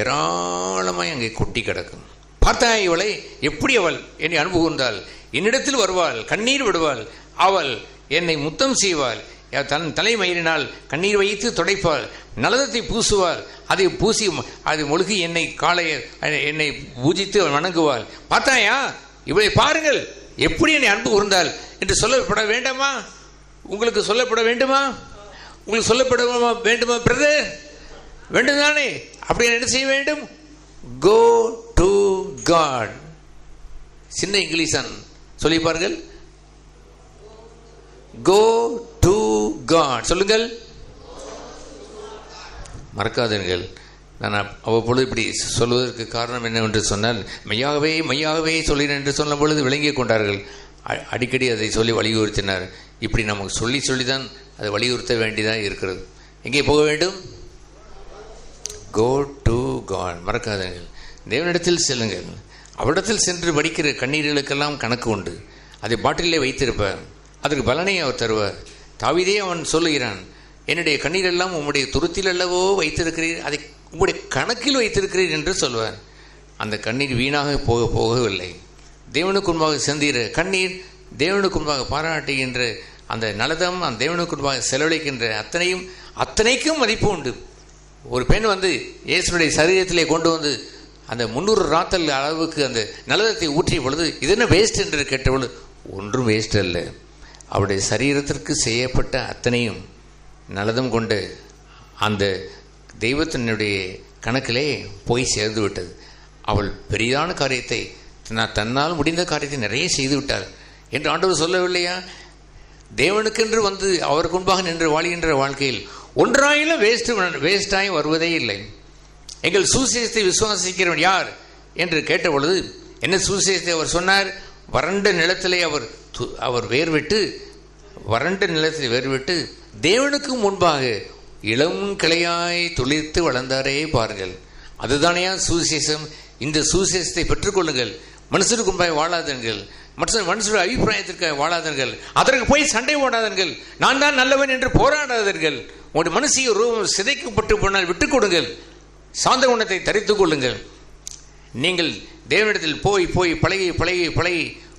ஏராளமாய் அங்கே கொட்டி கிடக்கும். பார்த்தா இவளை எப்படி அவள் என்னை அன்பு கூர்ந்தாள், என்னிடத்தில் வருவாள், கண்ணீர் விடுவாள், அவள் என்னை முத்தம் செய்வாள், தன் தலைமயிரினால் கண்ணீர் வைத்து துடைப்பாள், நலதத்தை பூசுவாள், அதை பூசி அது மொழுகி என்னை பூஜித்து வணங்குவாள். பார்த்தாயா இவளை பாருங்கள் எப்படி என்னை அன்பு கூர்ந்தாள் என்று சொல்லப்பட வேண்டாமா? உங்களுக்கு சொல்லப்பட வேண்டுமா? உங்களுக்கு சொல்லப்பட வேண்டுமா பிரதர்? வேண்டும் தானே? அப்படி என்ன செய்ய வேண்டும்? Go to God. சின்ன இங்கிலீஷ் சொல்லிப்பார்கள். Go to God. சொல்லுங்கள். மறக்காதீர்கள். நான் அவ்வப்பொழுது இப்படி சொல்வதற்கு காரணம் என்னவென்று சொன்னால், மெய்யாகவே மெய்யாகவே சொல்லினேன் என்று சொன்ன பொழுது விளங்கிக் கொண்டார்கள். அடிக்கடி அதை சொல்லி வலியுறுத்தினார். இப்படி நமக்கு சொல்லி சொல்லிதான் அதை வலியுறுத்த வேண்டியதாக இருக்கிறது. எங்கே போக வேண்டும்? Go to God. மறக்காதீர்கள். தேவனிடத்தில் செல்லுங்கள். அவரிடத்தில் சென்று வடிக்கிற கண்ணீர்களுக்கெல்லாம் கணக்கு உண்டு. அதை பாட்டிலே வைத்திருப்பார். அதற்கு பலனை அவர் தருவார். தாவீதே அவன் சொல்லுகிறான், என்னுடைய கண்ணீர் எல்லாம் உம்முடைய துருத்தில் அல்லவோ வைத்திருக்கிறீர், அதை உம்முடைய கணக்கில் வைத்திருக்கிறீர் என்று சொல்வார். அந்த கண்ணீர் வீணாக போகவில்லை. தேவனுக்கு முன்பாக சிந்திர கண்ணீர், தேவனுக்கு முன்பாக பாராட்டுகின்ற அந்த நலதம், அந்த தேவனுக்கு முன்பாக செலவழிக்கின்ற அத்தனைக்கும் மதிப்பு உண்டு. ஒரு பெண் வந்து இயேசுனுடைய சரீரத்திலே கொண்டு வந்து அந்த 300 ராத்தல் அளவுக்கு அந்த நலதத்தை ஊற்றிய பொழுது, இது என்ன வேஸ்ட் என்று கேட்ட பொழுது, ஒன்றும் வேஸ்ட் அல்ல, அவருடைய சரீரத்திற்கு செய்யப்பட்ட அத்தனையும் நலதம் கொண்டு அந்த தெய்வத்தினுடைய கணக்கிலே போய் சேர்ந்து விட்டது. அவள் பெரிதான காரியத்தை, தன்னால் முடிந்த காரியத்தை நிறைய செய்து விட்டாள் என்று ஆண்டவர் சொல்லவில்லையா? தேவனுக்கென்று வந்து அவருக்கு முன்பாக நின்று வாழ்கின்ற வாழ்க்கையில் ஒன்றாயிலும் வேஸ்டாய் வருவதே இல்லை. எங்கள் சுவிசேஷத்தை விசுவாசிக்கிறவன் யார் என்று கேட்ட பொழுது என்ன சுவிசேஷத்தை அவர் சொன்னார்? வறண்ட நிலத்திலே அவர் வேர்விட்டு, வறண்ட நிலத்தில் வேர்விட்டு தேவனுக்கு முன்பாக இளம் கிளையாய் துளிர்த்து வளர்ந்தாரே பாருங்கள். அதுதானையா சுவிசேஷம். இந்த சுவிசேஷத்தை பெற்றுக்கொள்ளுங்கள். மனுஷருக்கு முன்பாக வாழாதீர்கள், மனுஷருடைய அபிப்பிராயத்திற்காக வாழாதீர்கள், அதற்கு போய் சண்டை போடாதீர்கள், நான் தான் நல்லவன் என்று போராடாதீர்கள். உங்களுடைய மனசிய ரூபம் சிதைக்கப்பட்டு போனால் விட்டுக் கொடுங்கள், சாந்த குணத்தை தரித்துக் கொள்ளுங்கள். நீங்கள் தேவனிடத்தில் போய் பழகி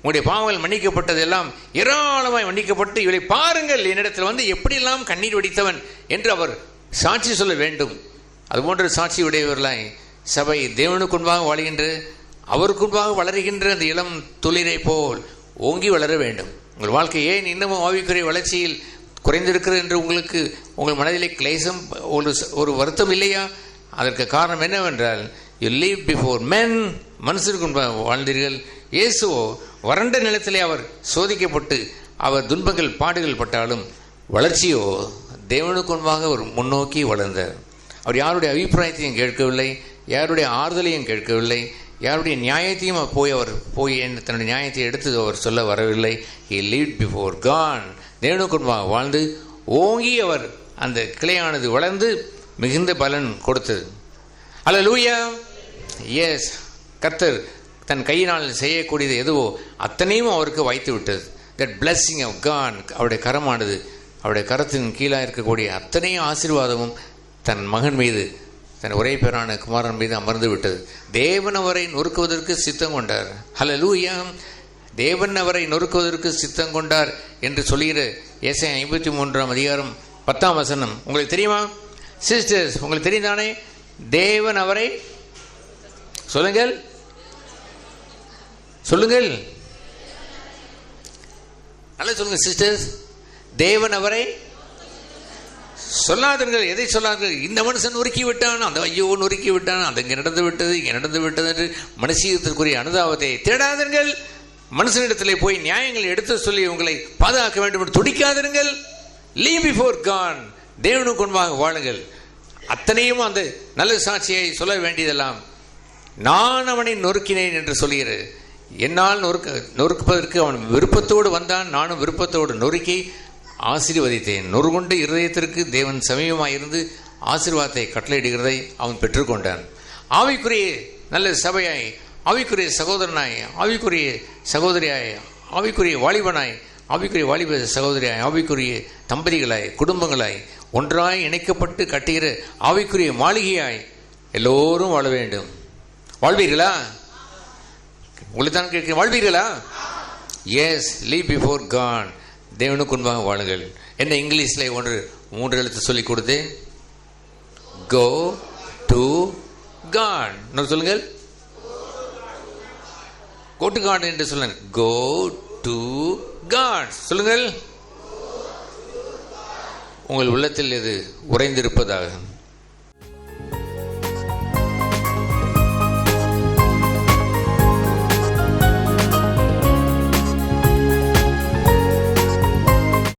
உங்களுடைய பாவங்கள் மன்னிக்கப்பட்டதெல்லாம் ஏராளமாய் மன்னிக்கப்பட்டு, இவளை பாருங்கள், என்னிடத்தில் வந்து எப்படியெல்லாம் கண்ணீர் வடித்தவன் என்று அவர் சாட்சி சொல்ல வேண்டும். அதுபோன்ற சாட்சி உடையவர்களாய் சபை தேவனுக்குன்பாக வாழ்கின்ற, அவருக்குன்பாக வளர்கின்ற அந்த இளம் துளிரை போல் ஓங்கி வளர வேண்டும். உங்கள் வாழ்க்கை ஏன் இன்னமும் ஆவிக்குரிய வளர்ச்சியில் குறைந்திருக்கிறது என்று உங்கள் மனதிலே கிளேசம், ஒரு வருத்தம் இல்லையா? அதற்கு காரணம் என்னவென்றால், யூ லீவ் பிஃபோர் மென், மனுஷருக்கு வாழ்ந்தீர்கள். இயேசுவோ வறண்ட நிலத்திலே அவர் சோதிக்கப்பட்டு அவர் துன்பங்கள் பாடுகள் பட்டாலும் வளர்ச்சியோ தேவனுக்கு முன்பாக அவர் முன்னோக்கி வளர்ந்தார். அவர் யாருடைய அபிப்பிராயத்தையும் கேட்கவில்லை, யாருடைய ஆறுதலையும் கேட்கவில்லை, யாருடைய நியாயத்தையும் அவர் போய் தன்னுடைய நியாயத்தை எடுத்து அவர் சொல்ல வரவில்லை. He lived before God. தேவனுக்கு முன்பாக வாழ்ந்து ஓங்கி அவர் அந்த கிளையானது வளர்ந்து மிகுந்த பலன் கொடுத்தது. அல்லேலூயா. எஸ், கர்த்தர் தன் கையினால் செய்யக்கூடியது எதுவோ அத்தனையும் அவருக்கு வைத்து விட்டது. தட் பிளெஸிங் ஆஃப் காட், அவருடைய கரமானது, அவருடைய கரத்தின் கீழாக இருக்கக்கூடிய அத்தனையும் ஆசீர்வாதமும் தன் மகன் மீது, தன் ஒரே பேரான குமாரன் மீது அமர்ந்து விட்டது. தேவன் அவரை நொறுக்குவதற்கு சித்தம் கொண்டார். அல்லேலூயா. தேவன் அவரை நொறுக்குவதற்கு சித்தம் கொண்டார் என்று சொல்லுகிற ஏசாயா 53ஆம் அதிகாரம் 10ஆம் வசனம் உங்களுக்கு தெரியுமா சிஸ்டர்ஸ்? உங்களுக்கு தெரியுதானே? தேவன் அவரை சொல்லுங்கள் நல்லா சொல்லுங்க சிஸ்டர்ஸ். தேவன் அவரை சொல்லாதீர்கள். எதை சொல்லாதீர்கள்? இந்த மனுஷன் நொறுக்கி விட்டான், அந்த ஐயோ நொறுக்கி விட்டான், அது இங்கே நடந்து விட்டது என்று மனுஷத்திற்குரிய அனுதாபத்தை தேடாதீர்கள். மனுஷனிடத்திலே போய் நியாயங்களை எடுத்து சொல்லி உங்களை பாதுகாக்க வேண்டும் என்று துடிக்காதீர்கள். Leave before God. தேவனுக்கு முன்பாக வாழுங்கள். அத்தனையும் அந்த நல்ல சாட்சியை சொல்ல வேண்டியதெல்லாம், நான் அவனை நொறுக்கினேன் என்று சொல்கிறது. என்னால் நொறுக்குவதற்கு அவன் விருப்பத்தோடு வந்தான், நானும் விருப்பத்தோடு நொறுக்கி ஆசீர்வதித்தேன். நொறுகொண்டு இருதயத்திற்கு தேவன் சமீபமாக இருந்து ஆசீர்வாதத்தை கட்டளையிடுகிறதை அவன் பெற்றுக்கொண்டான். ஆவிக்குரிய நல்ல சபையாய், ஆவிக்குரிய சகோதரனாய், ஆவிக்குரிய சகோதரியாய், ஆவிக்குரிய வாலிபனாய், ஆவிக்குரிய வாலிப சகோதரியாய், ஆவிக்குரிய தம்பதிகளாய், குடும்பங்களாய் ஒன்றாய் இணைக்கப்பட்டு கட்டுகிற ஆவிக்குரிய மாளிகையாய் எல்லோரும் வாழ வேண்டும். வாழ்வீர்களா? உங்களை தான் கேட்கிறேன், வாழ்வீர்களா? Yes, live before God. தேவனுக்கு முன்பாக வாழுங்கள். என்ன இங்கிலீஷில் 3 எழுத்து சொல்லிக் கொடுத்தேன். Go to God. சொல்லுங்கள். கோ டு காட் என்று சொல்லுங்கள். கோ டு காட் சொல்லுங்கள். உங்கள் உள்ளத்தில் இது உறைந்திருப்பதாக.